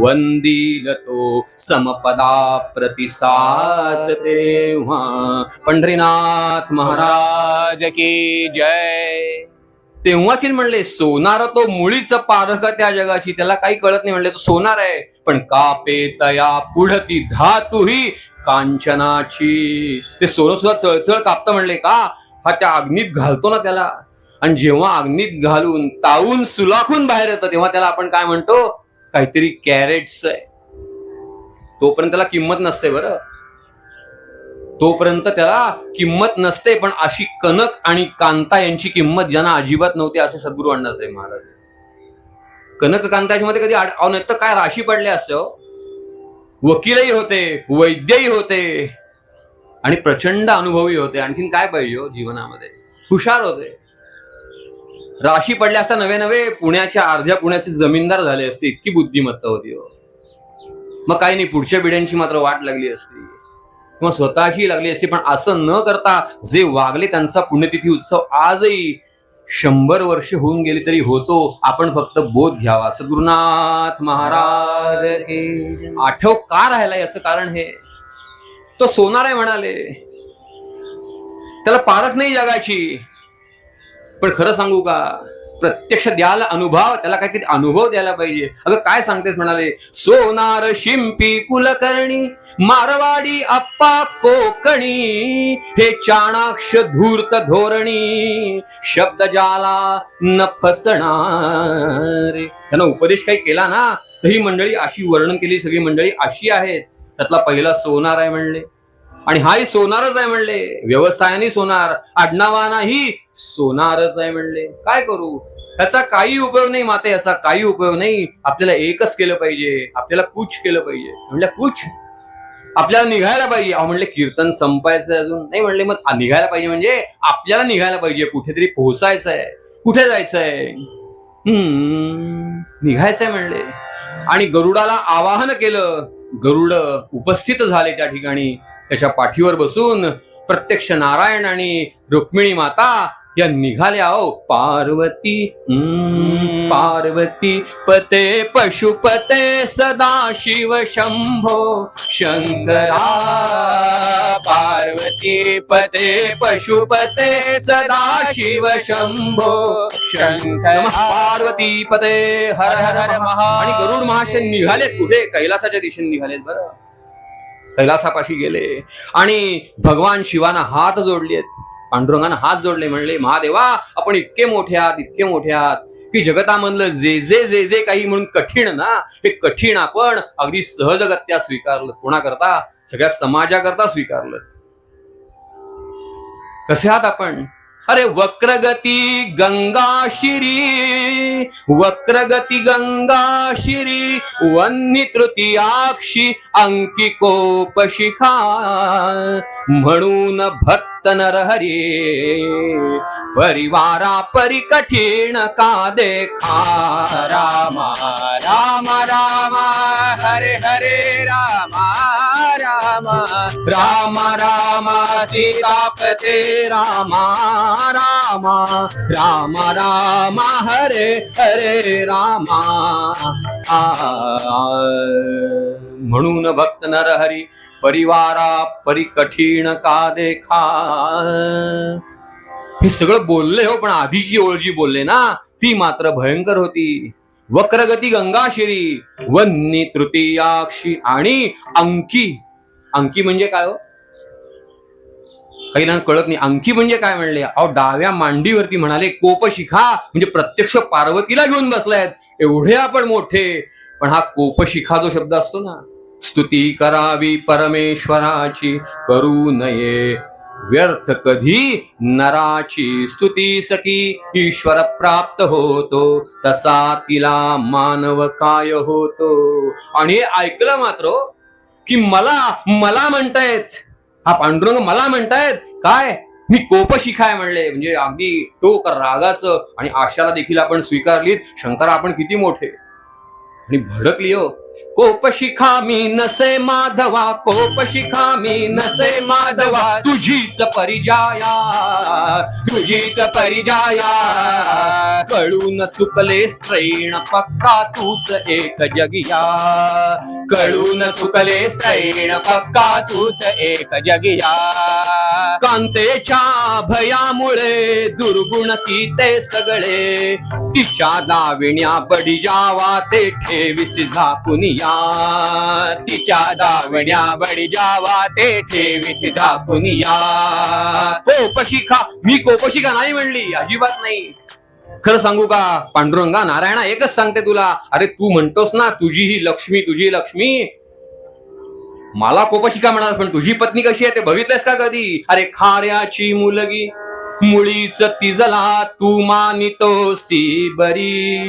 वंदील तो समपदा प्रतिसाच तेव्हा. पंढरीनाथ महाराज राज की जय. तेव्हाच म्हणले सोनार तो मुळीच पारख त्या जगाची. त्याला काही कळत नाही म्हणले तो सोनार आहे, पण कापे तया पुढती धातु ही कांचनाची. ते सोनं सुद्धा चळचळ कापतं म्हणले का, हा त्या अग्नीत घालतो ना त्याला, आणि जेव्हा अग्नीत घालून तावून सुलाखून बाहेर येतं तेव्हा त्याला आपण काय म्हणतो, काहीतरी कॅरेट्स आहे. तोपर्यंत त्याला किंमत नसते बरं, तोपर्यंत त्याला किंमत नसते. पण अशी कनक आणि कांता यांची किंमत ज्यांना अजिबात नव्हती असे सद्गुरू अण्णासाहेब महाराज. कनक कांताच्या मध्ये कधी नाही तर काय राशी पडले असते. वकीलही होते, वैद्यही होते आणि प्रचंड अनुभवी होते. आणखीन काय पाहिजे जीवनामध्ये, हुशार होते. राशी पडल्या असता नवे नवे पुण्याच्या अर्ध्या पुण्याचे जमीनदार झाले असते, इतकी बुद्धिमत्ता होती. मग काही नाही, पुढच्या पिढ्यांची मात्र वाट लागली असती किंवा स्वतःची लागली असती. पण असं न करता जे वागले त्यांचा पुण्यतिथी उत्सव आजही 100 वर्ष होऊन गेली तरी होतो. आपण फक्त बोध घ्यावा. सद्गुरुनाथ महाराज आठव का राहिलाय असं कारण हे, तो सोनार आहे म्हणाले, त्याला पारख नाही जगाची. पण खरं सांगू का, प्रत्यक्ष द्यायला अनुभव, त्याला काहीतरी अनुभव द्यायला पाहिजे. अगं काय सांगतेस म्हणाले, सोनार शिंपी कुलकर्णी, मारवाडी अप्पा कोकणी, हे चाणाक्ष धूर्त धोरणी, शब्द जाला न फसणार. त्यांना उपदेश काही केला ना तर ही मंडळी अशी वर्णन केली, सगळी मंडळी अशी आहेत. त्यातला पहिला सोनार आहे म्हणले, आणि हाही सोनारच आहे म्हणले. व्यवसायाने सोनार, आडनावानाही सोनारच आहे म्हणले. काय करू, याचा काही उपयोग नाही माते, याचा काही उपयोग नाही. आपल्याला एकच केलं पाहिजे, आपल्याला कुछ केलं पाहिजे. म्हणलं कुछ, आपल्याला निघायला पाहिजे. अहो म्हणले कीर्तन संपायचं अजून नाही. म्हणले मग निघायला पाहिजे म्हणजे आपल्याला निघायला पाहिजे, कुठेतरी पोहोचायचं आहे. कुठे जायचंय, निघायचंय म्हणले. आणि गरुडाला आवाहन केलं. गरुड उपस्थित झाले त्या ठिकाणी. त्याच्या पाठीवर बसून प्रत्यक्ष नारायण आणि रुक्मिणी माता या निघाल्या. पार्वती पार्वती पते पशुपते सदाशिव शंभो शंकरा. पार्वती पते पशुपते सदाशिव शंभो शंकरा. पार्वती पते हर हर हर महा. आणि गरुड महाशय निघालेत कुठे, कैलासाच्या दिशेने निघालेत. बरं, कैलासापाशी गेले आणि भगवान शिवाना हात जोडलेत, पांडुरंगानं हात जोडले. म्हणले महादेवा, आपण इतके मोठे आहात, इतके मोठे आहात की जगतामधलं जे जे जे जे काही म्हणून कठीण ना, हे कठीण आपण अगदी सहजगत्या स्वीकारलं. कोणाकरता, सगळ्या समाजाकरता स्वीकारलं. कसे आहात आपण. अरे वक्रगती गंगाशिरी, वक्रगती गंगाशिरी, वन्नी तृतीयाक्षी अंकी कोपशिखा, म्हणून भक्त नरहरी, परिवारा परी कठीण का देखा. रामा रामा रामा हरे हरे रामा रामा रामा रामा सीतापते रामा रामा रामा रामा हरे हरे रामा. म्हणून भक्त नरहरी, परिवारा परी कठीण का देखा. हे सगळं बोलले हो, पण आधीची ओळ जी बोलले ना ती मात्र भयंकर होती. वक्रगती गंगाशिरी, वन्नी तृतीयाक्षी आणि अंकी. अंकी म्हणजे काय हो, काही ना कळत नाही. अंकी म्हणजे काय म्हणले. अहो डाव्या मांडीवरती म्हणाले कोपशिखा, म्हणजे प्रत्यक्ष पार्वतीला घेऊन बसलायत. एवढे आपण मोठे. पण हा कोपशिखा जो शब्द असतो ना, स्तुती करावी परमेश्वराची, करू नये व्यर्थ कधी नराची. स्तुती सकी ईश्वर प्राप्त होतो, तसा तिला मानव काय होतो. आणि हे ऐकलं मात्र की मला मला म्हणतायत, हा पांडुरंग मला म्हणतायत काय, मी कोपशिखा आहे म्हणले. म्हणजे अगदी टोक रागाचं. आणि आशाला देखील आपण स्वीकारलीत. शंकरा आपण किती मोठे. आणि भडकली हो. कोप शिखा मी नसे माधवा, कोप शिखा मी नसे माधवा, तुझीच परिजाया, तुझीच परिजाया. कळून चुकले स्त्रैण पक्का तूच एक जगिया, कळून चुकले स्त्रैण पक्का तूच एक जगिया. कांतेच्या भयामुळे दुर्गुण की ते सगळे, तिच्या दाविण्या बडी जावा ते ठेविसी झाकुनिया, तिच्या दावण्या बडी जावा ते ठेवीत झाकुनिया. कोपशिखा, मी कोपशिखा नाही म्हणली, अजिबात नाही. खरं सांगू का पांडुरंगा, नारायणा एकच सांगते तुला, अरे तू म्हणतोस ना तुझी ही लक्ष्मी, तुझी लक्ष्मी, मला कोपशिखा म्हणाल, पण तुझी पत्नी कशी आहे ते बघितलंस का कधी? अरे खाऱ्याची मुलगी मुळीच तिजला, तू मानितोसी बरी,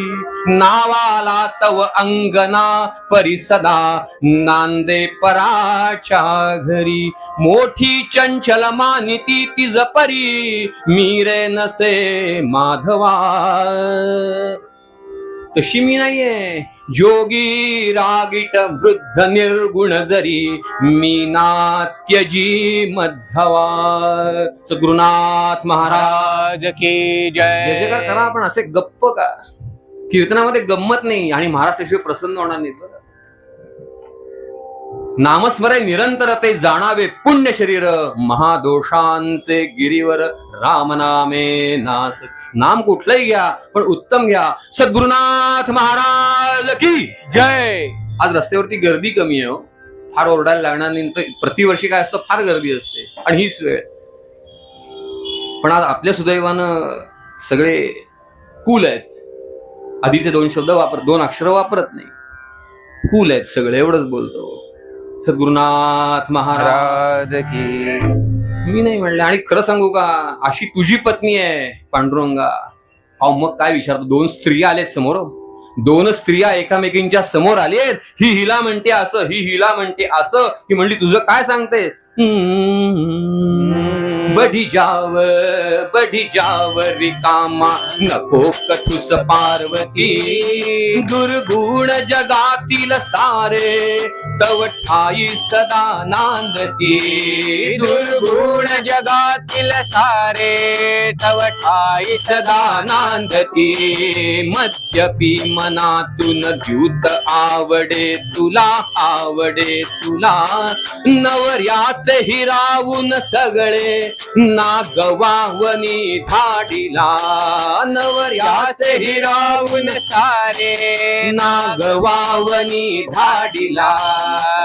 नावाला तव अंगना परिसदा, नांदे पराच्या घरी, मोठी चंचल मानिती तिज परी, मीरे नसे माधवा. तशी मी नाहीये, जोगी रागीट वृद्ध निर्गुण जरी, मी नात्यजी मध्वा. सद्गुरुनाथ महाराज राज की जय जयकार जय. करा. पण असे गप्प का? कीर्तनामध्ये गंमत नाही आणि महाराष्ट्राशिवाय प्रसन्न होणार नाही. नामस्मरे निरंतर ते जाणावे पुण्य शरीर, महादोषांचे गिरीवर राम नामे नास. नाम कुठलंही घ्या पण उत्तम घ्या. सद्गुरुनाथ महाराज की जय. आज रस्त्यावरती गर्दी कमी आहे हो, फार ओरडायला लागणार नाही. तर प्रतिवर्षी काय असतं, फार गर्दी असते आणि हीच वेळ. पण आज आपल्या सुदैवानं सगळे कूल आहेत. आधीचे 2 शब्द वापर, 2 अक्षरं वापरत नाही, कूल आहेत सगळे, एवढंच बोलतो. सद्गुरुनाथ महाराज राज की. मी नाही म्हणले. आणि खरं सांगू का, अशी तुझी पत्नी आहे पांडुरंगा, अहो मग काय विचारतो. 2 स्त्रिया आलेत समोर, 2 स्त्रिया एकामेकींच्या समोर आलेत. ही हिला म्हणते असं, ही हिला म्हणते असं. ही म्हणली तुझं काय सांगते? बढी जाव रिकामा, नको कथुस पार्वती, दुर्गुण जगातील सारे, तव ठाई सदा नांदती, दुर्गुण जगातील सारे, तव ठाई सदा नांदती. मद्यपी मनातून द्यूत आवडे तुला, आवडे तुला, नवऱ्याचे हिरावून सगळे, नागवावनी धाडीला, नवऱ्याचे हिरावून सारे, नागवावनी धाडीला,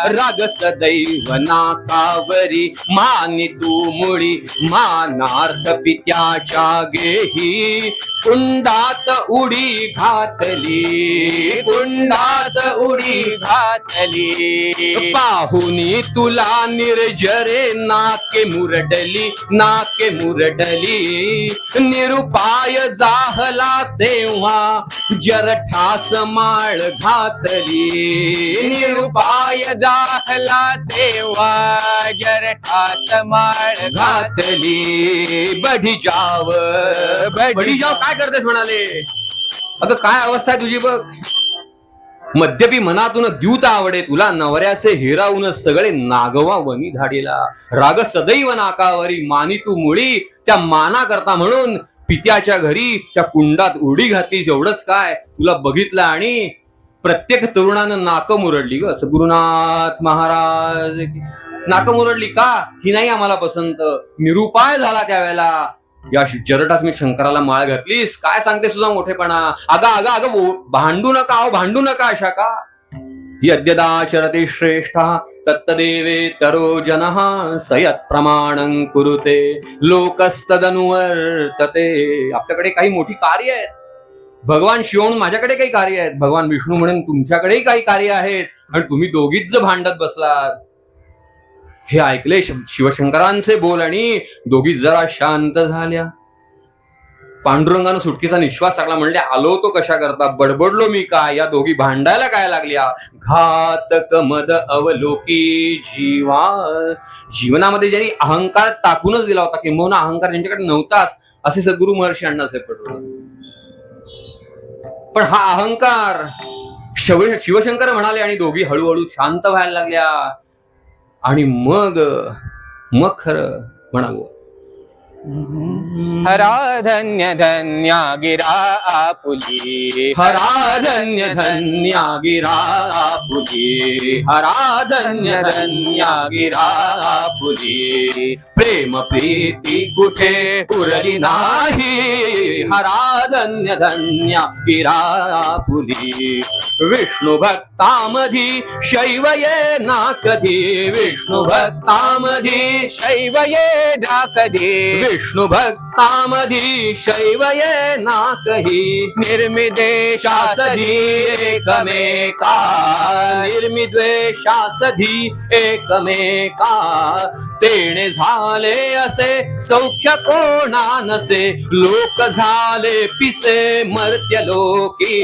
राग सदैव नाकावरी, मानी तू मुळी, मानार्थ पित्याच्या गेही, कुंडात उडी घातली, कुंडात उडी घातली. पाहुनी तुला निर्जरे, नाके मुरडली, नाके मुरडली, निरुपाय जाहला तेव्हा, जरठास माळ घातली, निरुपाय जाहला तेव्हा, जरठास माळ घातली. बढी जाव काय करतेस म्हणाले. अगं काय अवस्था आहे तुझी बघ. मद्यपी मनातून द्यूत आवडे तुला, नवऱ्याचे हिरावून सगळे, नागवा वनी धाडीला, राग सदैव नाकावरी, मानी तू मुळी, त्या माना करता म्हणून पित्याच्या घरी त्या कुंडात उडी घातलीस. एवढंच काय, तुला बघितलं आणि प्रत्येक तरुणानं नाक मुरडली ग. सद्गुरुनाथ महाराज नाक मुरडली का? ही नाही आम्हाला पसंत. निरुपाय झाला त्यावेळेला. या जरटास मी शंकराला माळ घातलीस, काय सांगते तुझा मोठेपणा. अगं भांडू नका, अहो भांडू नका. अशा का? यद्यदाचरते श्रेष्ठा तत्तदेवे तरो जनः, सयत् प्रमाणं कुरुते लोकस्तदनुवर्तते. आपल्याकडे काही मोठी कार्य आहेत. भगवान शिव म्हणून माझ्याकडे काही कार्य आहेत, भगवान विष्णू म्हणून तुमच्याकडेही काही कार्य आहेत, आणि तुम्ही दोघीच भांडत बसलात. हे ऐकले शिवशंकरांचे बोल आणि दोघी जरा शांत झाल्या. पांडुरंगानं सुटकीचा निश्वास टाकला. म्हणले आलो तो कशा करता, बडबडलो मी काय, या दोघी भांडायला काय लागल्या. घातक मद अवलोकी जीवा. जीवनामध्ये ज्यांनी अहंकार टाकूनच दिला होता, किंबहुना अहंकार ज्यांच्याकडे नव्हताच, असे सद्गुरु महर्षी अण्णासाहेब पटवर्धन. पण हा अहंकार शिवशंकर म्हणाले आणि दोघी हळूहळू शांत व्हायला लागल्या. आणि मग खरं म्हणावं. हरा धन्य धन्या गिरा आपुली, हरा धन्य धन्या गिरा आपुली, हरा धन्य धन्या गिरा आपुली. प्रेम प्रीती कुठे उरली नाही, हरा धन्य धन्या गिरा आपुली. विष्णू भक्तामधी शैव ये ना कधी, विष्णू भक्तामधी शैव ये ना कधी, विष्णू भक्तामधी शैव ये ना कही. निर्मिदेशासधी एकमेका, निर्मिद्वेषासधी एकमेका. तेणे झाले असे सौख्य कोणा नसे, लोक झाले पिसे मर्त्य लोकी,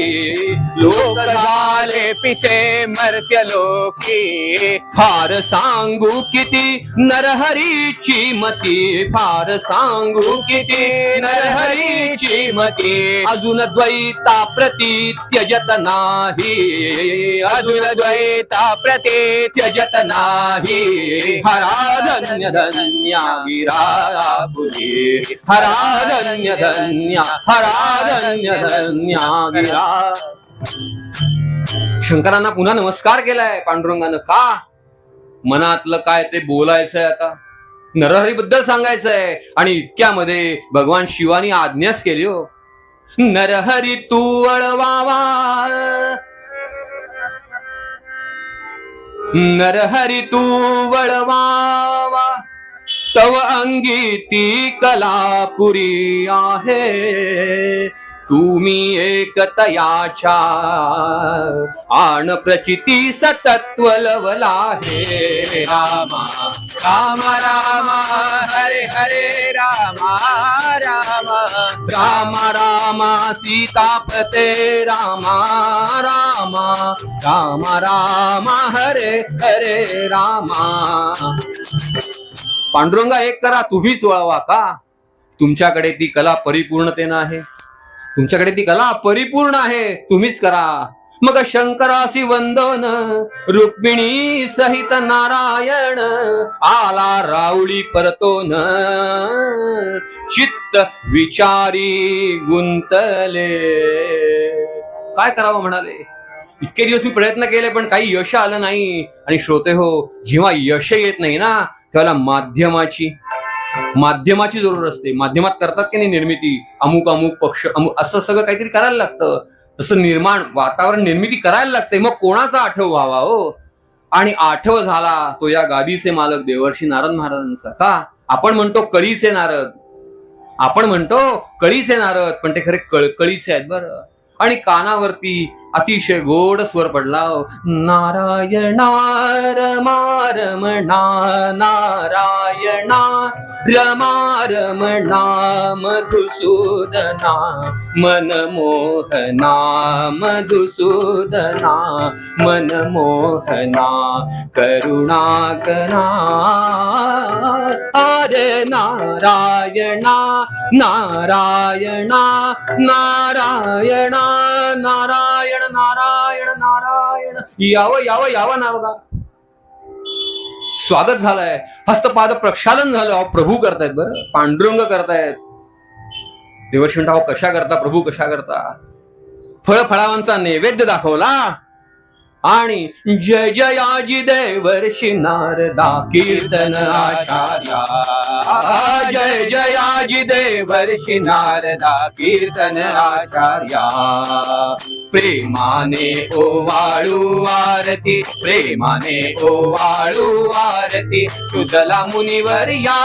लोक झाले पिसे मर्त्य लोकी. फार सांगू किती नरहरीची मती, फार सांगू किती नरहरीची मती. अजून द्वैता प्रती त्यजत नाही, अजून द्वैता प्रती त्यजत नाही. हरा धन्य धन्या गिरा आपुली, हरा धन्य धन्या, हरा धन्य धन्या गिरा. शंकरांना पुन्हा नमस्कार केलाय पांडुरंगानं. का? मनातलं काय ते बोलायचंय, आता नरहरी बद्दल सांगायचंय. आणि इतक्यामध्ये भगवान शिवानी आज्ञाच केली हो. नरहरी तू वळवावा, नरहरी तू वळवावा. तव अंगी ती कलापुरी आहे, तुम्ही एकतयाच्या आण प्रचिती सतत्व लवला हे. रामा राम राम हरे हरे रामा राम राम राम सीतापते रामा राम राम राम हरे हरे रामा. पांडुरंगा एक करा, तुम्हीच वळवा. का? तुमच्याकडे ती कला परिपूर्णतेनं आहे, तुमच्याकडे ती कला परिपूर्ण आहे, तुम्हीच करा. मग शंकरासी वंदन, रुक्मिणी सहित नारायण आला राऊळी परतोन. चित्त विचारी गुंतले. काय करावं म्हणाले. इतके दिवस मी प्रयत्न केले पण काही यश आलं नाही. आणि श्रोते हो, जेव्हा यश येत नाही ना, तेव्हा माध्यमाची जरूर असते. माध्यमात करतात की नाही निर्मिती, अमुक अमुक पक्ष अमुक असं सगळं काहीतरी करायला लागतं. तसं निर्माण वातावरण निर्मिती करायला लागते. मग कोणाचा आठव व्हावा हो. आणि आठव झाला तो या गादीचे मालक देवर्षी नारद महाराजांचा. का? आपण म्हणतो कळीचे नारद, आपण म्हणतो कळीचे नारद, पण ते खरे कळकळीचे आहेत बरं. आणि कानावरती अतिशय गोड स्वर पडला. नारायणा रमा रमणा, नारायणा रमा रमणा, मधुसूदना मनमोहना, मधुसूदना मनमोहना, करुणाकरा. अरे नारायणा नारायणा नारायणा नारायण नारायण नारायण. यावं यावं यावं नारदा. स्वागत झालंय, हस्तपाद प्रक्षालन झालं. अहो प्रभू करतायत बरं, पांडुरंग करतायत. देवर्षी म्हणता, अहो कशा करता प्रभू, कशा करता. फळफळावांचा नैवेद्य दाखवला आणि जय जयाजी देवर्षी नारदा कीर्तन आचार्या. जय जयाजी देवर्षी नारदा कीर्तन आचार्या. प्रेमाने ओवाळू आरती, प्रेमाने ओवाळू आरती, तुझला मुनिवर या.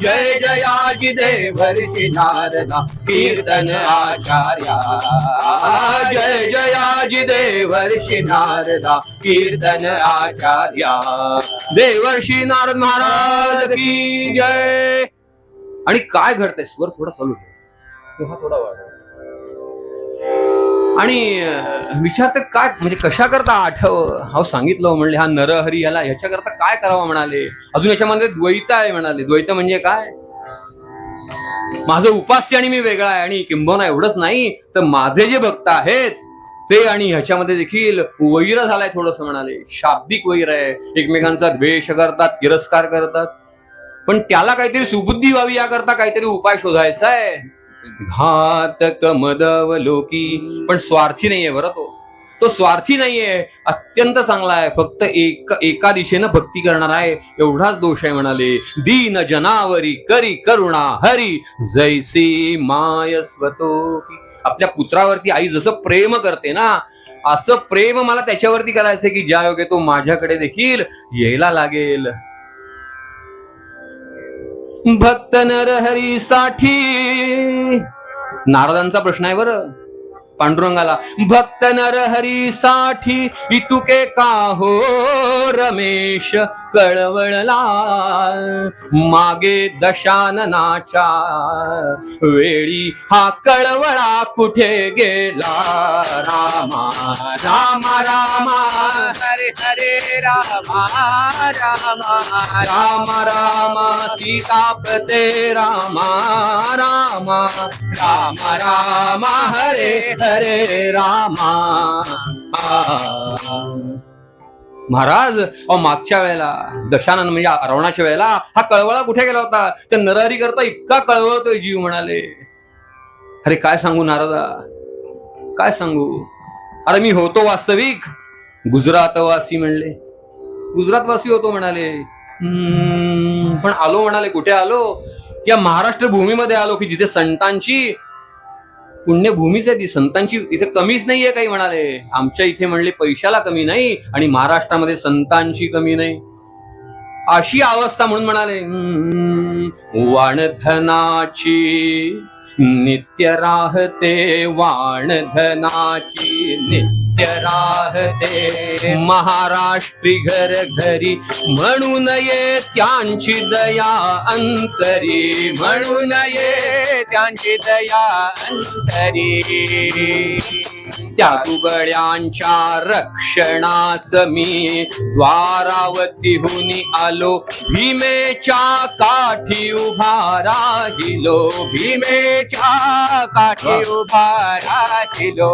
जय जयाजी देवर्षी नारदा कीर्तन आचार्या. जय जयाजी देवर्षी नारदा कीर्तन आचार्या. देवर्षी नारद महाराज की जय. आणि काय घडतंय, स्वर थोडा चालू ठेव, थोडा वाढव. आणि विचारतात काय म्हणजे कशा करता आठव. हा सांगितलं म्हणले, हा नरहरी याला ह्याच्याकरता काय करावं म्हणाले. अजून याच्यामध्ये द्वैत आहे म्हणाले. द्वैत म्हणजे काय? माझं उपास्य आणि मी वेगळा आहे. आणि किंबहुना एवढंच नाही तर माझे जे भक्त आहेत ते आणि ह्याच्यामध्ये देखील वैर झालाय थोडस म्हणाले, शाब्दिक वैर आहे, एकमेकांचा द्वेष करतात, तिरस्कार करतात. पण त्याला काहीतरी सुबुद्धी व्हावी याकरता काहीतरी उपाय शोधायचा आहे. घातक मदवलोकी, पण स्वार्थी नाहीये बरं तो स्वार्थी नाहीये, अत्यंत चांगला आहे, फक्त एका दिशेनं भक्ती करणार आहे, एवढाच दोष आहे म्हणाले. दीन जनावरी करी करुणा हरी जैसी माय स्वतोकी. आपल्या पुत्रावरती आई जसं प्रेम करते ना, असं प्रेम मला त्याच्यावरती करायचंय की ज्या योगे तो माझ्याकडे देखील यायला लागेल. भक्त नरहरीसाठी, नारदांचा प्रश्न आहे बरं पांडुरंगाला. भक्त नरहरीसाठी इतुके का हो रमेश कळवळला, मागे दशाननाच्या वेळी हा कळवळा कुठे गेला. रामा रामा रामा हरे हरे रामा रामा रामा रामा सीतापते रामा रामा रामा रामा हरे हरे रामा. महाराज मागच्या वेळेला दशानन म्हणजे रावणाच्या वेळेला हा कळवळा कुठे गेला होता, तर नरहरी करता इतका कळवळतोय जीव म्हणाले. अरे काय सांगू नारदा, काय सांगू. अरे मी होतो वास्तविक गुजरातवासी म्हणले, गुजरातवासी होतो म्हणाले. पण आलो म्हणाले, कुठे आलो, या महाराष्ट्र भूमीमध्ये आलो की जिथे संतांची पुण्यभूमीच आहे, ती संतांची इथे कमीच नाहीये काही म्हणाले. आमच्या इथे म्हणले पैशाला कमी नाही आणि महाराष्ट्रामध्ये संतांची कमी नाही, अशी अवस्था म्हणून म्हणाले. वाणधनाची नित्य राहते, वाणधनाची नित्य राहते, महाराष्ट्री घर घरी म्हणून ये त्यांची दया अंतरी, म्हणून ये त्यांची दया अंतरी. त्या दुबळ्यांच्या रक्षणास मी द्वारावतीहून आलो, भीमेच्या काठी उभा राहिलो, भीमेच्या काठी उभा राहिलो.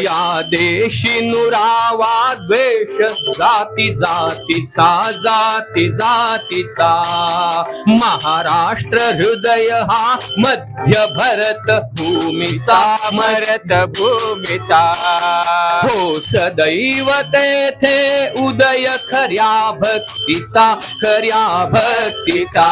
या देशी नुरावा द्वेष जाती जातीचा, जाती जातीचा, महाराष्ट्र हृदय हा मध्य भरत भूमीचा, मरत भूमीचा. हो सदैव तेथे उदय खऱ्या भक्तीचा, खऱ्या भक्तीचा.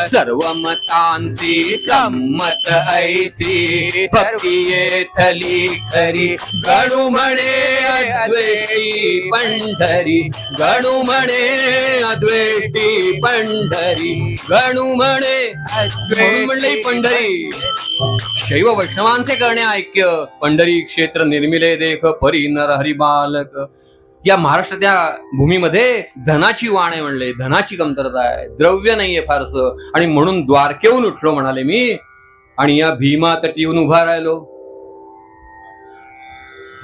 सर्व मतांशी संमत ऐसी भक्ती येथली खरी, गणू म्हणे अद्वैती पंढरी, गणू म्हणे अद्वैती पंढरी, गणू म्हणे म्हणले पंढरी. शैव वैष्णवांचे करणे ऐक्य, पंढरी क्षेत्र निर्मिले देख परी नरहरी बालक. या महाराष्ट्राच्या भूमीमध्ये धनाची वाण आहे म्हणले, धनाची कमतरता आहे, द्रव्य नाहीये फारसं, आणि म्हणून द्वारकेहून उठलो म्हणाले मी आणि या भीमा तटी येऊन उभा राहिलो.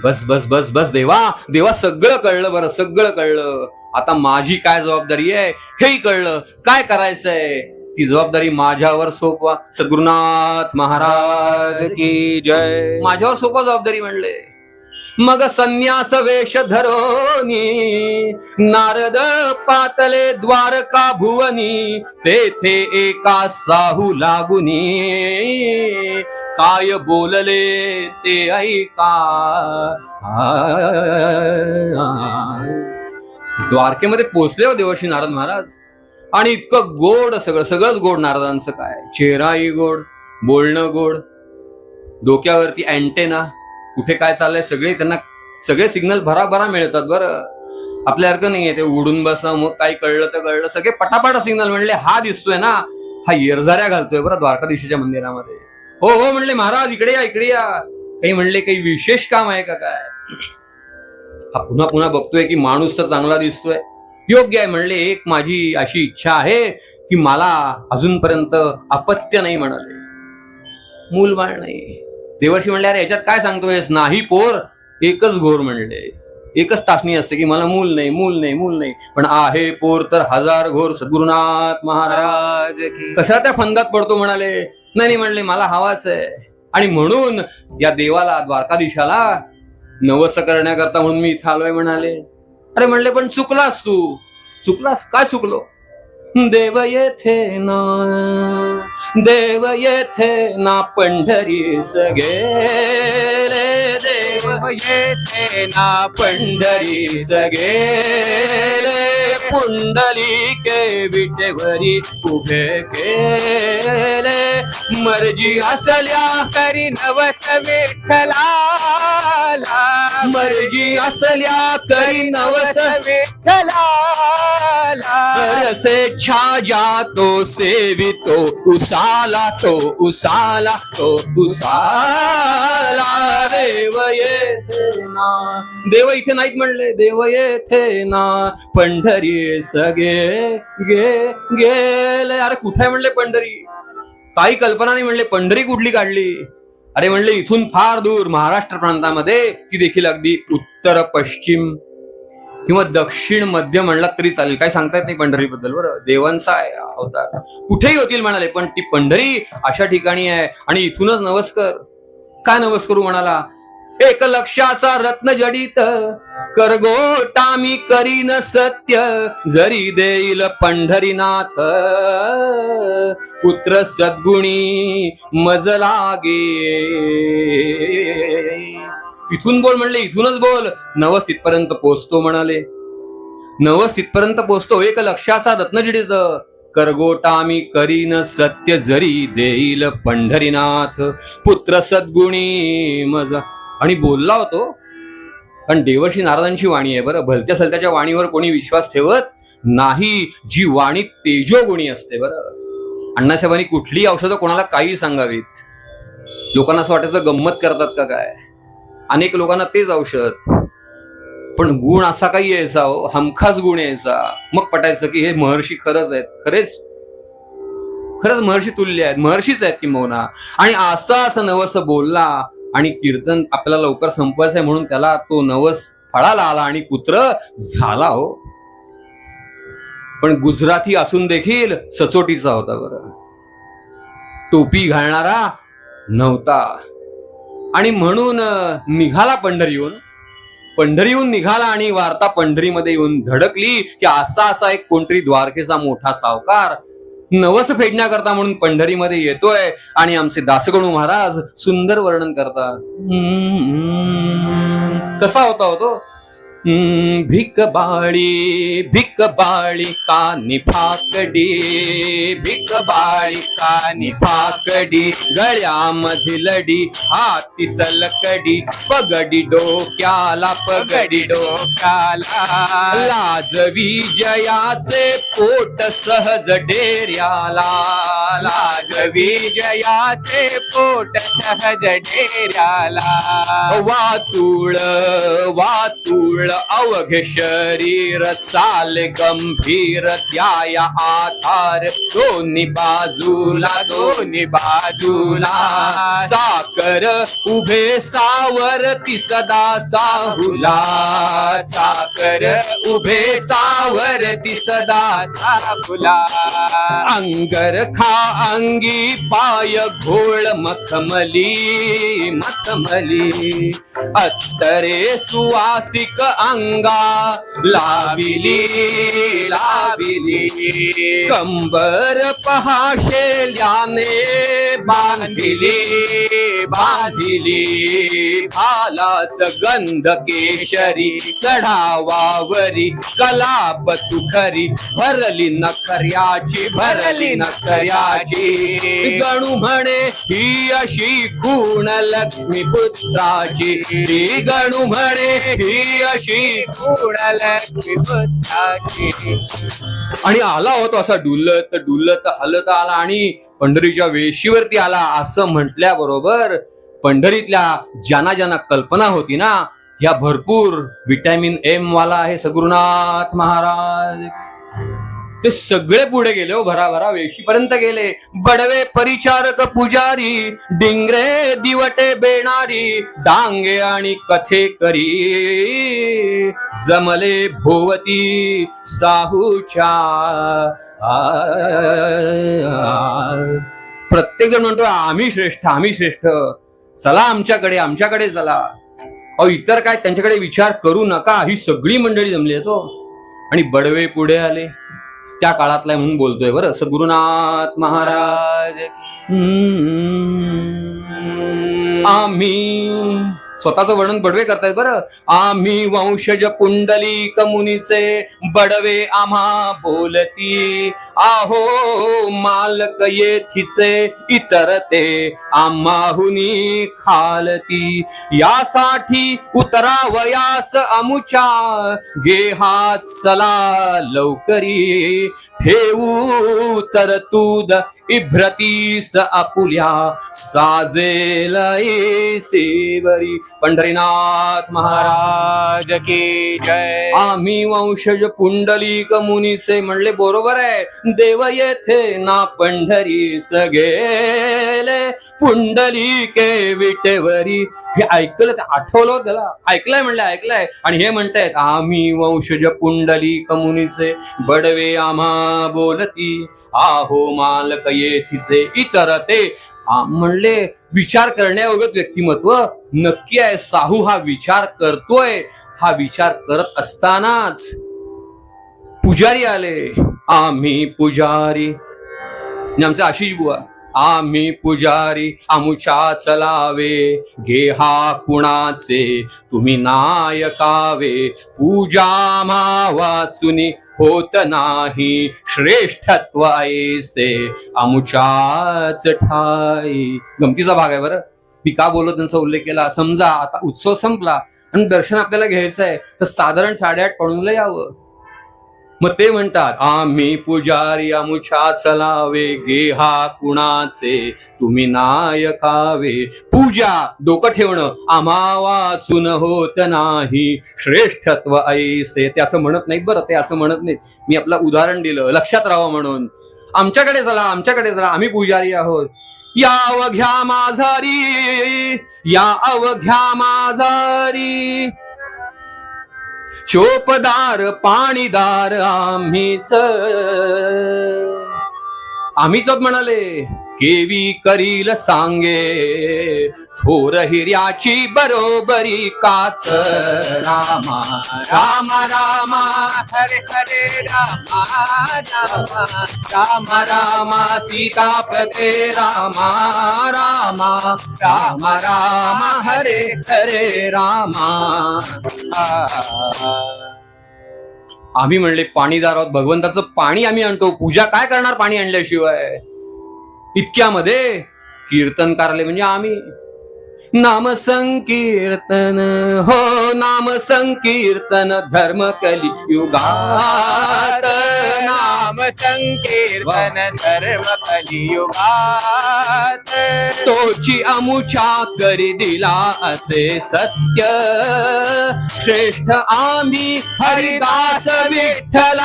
बस बस बस बस देवा, देवा सगळं कळलं बरं, सगळं कळलं. आता माझी काय जबाबदारी आहे हेही कळलं, काय करायचंय ती जबाबदारी माझ्यावर सोपवा. सद्गुरुनाथ महाराज की जय. माझ्यावर सोपवा जबाबदारी म्हणले. मग संन्यास वेश धरोनी नारद पातले द्वारका भुवनी, तेथे एका साहू लागुनी काय बोलले ते ऐका. द्वारकेमध्ये पोचले हो देवर्षी नारद महाराज, आणि इतकं गोड सगळंच गोड नारदांचं. काय चेहराही गोड, बोलणं गोड, डोक्यावरती अँटेना, कुठे काय चाललंय सगळे त्यांना सगळे सिग्नल भराभरा मिळतात बरं. आपल्यासारखं नाहीये ते उडून बसा मग काही कळलं तर कळलं, सगळे पटापट सिग्नल. म्हणले हा दिसतोय ना, हा येरझाऱ्या घालतोय बरं द्वारकाधीशाच्या मंदिरामध्ये. हो हो म्हणले महाराज इकडे या, इकडे या. काही म्हणले काही विशेष काम आहे का काय. हा पुन्हा पुन्हा बघतोय की माणूस तर चांगला दिसतोय, योग्य आहे म्हणले. एक माझी अशी इच्छा आहे की मला अजूनपर्यंत अपत्य नाही म्हणाले, मूलबाळ नाही. देवर्षी म्हणले अरे याच्यात काय सांगतोयस, नाही पोर एकच घोर म्हणले, एकच तासणी असते की मला मूल नाही, मूल नाही, मूल नाही, पण आहे पोर तर हजार घोर. सद्गुरुनाथ महाराज की. कशा त्या फंदात पडतो म्हणाले. नाही म्हणले मला हवाच आहे, आणि म्हणून या देवाला, द्वारकाधीशाला नवस करण्याकरता म्हणून मी इथं आलोय म्हणाले. अरे म्हणले पण चुकलास तू. चुकलास? काय चुकलो? देव येथे ना, देव येथे ना पंढरीस गेले, देव येथे ना पंढरीस गेले, पुंडलिके विटेवरी उभे केले, मर्जी असल्या करी नवस विठ्ठलाला, मर्जी असल्या करी नवस विठ्ठलाला, रसेच्छा जातो सेवितो उसाला, तो उसाला, तो उसाला, देव येथे ना. देव इथे नाहीत म्हणले, देव येथे ना पंढरी सगे गेले. अरे कुठे म्हणले पंढरी? काही कल्पना नाही म्हणले. पंढरी कुठली काढली? अरे म्हणले इथून फार दूर महाराष्ट्र प्रांतामध्ये, ती देखील अगदी उत्तर पश्चिम किंवा दक्षिण मध्य म्हणला तरी चालेल, काही सांगता येत नाही पंढरीबद्दल. बरं, देवांचा आहे अवतार, कुठेही होतील म्हणाले, पण ती पंढरी अशा ठिकाणी आहे आणि इथूनच नवस कर. काय नवस करू म्हणाला? एक लक्षाचा रत्न जडित करगोटा मी करीन सत्य, जरी देईल पंढरीनाथ पुत्र सद्गुणी मज लागे. इथून बोल म्हणले, इथूनच बोल. नवस तिथपर्यंत पोचतो म्हणाले, नवस तिथपर्यंत पोचतो. एक लक्षाचा रत्नजडित करगोटा मी करीन सत्य, जरी देईल पंढरीनाथ पुत्र सद्गुणी मज. आणि बोलला होतो, कारण देवर्षी नारदांची वाणी आहे. बरं, भलत्या सलत्याच्या वाणीवर कोणी विश्वास ठेवत नाही, जी वाणी तेजोगुणी असते. बरं, अण्णासाहेबांनी कुठली औषधं कोणाला काही सांगावीत. लोकांना असं वाटायचं गंमत करतात का काय. अनेक लोकांना तेच औषध, पण गुण असा काही यायचा हो, हमखास गुण यायचा. मग पटायचं की हे महर्षी खरंच आहेत, खरंच महर्षी तुल्य आहेत, महर्षीच आहेत किंबहुना. आणि असं नवस बोलला आणि कीर्तन आपल्याला लवकर संपवायचंय म्हणून त्याला तो नवस फळाला आला आणि पुत्र झाला हो. पण गुजराती असून देखील सचोटीचा होता. बरं, टोपी घालणारा नव्हता. आणि म्हणून निघाला पंढरीहून निघाला आणि वार्ता पंढरीमध्ये येऊन धडकली की असा एक कोणतरी द्वारकेचा मोठा सावकार नवस फेडण्याकरता म्हणून पंढरीमध्ये येतोय. आणि आमचे दासगणू महाराज सुंदर वर्णन करतात. कसा होता हो तो? भिक बाळी कानी फाकडी, भिक बाळी कानी फाकडी, गळ्यामध्ये लडी हाती सलकडी, पगडी डोक्याला, पगडी डोक्याला, लाज विजयाचे पोट सहज डेऱ्याला, लाज विजयाचे पोट सहज डेऱ्याला, वातुळ अवघे शरीर चाल गंभीर, त्याया आधार दोन्ही बाजूला, साकर उभे सावरती सदा साहुला, साकर उभे सावरती सदा साहुला, अंगर खा अंगी पाय घोळ मखमली, अत्तरे सुवासिक अंगा लाविली, कंबर पहाशेल्याने बांधिली, आलास गंध केशरी चढावावरी, कलाप तुखरी भरली नखऱ्याची, गणू म्हणे ही अशी गुण लक्ष्मी पुत्राची, गणू म्हणे ही अशी गुण लक्ष्मी पुत्राची. आणि आला होता असा डुलत हलत आला आणि पंढरीच्या वेशीवरती आला. असं म्हटल्याबरोबर पंढरीतल्या ज्यांना कल्पना होती ना, या भरपूर विटॅमिन एम वाला आहे सद्गुरुनाथ महाराज, ते सगळे पुढे गेले हो, भराभरा वेशीपर्यंत गेले. बडवे परिचारक पुजारी, डिंगरे दिवटे बेणारी, डांगे आणि कथे करी, जमले भोवती साहूच्या. प्रत्येक जण म्हणतो आम्ही श्रेष्ठ. चला आमच्याकडे, आमच्याकडे चला. अहो इतर काय त्यांच्याकडे विचार करू नका. ही सगळी मंडळी जमली आहे तो. आणि बडवे पुढे आले. त्या काळातला म्हणून बोलतोय बरं. सद्गुरुनाथ महाराज आम्ही स्वतःचं वर्णन बडवे करतायत बरं. आम्ही वंशज पुंडलिक मुनीचे बडवे आम्हा बोलती. आहो मालक येथीचे इतर ते आम्हाहुनी खालती. यासाठी उतरावयास अमुच्या गेहात चला लवकरी. ठेवू तरतूद इभ्रतीस आपुल्या साजेल सेवरी. पंढरीनाथ महाराज की जय. आम्ही वंशज पुंडलिक मुनीचे म्हणले बरोबर आहे. देव येथे ना पंढरीस गेले पुंडलिके विटेवरी. हे ऐकलं ते आठवलं त्याला. ऐकलंय म्हणलं ऐकलंय. आणि हे म्हणतायत आम्ही वंशज पुंडलिक मुनीचे बडवे आम्हा बोलती. आहो मालक येथीचे इतर ते म्हणले. विचार करण्यायोग्य व्यक्तिमत्व नक्की आहे. साहू हा विचार करतोय. हा विचार करत असतानाच पुजारी आले. आम्ही पुजारी आमचे आशिष बुवा. आम्ही पुजारी आमुच्या चलावे. गेहा कुणाचे तुम्ही नायकावे. पूजा मावासुनी होत नाही श्रेष्ठत्व ऐसे आमुच्याच ठाई. गमतीचा भाग आहे बरं. मी का बोललो त्यांचा उल्लेख केला. समजा आता उत्सव संपला आणि दर्शन आपल्याला घ्यायचं आहे तर साधारण 8:30 पावणेला यावं. मग ते म्हणतात आम्ही पुजारी आमुच्या चलावे. गेहा कुणाचे तुम्ही नायकावे. पूजा डोकं ठेवणं आम्हावासून होत नाही श्रेष्ठत्व ऐसे. ते असं म्हणत नाहीत बरं. ते असं म्हणत नाहीत. मी आपलं उदाहरण दिलं लक्षात राहावं म्हणून. आमच्याकडे चला, आमच्याकडे चला. आम्ही पुजारी आहोत. या अवघ्या माझारी, या अवघ्या माझारी. चोपदार पाणीदार आम्हीच म्हणाले. केवी करील सांगे थोर हिर्याची बरोबरी काच. रामा रामा रामा हरे हरे रामा रामा रामा रामा सीतापते रामा रामा रामा रामा हरे हरे रामा. आम्ही म्हणले पाणीदार आहोत. भगवंताचं पाणी आम्ही आणतो. पूजा काय करणार पाणी आणल्याशिवाय. इतक्यामध्ये कीर्तनकारले म्हणजे आम्ही. नाम संकीर्तन हो नाम संकीर्तन धर्म कलियुगात. नाम संकीर्तन धर्म कलियुगात. तोची अमुच्या करी दिला असे सत्य. श्रेष्ठ आम्ही हरिदास विठ्ठलाचे.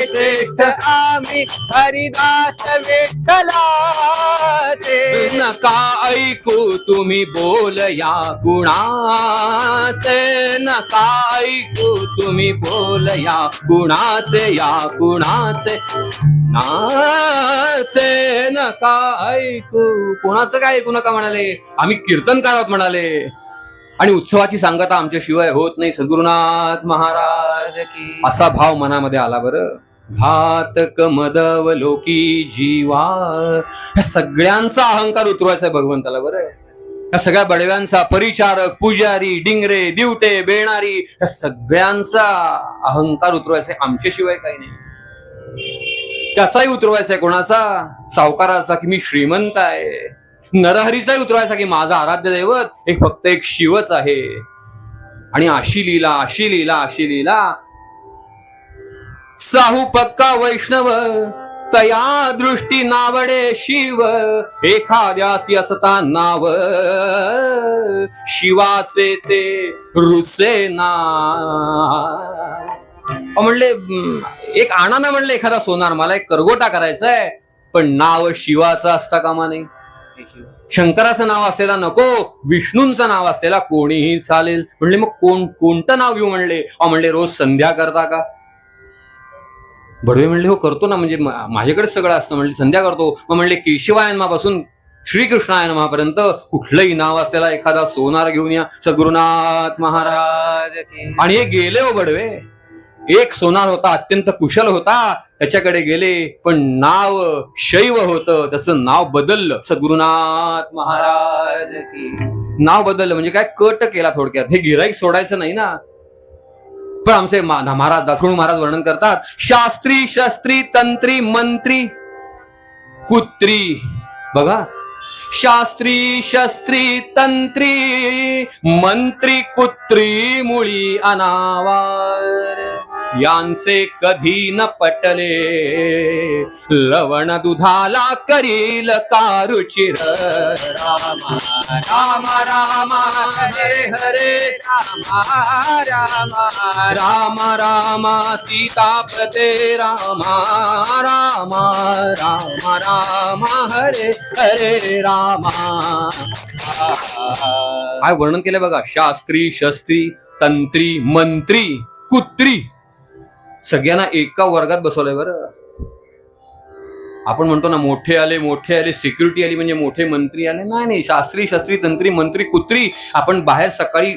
श्रेष्ठ आम्ही हरिदास विठ्ठलाचे. नका ऐकू तुम्ही बोल या गुणाचे. नका ऐकू तुम्ही बोल या गुणाचे. या गुणाचे नाचे नका ऐकू. कोणाचं काय ऐकू नका म्हणाले. आम्ही कीर्तनकार आहोत म्हणाले. आणि उत्सवाची सांगता आमच्याशिवाय होत नाही. सद्गुरुनाथ महाराज की. असा भाव मनामध्ये आला बरं. घातक मदव लोकी जीवा. ह्या सगळ्यांचा अहंकार उतरवायचा आहे भगवंताला बरं. या सगळ्या बडव्यांचा, परिचारक, पुजारी, डिंगरे, दिवटे, बेणारी, या सगळ्यांचा अहंकार उतरवायचा आहे. आमच्याशिवाय काही नाही. त्याचाही उतरवायचा आहे. कोणाचा? सावकाराचा की मी श्रीमंत आहे. नरहरीचाही उतरवायचा की माझा आराध्य दैवत फक्त एक शिवच आहे. आणि अशी लीला, अशी लीला, अशी लीला. साहू पक्का वैष्णव तया दृष्टी नावडे शिव. एखाद्यासी असता नाव शिवाचे ते रुसे ना. म्हणले एक आणा ना म्हणले एखादा सोनार. मला एक करगोटा करायचा आहे. पण नाव शिवाचं असता कामा नाही. शंकराचं नाव असलेला नको. विष्णूंचं नाव असलेला कोणीही चालेल. म्हणले मग कोणतं नाव घेऊ म्हणले. म्हणले रोज संध्या करता का. बडवे म्हणले हो करतो ना. म्हणजे माझ्याकडे सगळं असतं. म्हणले संध्या करतो. मग म्हणले केशवायनमापासून श्रीकृष्णाय नमःपर्यंत कुठलंही नाव असलेला एखादा सोनार घेऊन या सद्गुरुनाथ महाराज की. आणि हे गेले हो बडवे. एक सोनार होता, अत्यंत कुशल होता, त्याच्याकडे गेले, पण नाव शैव होतं. तसं नाव बदललं, सद्गुरुनाथ महाराज की. नाव बदललं म्हणजे काय, कट केला थोडक्यात. हे गिराईक सोडायचं नाही ना. पण आमचे महाराज दासगणू महाराज वर्णन करतात, शास्त्री शस्त्री तंत्री मंत्री कुत्री. बघा, शास्त्री शस्त्री तंत्री मंत्री कुत्री मुळी अनावार. यांचे कधी न पटले लवण दुधाला करील कारुचिर. रामा रामा रामा हरे हरे रामा रामा रामा रामा सीतापते रामा रामा रामा रामा हरे हरे रामा. काय वर्णन केलं बघा, शास्त्री शस्त्री तंत्री मंत्री कुत्री, सगळ्यांना एका वर्गात बसवलंय. बरं, आपण म्हणतो ना मोठे आले सिक्युरिटी आली म्हणजे मोठे मंत्री आले. नाही, शास्त्री शस्त्री तंत्री मंत्री कुत्री. आपण बाहेर सकाळी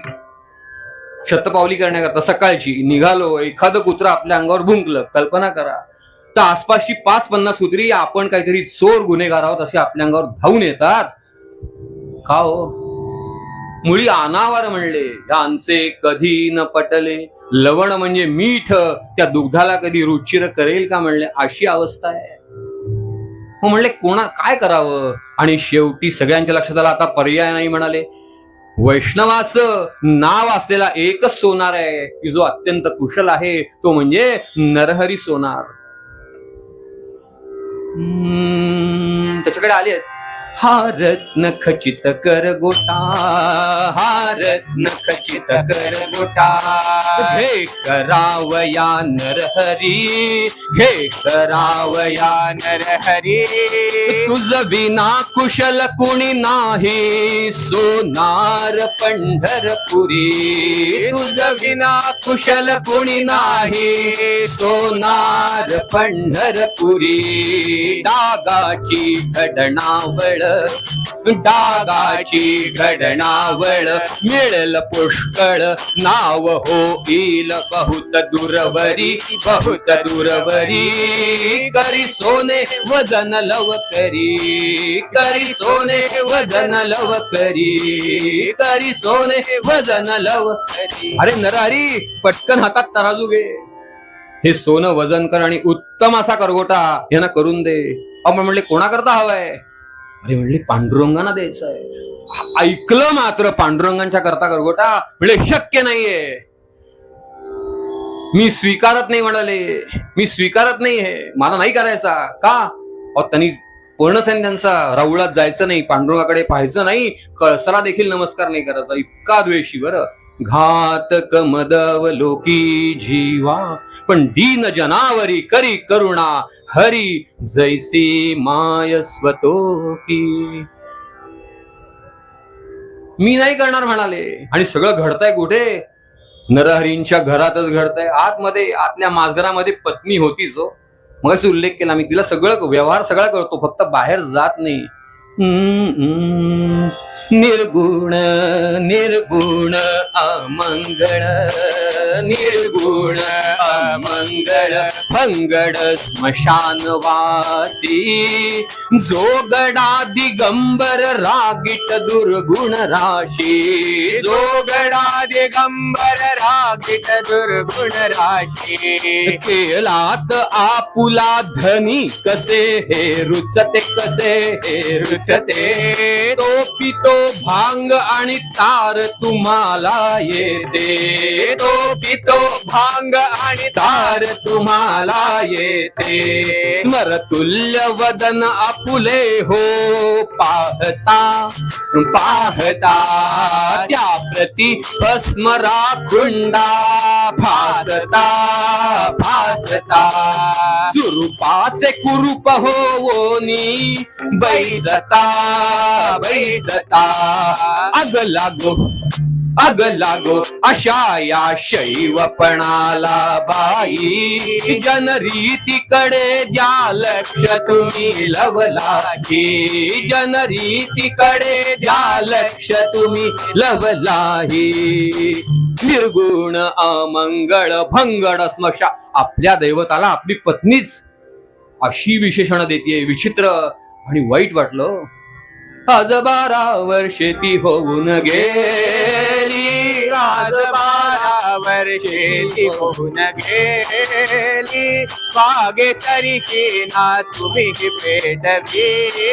शतपावली करण्याकरता सकाळची निघालो, एखादं कुत्र आपल्या अंगावर भुंकलं, कल्पना करा, तर आसपासची 5-50 कुत्री आपण काहीतरी चोर गुन्हेगार आहोत असे आपल्या अंगावर धावून येतात. का हो? मुळी अनावर म्हणले, यांचे कधी न पटले. लवण म्हणजे मीठ, त्या दुग्धाला कधी रुचिर करेल का म्हणले, अशी अवस्था आहे. मग म्हणले काय करावं. आणि शेवटी सगळ्यांच्या लक्षात आलं, आता पर्याय नाही. म्हणाले, वैष्णवाचं नाव असलेला एकच सोनार आहे की जो अत्यंत कुशल आहे, तो म्हणजे नरहरी सोनार. त्याच्याकडे आले. हा रत्न खचित कर गोटा, हा रत्न खचित कर गोटा. घे करावया नरहरी, घे करावया नरहरी. तुझ विना कुशल कुणी नाही सोनार पंढरपुरी. तुझ विना कुशल कुणी नाही सोनार पंढरपुरी. डागाची घडणावळ, डागाची घडणावळ मिळेल पुष्कळ. नाव होईल बहुत दूरवरी, बहुत दूरवरी. करी सोने वजन लव करी, करी सोने वजन लव करी, करी सोने वजन लव करी. अरे नरहरी, पटकन हातात तराजू घे, हे सोनं वजन कर आणि उत्तम असा करगोटा यांना करून दे. आपण म्हणले कोणाकरता हवाय? अरे म्हणले पांडुरंगांना द्यायचं आहे. ऐकलं मात्र पांडुरंगांच्या करता करगोटा, म्हणजे शक्य नाहीये, मी स्वीकारत नाही. म्हणाले, मी स्वीकारत नाही, हे मला नाही करायचा. का? त्यांनी पूर्ण सैन त्यांचा राऊळात जायचं नाही, पांडुरंगाकडे पाहायचं नाही, कळसाला देखील नमस्कार नाही करायचा. इतका द्वेषी. बरं, घातक मदव लोकी जीवा, पण दीन जनावरी करी करुणा. हरी जैसी माय स्वतो की. मी नाही करणार म्हणाले. आणि सगळं घडतंय कुठे? नरहरींच्या घरातच घडतंय. आतमध्ये, आतल्या माजघरामध्ये पत्नी होतीच. मग असा उल्लेख केला मी, तिला सगळं व्यवहार सगळा करतो, फक्त बाहेर जात नाही. निर्गुण निर्गुण अमंगळ, निर्गुण अमंगळ भंगड स्मशानवासी. जोगडा दिगंबर रागीट दुर्गुण राशी, जोगडा दिगंबर रागीट दुर्गुण राशी. केलात आपुला धनी कसे हे रुचते, कसे हे रुचते. तो पितो भांग आणि तार तुम्हाला येते, तो पितो भांग आणि तार तुम्हाला येते. स्मरतुल्य वदन आपुले हो पाहता, पाहता त्या प्रती भस्म राखुंडा भासता, भासता. सुरूपाचे कुरूप होवोनी बैसता, बैसता. अग लागो अग लागो अशा या शैवपणाला बाई, जनरीतीकडे द्या लक्ष तुम्ही लवलाही, जनरीतीकडे द्या लक्ष तुम्ही लवलाही. निर्गुण अमंगळ भंगड स्मशा, आपल्या दैवताला आपली पत्नीच अशी विशेषणं देते. विचित्र आणि वाईट वाटलं. आज 12 वर्षे ती होऊन गेली, आज 12 वर्षे ती होऊन गेली, बागे सारखी ना तुम्ही पेटविली.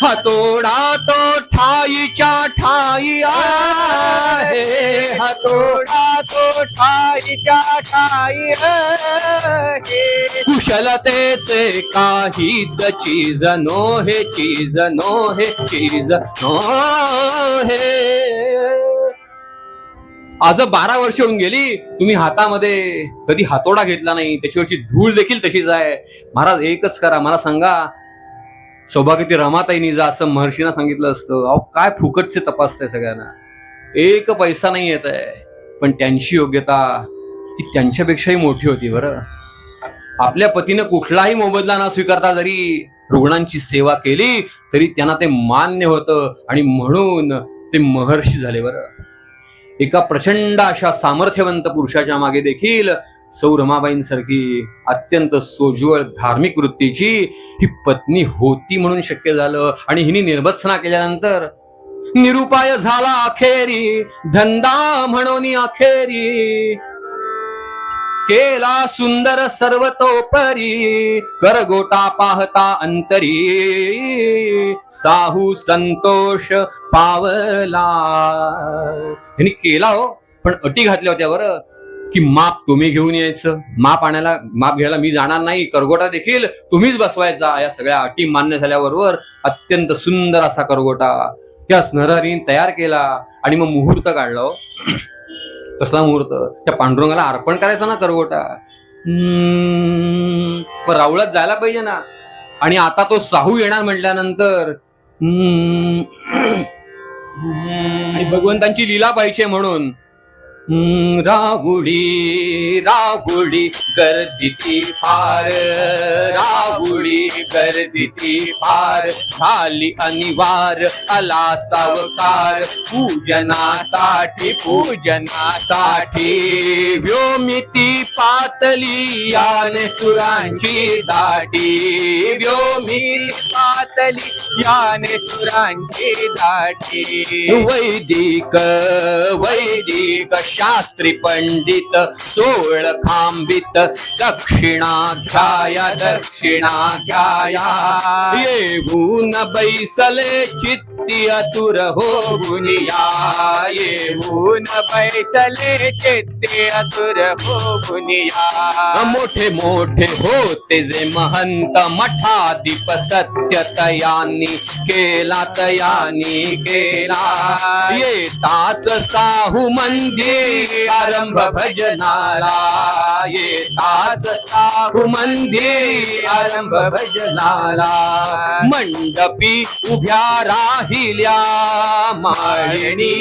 हातोडा तो ठाईच्या ठाई आहे, हातोडा तो ठाईच्या ठाई आहे. कुशलतेचे काहीच चीज नोहे, चीज नोहे, चीज नोहे. आज 12 वर्ष होऊन गेली, तुम्ही हातामध्ये कधी हातोडा घेतला नाही, त्याच्यावरची धूळ देखील तशीच आहे. महाराज एकच करा, मला सांगा, सौभाग्यवती रमाताईनी जा असं महर्षींना सांगितलं असतं. अहो काय फुकटचे तपासताय सगळ्यांना, एक पैसा नाही येत आहे. पण त्यांची योग्यता ही त्यांच्यापेक्षाही मोठी होती बरं. आपल्या पतीनं कुठलाही मोबदला न स्वीकारता जरी रुग्णांची सेवा केली तरी त्यांना ते मान्य होतं आणि म्हणून ते महर्षी झाले बरं. एका प्रचंड अशा सामर्थ्यवंत पुरुषाच्या मागे देखील सौ रमाबाईंसारखी अत्यंत सोज्वळ धार्मिक वृत्तीची ही पत्नी होती म्हणून शक्य झालं. आणि हिने निर्भत्सना केल्यानंतर निरुपाय झाला अखेरी, धंदा म्हणून अखेरी केला सुंदर सर्वतोपरी, करगोटा पाहता अंतरी साहू संतोष पावला. ह्यांनी केला हो, पण अटी घातल्या होत्या बरं की माप तुम्ही घेऊन यायचं, माप घ्यायला मी जाणार नाही, करगोटा देखील तुम्हीच बसवायचा. या सगळ्या अटी मान्य झाल्याबरोबर अत्यंत सुंदर असा करगोटा त्या नरहरीने तयार केला आणि मग मुहूर्त काढला हो. कसला मुहूर्त, त्या पांडुरंगाला अर्पण करायचा ना करगोटा. पण रावळात जायला पाहिजे ना. आणि आता तो साहू येणार म्हटल्यानंतर आणि भगवंतांची लीला पाहिजे म्हणून राहुडी राहुडी गर्दी फार, राहुडी गर्दी फार, झाली अनिवार आला सावकार, पूजनासाठी पूजनासाठी. व्योमिती पातली याने सुरांची दाटी, व्योमिती पातली याने सुरांची दाटी. वैदिक वैदिक शास्त्री पंडित सोळ खांबित, दक्षिणा घ्याया दक्षिणा घ्याया. येऊन बैसले चित्ती अतुर हो गुनिया, येऊन बैसले चित्ती अतुर हो गुनिया. मोठे मोठे होते जे महंत मठाधिप सत्य तयानी केला, तयानी केला. येताच साहू मंदिर आरंभ भजनाला, येताच साहू मंदिर आरंभ भजनाला. मंडपी उभ्या राहिल्या माळणी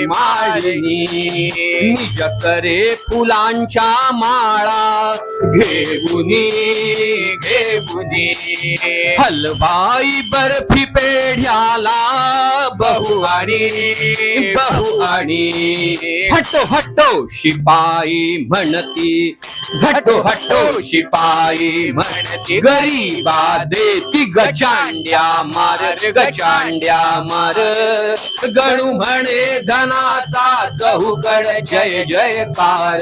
माळणी, निज करे फुलांच्या माळा घेऊनी घेऊनी. हलवाई बर्फी पेढ्याला बहुआणी बहुआणी. हटो हटो शिपाई म्हणती, हटो हटो शिपाई म्हणती. गरीबा देती गचांड्या मार, गचांड्या मार. गणू म्हणे धनाचा चहूकड जय जयकार,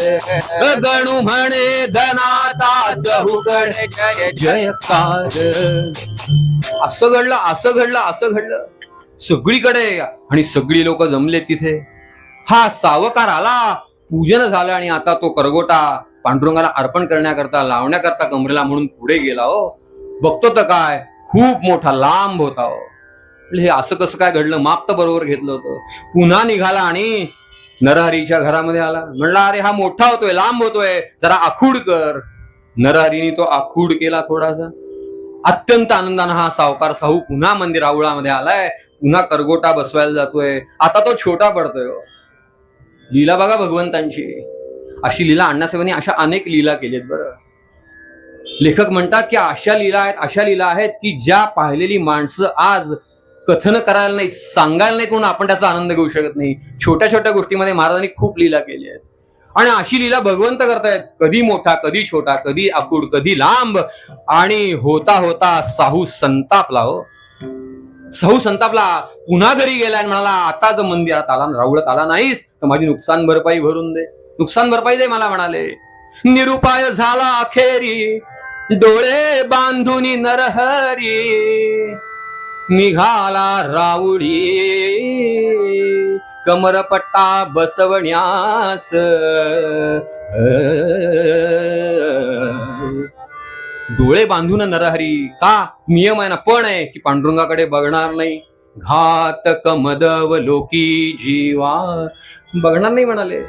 गणू म्हणे धनाचा चहूकड जय जयकार. असं घडलं असं घडलं असं घडलं सगळीकडे. आणि सगळी लोक जमले तिथे. हा सावकार आला, पूजन झालं आणि आता तो करगोटा पांडुरंगाला अर्पण करण्याकरता लावण्याकरता कमरेला म्हणून पुढे गेला हो. बघतो तर काय खूप मोठा लांब होता हो. हे असं कसं काय घडलं, माप तर बरोबर घेतलं होतं. पुन्हा निघाला आणि नरहरीच्या घरामध्ये आला. म्हणला अरे हा मोठा होतोय, लांब होतोय, जरा आखूड कर. नरहरीने तो आखूड केला थोडासा. अत्यंत आनंदानं हा सावकार साहू पुन्हा मंदिर आवळामध्ये आलाय, पुन्हा करगोटा बसवायला जातोय. आता तो छोटा पडतोय हो. लीला बघा भगवंतांची. अशी लीला अण्णासाहेबांनी अशा अनेक लीला केलीत बरं. लेखक म्हणतात की अशा लीला आहेत की ज्या पाहिलेली माणसं आज कथन करायला नाही, सांगायला नाही, म्हणून आपण त्याचा आनंद घेऊ शकत नाही. छोट्या छोट्या गोष्टीमध्ये महाराजांनी खूप लीला केली आहेत. आणि अशी लीला भगवंत करतायत, कधी मोठा, कधी छोटा, कधी आकुड, कधी लांब. आणि होता होता साहू संतापला हो. साहू संतापला, पुन्हा घरी गेलाय, म्हणाला आता जर मंदिरात आला, रावळत आला नाहीस तर माझी नुकसान भरपाई भरून दे, नुकसान भरपाई दे मला, म्हणाले. निरुपाय झाला अखेरी, डोळे बांधून नरहरी, निघाला राऊळी कमरपट्टा बसवण्यास. डोळे बांधून नरहरी, का नियम आहे ना, पण आहे की पांडुरंगाकडे बघणार नाही. घातक मदव लोकी जीवा, बघणार नाही म्हणाले.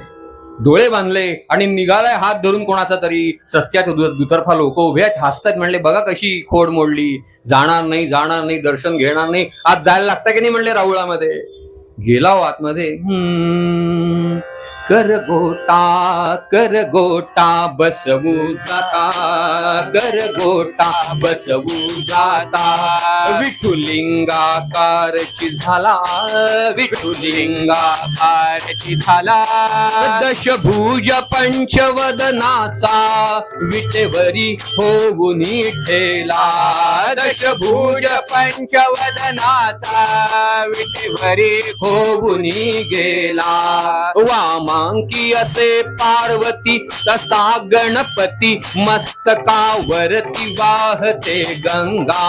डोळे बांधले आणि निघालाय हात धरून कोणाचा तरी. रस्त्यात दुतर्फा लोक उभे आहेत, हसतात. म्हणले बघा कशी खोड मोडली, जाणार नाही, दर्शन घेणार नाही. आज जायला लागतं की नाही म्हणले राऊळामध्ये. गेला हो आतमध्ये. करगोटा बसवू जाता, करगोटा बसवू जाता, विठुलिंगाकारची झाला, विठुलिंगाकारची झाला. दशभुज पंचवदनाचा विटेवरी होऊन ठेला, दशभुज पंचवदनाचा विटेवरी होऊन गेला. वामांकी असे पार्वती तसा गणपती, मस्तकावरती वाहते गंगा.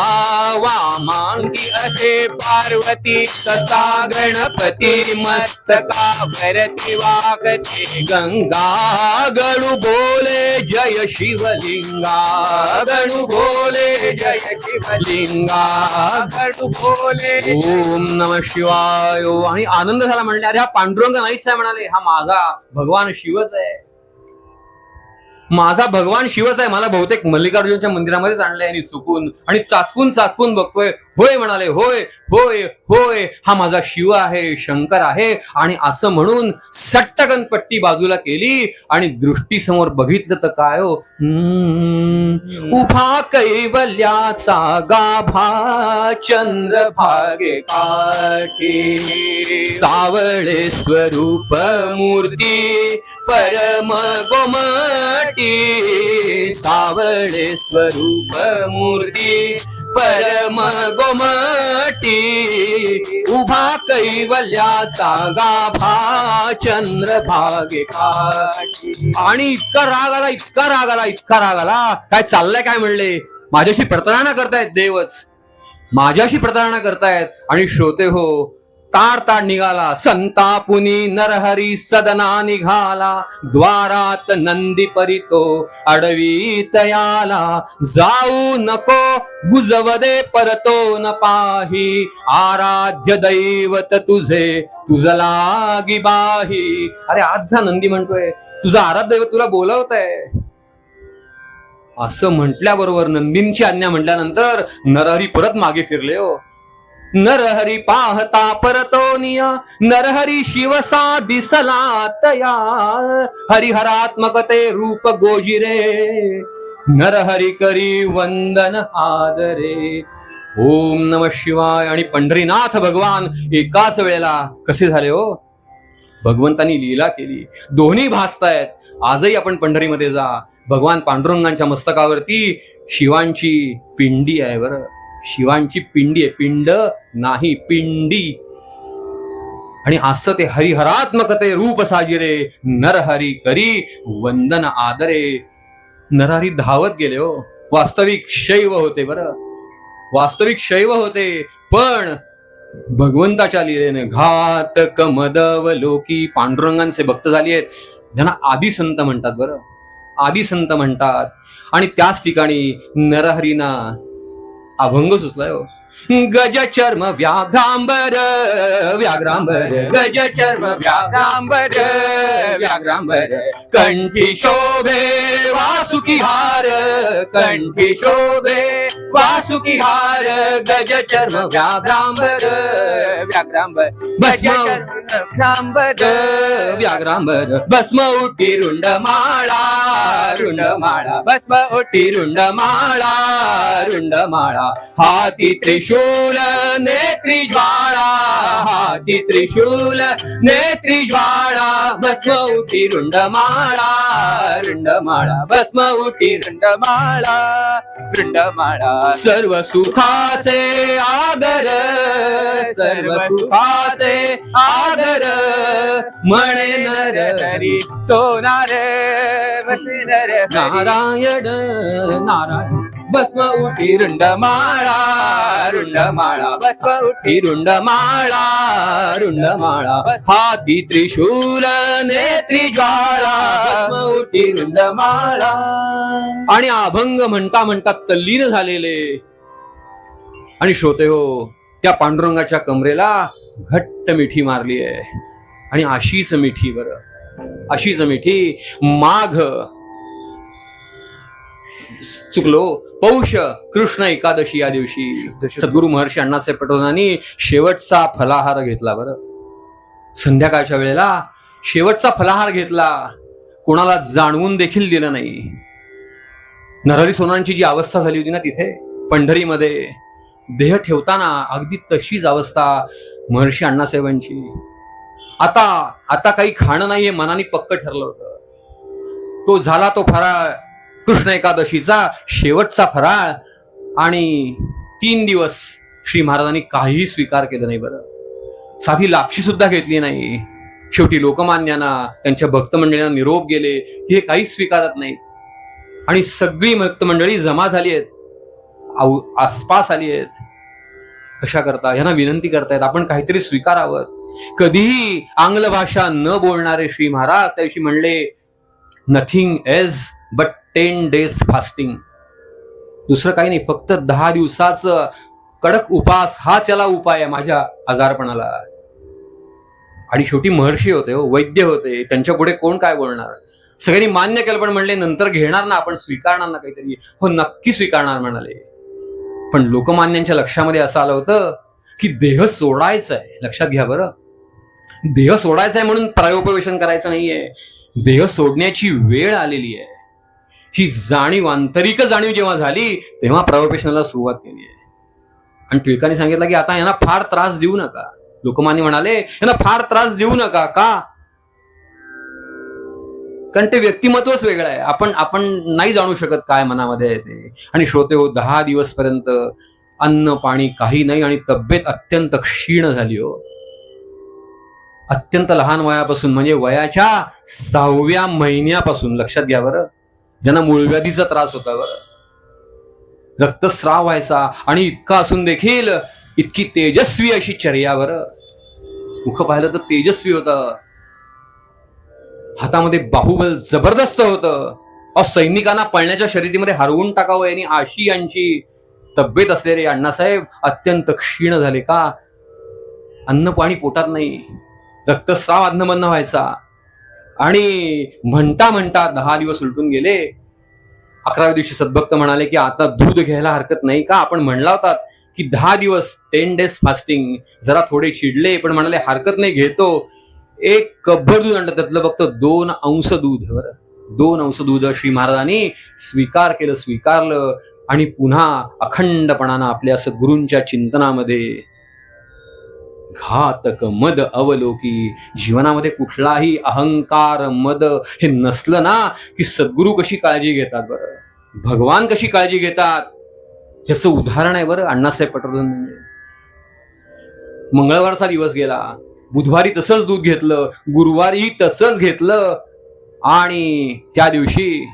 वामांकी असे पार्वती तसा गणपती, मस्तकावरती वाहते गंगा. गणू बोले जय शिवलिंगा, गणू बोले जय शिवलिंगा, गणू बोले ओम नमः शिवाय. आणि आनंद झाला. म्हणले अरे हा पांडुरंग नाहीच आहे, म्हणाले हा माझा भगवान शिवच आहे, माझा भगवान शिवच आहे. मला बहुतेक मल्लिकार्जुनच्या मंदिरामध्येच आणलंय आणि चुकून. आणि चाचपून बघतोय. होय म्हणाले, होय होय होय, हा माझा शिव आहे, शंकर आहे. आणि असं म्हणून सट्टकन पट्टी बाजूला केली आणि दृष्टीसमोर बघितलं तर काय हो, उभा कैवल्याचा गाभा चंद्रभागे काठी, सावळे स्वरूप मूर्ती परम गोमटी, सावळे स्वरूप मूर्ती परम गोमटी, उभा कैवल्याचा गाभा चंद्रभागे काठी. आणि इतका राग आला, काय चाललंय काय म्हणले, माझ्याशी प्रतारणा करतायत देवच, माझ्याशी प्रतारणा करतायत. आणि श्रोते हो, ताड निघाला संतापुनी नरहरी सदना निघाला. द्वारात नंदी परितो अडवीत याला, जाऊ नको गुजवदे परतो न पाही, आराध्य दैवत तुझे तुझ लागी बाही. अरे आज जा नंदी म्हणतोय, तुझा आराध्य दैवत तुला बोलवतंय. असं म्हटल्याबरोबर नंदींची आज्ञा म्हटल्यानंतर नरहरी परत मागे फिरले हो. नरहरी पाहता परतोनिया, नरहरी शिवसा दिसला तया, हरिहरात्मक ते रूप गोजिरे, नरहरी करी वंदन आदरे. ओम नमः शिवाय. आणि पंढरीनाथ भगवान एकाच वेळेला कसे झाले हो, भगवंतांनी लीला केली. दोन्ही भासतायत. आजही आपण पंढरीमध्ये जा, भगवान पांडुरंगांच्या मस्तकावरती शिवांची पिंडी आहे बरं, शिवांची पिंडी आहे, पिंड नाही पिंडी. आणि असं ते हरिहरात्मक ते रूप साजिरे, नरहरी करी वंदन आदरे. नरहरी धावत गेले हो. वास्तविक शैव होते बरं, वास्तविक शैव होते. पण भगवंताच्या लीलेने घातक मदव लोकी पांडुरंगांचे भक्त झाली आहेत. त्यांना आदी संत म्हणतात बरं, आदी संत म्हणतात. आणि त्याच ठिकाणी नरहरीना अभंग सुचलाय हो. गज चर्म व्याघ्रांबर व्याघ्रांबर गज चर्म व्याघ्रांबर व्याघ्रांबर कंठी शोभे वासुकी हार कंठी शोभे वासुकी हार गज चर्म व्याघ्रांबर व्याघ्रांबर भस्म व्याघ्रांबर व्याघ्रांबर भस्म उठी रुंडमाळा रुंडमाळा भस्म ओटी रुंडमाळा रुंडमाळा हाती त्रिशूल नेत्री ज्वाळा हाती त्रिशूल नेत्री ज्वाळा भस्म उठी रुंडमाळा रुंडमाळा भस्म उठी रुंडमाळा रुंडमाळा सर्व सुखाचे आगर सर्व सुखाचे आगर म्हणे नर हरी सोनार बसे नर हरी. नारायण नारायण भस्म उठी रुंडमाळा रुंडमाळा भस्म ओटी रुंडमाळा रुंडमाळा हाती त्रिशूल नेत्री ज्वाळा भस्म उठी रुंडमाळा. आणि अभंग म्हणता म्हणता तल्लीन झालेले आणि श्रोते हो त्या पांडुरंगाच्या कमरेला घट्ट मिठी मारली आहे. आणि अशीच मिठी बरं अशीच मिठी माघ चुकलो पौष कृष्ण एकादशी या दिवशी सद्गुरु महर्षी अण्णासाहेब पटवर्धनांनी शेवटचा फलाहार घेतला. बरं संध्याकाळच्या वेळेला शेवटचा फलाहार घेतला. कोणाला जाणवून देखील दिलं नाही. नरहरी सोनांची जी अवस्था झाली होती ना तिथे पंढरीमध्ये देह ठेवताना अगदी तशीच अवस्था महर्षी अण्णासाहेबांची. आता काही खाणं नाही हे मनाने पक्क ठरलं होतं. तो झाला तो फराळ कृष्ण एकादशीचा शेवटचा फराळ. आणि 3 दिवस श्री महाराजांनी काहीही स्वीकार केलं नाही. बरं साधी लापशी सुद्धा घेतली नाही. शेवटी लोकमान्यांना त्यांच्या भक्त मंडळींना निरोप गेले की हे काहीच स्वीकारत नाहीत. आणि सगळी भक्त मंडळी जमा झाली आहेत आसपास आली आहेत. कशा करता यांना विनंती करतायत आपण काहीतरी स्वीकारावं. कधीही आंग्ल भाषा न बोलणारे श्री महाराज त्या दिवशी म्हणले nothing else but 10 days fasting. दुसरं काही नाही फक्त 10 दिवसाचं कडक उपास हाच याला उपाय आहे माझ्या आजारपणाला. आणि शेवटी महर्षी होते हो वैद्य होते त्यांच्या पुढे कोण काय बोलणार. सगळ्यांनी मान्य केलं पण म्हणले नंतर घेणार ना आपण स्वीकारणार ना काहीतरी. हो नक्की स्वीकारणार म्हणाले. पण लोकमान्यांच्या लक्षामध्ये असं आलं होतं की देह सोडायचा आहे. लक्षात घ्या बरं देह सोडायचा आहे म्हणून प्रायोपवेशन करायचं नाहीये. देह सोडण्याची वेळ आलेली आहे. ही जाणीव आंतरिक जाणीव जेव्हा झाली तेव्हा प्रायोपवेशनाला सुरुवात केली आहे. आणि टिळकांनी सांगितलं की आता यांना फार त्रास देऊ नका. लोकमान्य म्हणाले यांना फार त्रास देऊ नका. का कारण ते व्यक्तिमत्वच वेगळं आहे. आपण नाही जाणू शकत काय मनामध्ये आहे ते. आणि श्रोते हो 10 दिवस पर्यंत अन्न पाणी काही नाही आणि तब्येत अत्यंत क्षीण झाली हो. अत्यंत लहान वयापासून म्हणजे वयाच्या 6व्या महिन्यापासून लक्षात घ्या बरं ज्यांना मूळव्याधीचा त्रास होता बरं रक्तस्राव व्हायचा. आणि इतका असून देखील इतकी तेजस्वी अशी चर्या बरं. मुख पाहिलं तर तेजस्वी होतं. हातामध्ये बाहुबल जबरदस्त होतं. सैनिकांना पळण्याच्या शर्यतीमध्ये हरवून टाकावं यांनी अशी यांची तब्येत असलेले अण्णासाहेब अत्यंत क्षीण झाले. का अन्न पाणी पोटात नाही रक्तस्राव अधनमधन व्हायचा. आणि म्हणता म्हणता 10 दिवस उलटून गेले. 11व्या दिवशी सद्भक्त म्हणाले की आता दूध घ्यायला हरकत नाही का. आपण म्हणला होता की 10 दिवस 10 days फास्टिंग. जरा थोडे चिडले पण म्हणाले हरकत नाही घेतो. 1 कपभर दूध आणलं त्यातलं फक्त 2 अंश दूध. बरं 2 अंश दूध श्री महाराजांनी स्वीकारलं. आणि पुन्हा अखंडपणानं आपल्या सद्गुरूंच्या चिंतनामध्ये घातक मद अवलोकी. जीवनामध्ये कुठलाही अहंकार मद हे नसलं ना की सद्गुरू कशी काळजी घेतात बरं. भगवान कशी काळजी घेतात याचं उदाहरण आहे बरं अण्णासाहेब पटवर्धन. म्हणजे मंगळवारचा दिवस गेला बुधवारी तसंच दूध घेतलं गुरुवारी तसंच घेतलं. आणि त्या दिवशी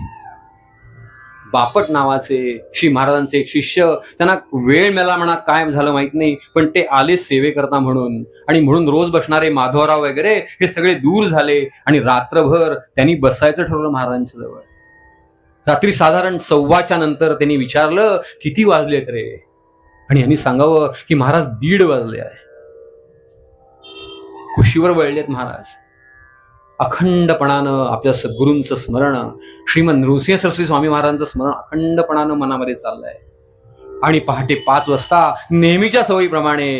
बापट नावाचे श्री महाराजांचे एक शिष्य त्यांना वेळ मिळाला म्हणा काय झालं माहित नाही पण ते आले सेवे करता म्हणून. आणि म्हणून रोज बसणारे माधवराव वगैरे हे सगळे दूर झाले. आणि रात्रभर त्यांनी बसायचं ठरवलं महाराजांच्या जवळ. रात्री साधारण 1:15च्या नंतर त्यांनी विचारलं किती वाजलेत रे. आणि यांनी सांगावं की महाराज 1:30 वाजले आहे. कुशीवर वळलेत महाराज. अखंडपणानं आपल्या सद्गुरूंचं स्मरण, श्रीमद नृसिंह सरस्वती स्वामी महाराजांचं स्मरण अखंडपणानं मनामध्ये चाललंय. आणि पहाटे 5 वाजता नेहमीच्या सवयीप्रमाणे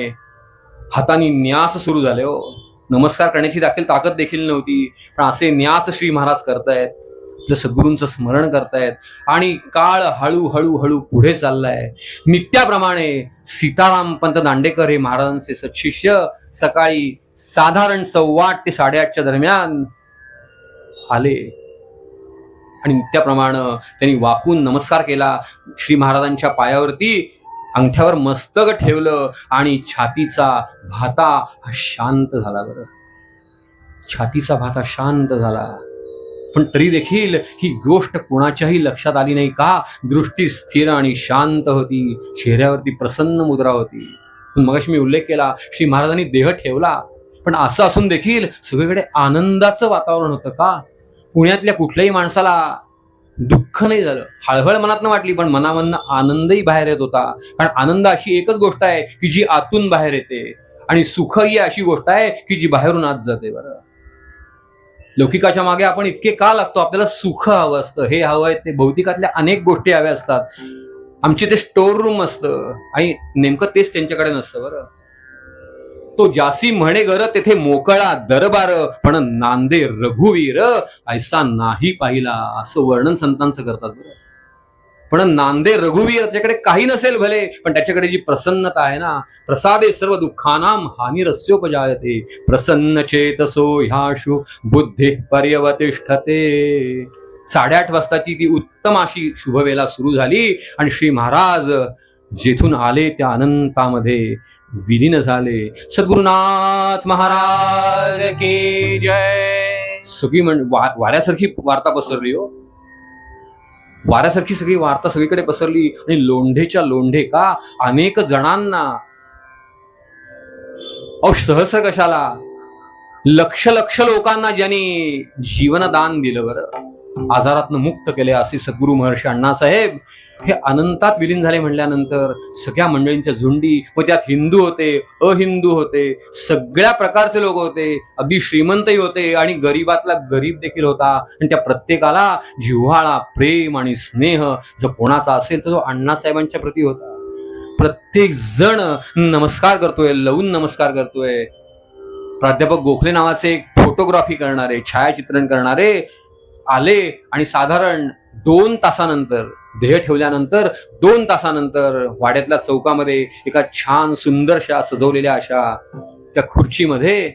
हाताने न्यास सुरू झाले. हो, नमस्कार करण्याची ताकद देखील नव्हती, पण असे न्यास श्री महाराज करतायत, आपल्या सद्गुरूंचं स्मरण करतायत. आणि काळ हळूहळू हळू पुढे चाललाय. नित्याप्रमाणे सीताराम पंत दांडेकर हे महाराजांचे सत्शिष्य सकाळी साधारण 8:15 ते 8:30च्या दरम्यान आले. आणि नित्याप्रमाणे त्यांनी वाकून नमस्कार केला. श्री महाराजांच्या पायावरती अंगठ्यावर मस्तक ठेवलं आणि छातीचा भाता हा शांत झाला. बरं, छातीचा भाता शांत झाला. पण तरी देखील ही गोष्ट कोणाच्याही लक्षात आली नाही. का? दृष्टी स्थिर आणि शांत होती, चेहऱ्यावरती प्रसन्न मुद्रा होती. मगाशी मी उल्लेख केला, श्री महाराजांनी देह ठेवला, पण असं असून देखील सगळीकडे आनंदाचं वातावरण होतं. का? पुण्यातल्या कुठल्याही माणसाला दुःख नाही झालं. हळहळ मनातनं वाटली, पण मनामधनं आनंदही बाहेर येत होता. कारण आनंद अशी एकच गोष्ट आहे की जी आतून बाहेर येते, आणि सुख ही अशी गोष्ट आहे की जी बाहेरून आत जाते. बरं, लौकिकाच्या मागे आपण इतके का लागतो? आपल्याला सुख हवं असतं, हे हवं आहे ते, भौतिकातल्या अनेक गोष्टी हव्या असतात. आमचे ते स्टोर रूम असतं, आणि नेमकं तेच त्यांच्याकडे नसतं. बरं, तो जासी म्हणे गर तेथे मोकळा दरबार, पण नांदे रघुवीर ऐसा नाही पाहिला, असं वर्णन संतांचं करतात. बरं, पण नांदे रघुवीर, त्याच्याकडे काही नसेल भले, पण त्याच्याकडे जी प्रसन्नता आहे ना, प्रसादे सर्व दुःखानाम हानिरस्योपजायते, प्रसन्न चेतसो ह्याशु बुद्धी पर्यवतिष्ठते. 8:30 वाजताची ती उत्तम अशी शुभवेला सुरू झाली, आणि श्री महाराज जेथून आले त्या अनंतामध्ये विलीन झाले. सद्गुरुनाथ महाराज की जय. सगळी वाऱ्यासारखी वार्ता पसरली. हो, वाऱ्यासारखी सगळी वार्ता सगळीकडे पसरली. आणि लोंढेच्या लोंढे का अनेक जणांना, सहस्र कशाला, लक्ष लक्ष लोकांना ज्यांनी जीवनदान दिलं. बरं, आजारातनं मुक्त केले असे सद्गुरू महर्षी अण्णासाहेब हे अनंतात विलीन झाले म्हणल्यानंतर सगळ्या मंडळींच्या झुंडी, व त्यात हिंदू होते, अहिंदू होते, सगळ्या प्रकारचे लोक होते, अगदी श्रीमंतही होते आणि गरीबातला गरीब देखील होता. आणि त्या प्रत्येकाला जिव्हाळा, प्रेम आणि स्नेह जर कोणाचा असेल तर तो अण्णासाहेबांच्या प्रती होता. प्रत्येक जण नमस्कार करतोय, लवून नमस्कार करतोय. प्राध्यापक गोखले नावाचे एक फोटोग्राफी करणारे, छायाचित्रण करणारे आले, आणि साधारण 2 तासानंतर, देह ठेवल्यानंतर 2 तासानंतर वाड्यातल्या चौकामध्ये एका छान सुंदरशा सजवलेल्या अशा त्या खुर्चीमध्ये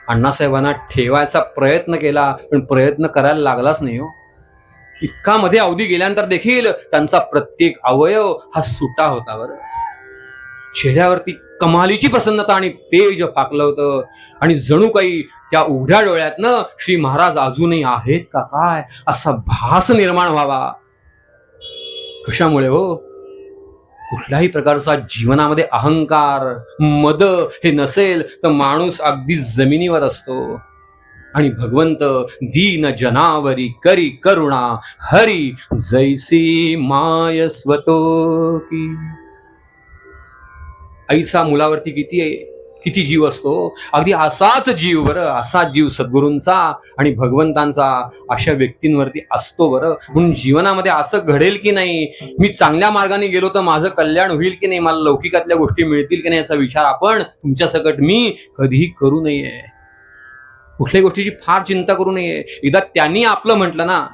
अण्णासाहेबांना ठेवायचा प्रयत्न केला, पण प्रयत्न करायला लागलाच नाही. हो, इतका मध्ये अवधी गेल्यानंतर देखील त्यांचा प्रत्येक अवयव हा सुटा होता. बरं, चेहऱ्यावरती कमालीची प्रसन्नता आणि तेज पाकलं होतं. आणि जणू काही त्या उघड्या डोळ्यातनं श्री महाराज अजूनही आहेत का काय असा भास निर्माण व्हावा. कशामुळे? हो, कुठल्याही प्रकारचा जीवनामध्ये अहंकार, मद हे नसेल तर माणूस अगदी जमिनीवर असतो. आणि भगवंत दीन जनावरी करी करुणा, हरी जैसी माय स्वतो की. आईचा मुलावरती किती जीव असतो, अगदी असाच जीव. बरं, असाच जीव सद्गुरूंचा आणि भगवंतांचा अशा व्यक्तींवरती असतो. बरं, म्हणून जीवनामध्ये असं घडेल की नाही, मी चांगल्या मार्गाने गेलो तर माझं कल्याण होईल की नाही, मला लौकिकातल्या गोष्टी मिळतील की नाही, याचा विचार आपण तुमच्या सकट मी कधीही करू नये. कुठल्याही गोष्टीची फार चिंता करू नये. एकदा त्यांनी आपलं म्हटलं ना,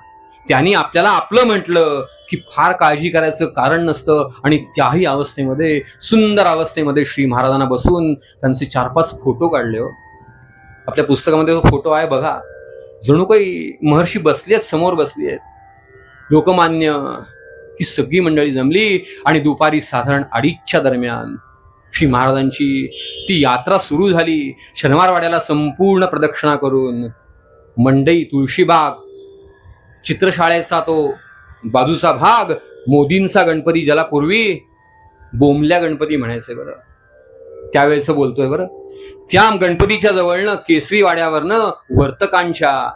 त्यांनी आपल्याला आपलं म्हटलं की फार काळजी करायचं कारण नसतं. आणि त्याही अवस्थेमध्ये, सुंदर अवस्थेमध्ये श्री महाराजांना बसून त्यांचे 4-5 फोटो काढले. हो, आपल्या पुस्तकामध्ये तो फोटो आहे बघा. जणू काही महर्षी बसली आहेत, समोर बसली आहेत. लोकमान्य ही सगळी मंडळी जमली, आणि दुपारी साधारण 2:30च्या दरम्यान श्री महाराजांची ती यात्रा सुरू झाली. शनिवारवाड्याला संपूर्ण प्रदक्षिणा करून मंडई, तुळशीबाग, चित्रशाळेचा तो बाजूचा भाग, मोदींचा गणपती ज्याला पूर्वी बोंबल्या गणपती म्हणायचे. बरं, त्यावेळेस बोलतोय. बरं, त्या गणपतीच्या जवळनं, केसरी वाड्यावरनं वर्तकांच्या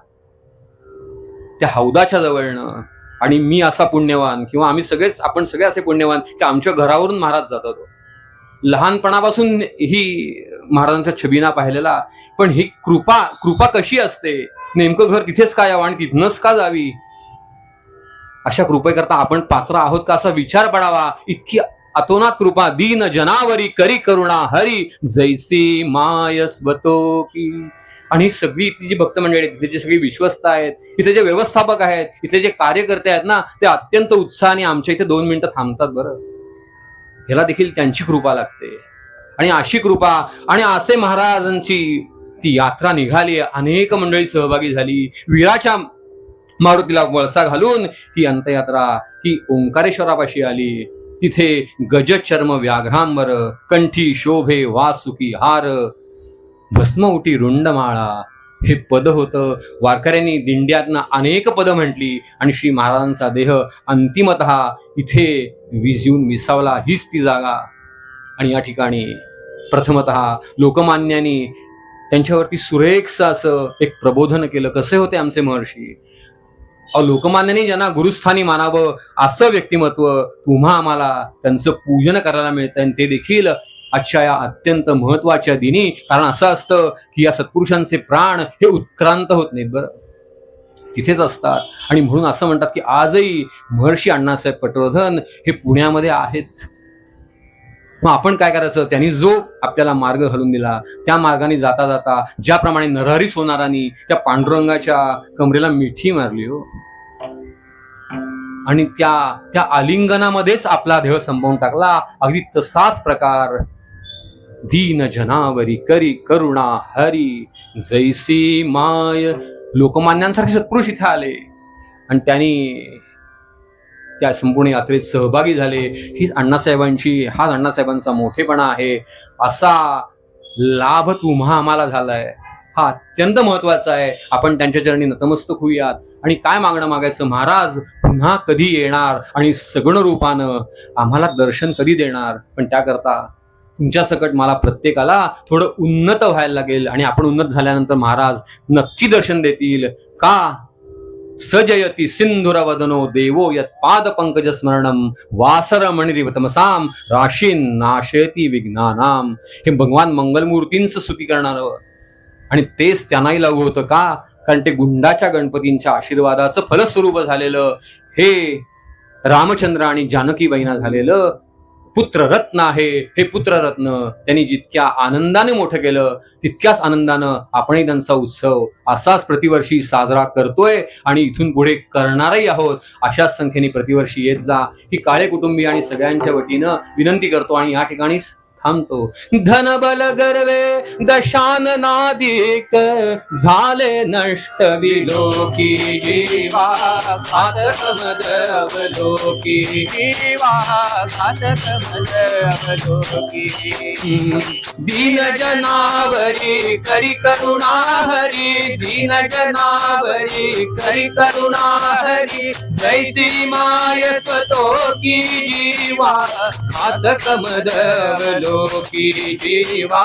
त्या हौदाच्या जवळनं आणि मी असा पुण्यवान किंवा आपण सगळे असे पुण्यवान की आमच्या घरावरून महाराज जातात. लहानपणापासून ही महाराजांचा छबिना पाहिलेला. पण ही कृपा कशी असते, नेमकं घर तिथेच का यावं आणि तिथनच का जावी, अशा कृपेकरता आपण पात्र आहोत का असा विचार पडावा. इतकी अतोनात कृपा दीन जनावरी करी करुणा हरी जैसी माय स्वतो की. आणि ही सगळी इथली जी भक्त मंडळी आहेत, इथे जे सगळी विश्वस्त आहेत, इथे जे व्यवस्थापक आहेत, इथे जे कार्यकर्ते आहेत ना, ते अत्यंत उत्साहाने आमच्या इथे 2 मिनिटं थांबतात. बरं, ह्याला देखील त्यांची कृपा लागते. आणि अशी कृपा आणि असे महाराजांची ती यात्रा निघाली. अनेक मंडळी सहभागी झाली. वीराच्या मारुतीला वळसा घालून ही अंतयात्रा ही ओंकारेश्वरापाशी आली. तिथे गजचर्म व्याघ्रांबर कंठी शोभे वासुकी हार भस्म उटी रुंडमाळा हे पद होतं. वारकऱ्यांनी दिंड्यातनं अनेक पदं म्हटली आणि श्री महाराजांचा देह अंतिमतः इथे विजून विसावला. हीच ती जागा. आणि या ठिकाणी प्रथमतः लोकमान्यांनी त्यांच्यावरती सुरेखचं असं एक प्रबोधन केलं. कसे होते आमचे महर्षी. लोकमान्यांनी ज्यांना गुरुस्थानी मानावं असं व्यक्तिमत्व तुम्हा आम्हाला त्यांचं पूजन करायला मिळतं. आणि ते देखील आजच्या या अत्यंत महत्वाच्या दिनी. कारण असं असतं की या सत्पुरुषांचे प्राण हे उत्क्रांत होत नाहीत. बरं, तिथेच असतात. आणि म्हणून असं म्हणतात की आजही महर्षी अण्णासाहेब पटवर्धन हे पुण्यामध्ये आहेत. मग आपण काय करायचं, त्यांनी जो आपल्याला मार्ग घालून दिला त्या मार्गाने जाता जाता ज्याप्रमाणे नरहरी सोनारांनी त्या पांडुरंगाच्या कमरेला मिठी मारली हो, आणि त्या आलिंगनामध्येच आपला देह संपवून टाकला, अगदी तसाच प्रकार दीन जनावरी करी करुणा हरी जैसी माय. लोकमान्यांसारखे सत्पुरुष इथे आले आणि त्यांनी त्या संपूर्ण यात्रेत सहभागी झाले. हाच अण्णासाहेबांचा मोठेपणा आहे. असा लाभ तुम्हा आम्हाला झालाय, हा अत्यंत महत्वाचा आहे. आपण त्यांच्या चरणी नतमस्तक होऊयात. आणि काय मागणं मागायचं, महाराज पुन्हा कधी येणार आणि सगुण रूपानं आम्हाला दर्शन कधी देणार. पण त्याकरता तुमच्या सकट मला प्रत्येकाला थोडं उन्नत व्हायला लागेल. आणि आपण उन्नत झाल्यानंतर महाराज नक्की दर्शन देतील. का सजयती सिंधुरवदनो देवो यत पाद पंकज स्मरणम वासर मणिरिवतमसाम राशीन नाशयती विघ्नानाम. हे भगवान मंगलमूर्तींचं स्तुती करणारं आणि तेच त्यांनाही लागू होतं. का, कारण ते गुंडाच्या गणपतींच्या आशीर्वादाचं फलस्वरूप झालेलं हे रामचंद्र आणि जानकीबाईंना झालेलं पुत्ररत्न आहे. हे पुत्ररत्न त्यांनी जितक्या आनंदाने मोठं केलं तितक्याच आनंदानं आपणही त्यांचा उत्सव असाच प्रतिवर्षी साजरा करतोय आणि इथून पुढे करणारही आहोत. अशाच संख्येने प्रतिवर्षी येत जा ही काळे कुटुंबीय आणि सगळ्यांच्या वतीनं विनंती करतो. आणि या ठिकाणी थांबतो. धन बल गर्वे दशाननादिक झाले नष्ट विलोकी जीवा घातक मद अवलोकी जीवा घातक मद अवलोकी. दीन जनावरी करी करुणा हरी दीन जनावरी करी करुणा हरी जैसी माय स्वतोकी जीवा घातक मद अवलोकी जीवा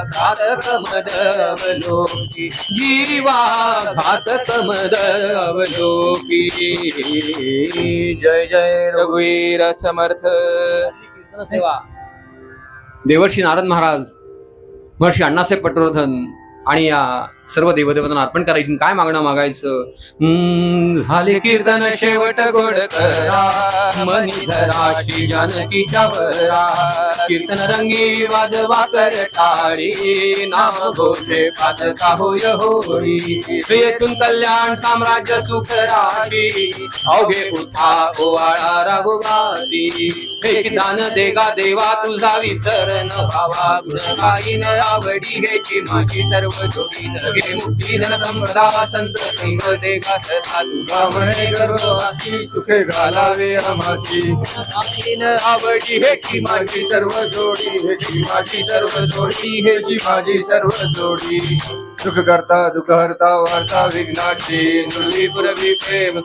घातक मद अवलोकी जीवा घातक मद अवलोकी. जय जय रघुवीर समर्थ. सेवा देवर्षी नारद महाराज, महर्षी अण्णासाहेब पटवर्धन आणि या सर्व देवदेवतांना अर्पण करायची. काय मागणं मागायचं, झाले कीर्तन शेवट गोड करा मनी धराशी जानकीच्या वरा. कीर्तन रंगी वाजवा कर टाळी नाम घोषे पातका होय होळी. येथून कल्याण साम्राज्य सुख राशी अवघे उठा ओवाळा राघोबासी. हेची दान देगा देवा तुझा विसर न भावा गुणगायीन आवडी हेची माझी सर्व जोडी. नरगे मुक्ती धन संपदा संत संग देगा सदा तुझा म्हणे गर्ववासी. सुखे घालावे आम्हासी आवडी हेची माझी सर्व जोडी. हेची माझी सर्व जोडी हेची माझी सर्व जोडी. सुख करता दुःख हरता वार्ता विघ्नाची नुरवी पुरवी प्रेम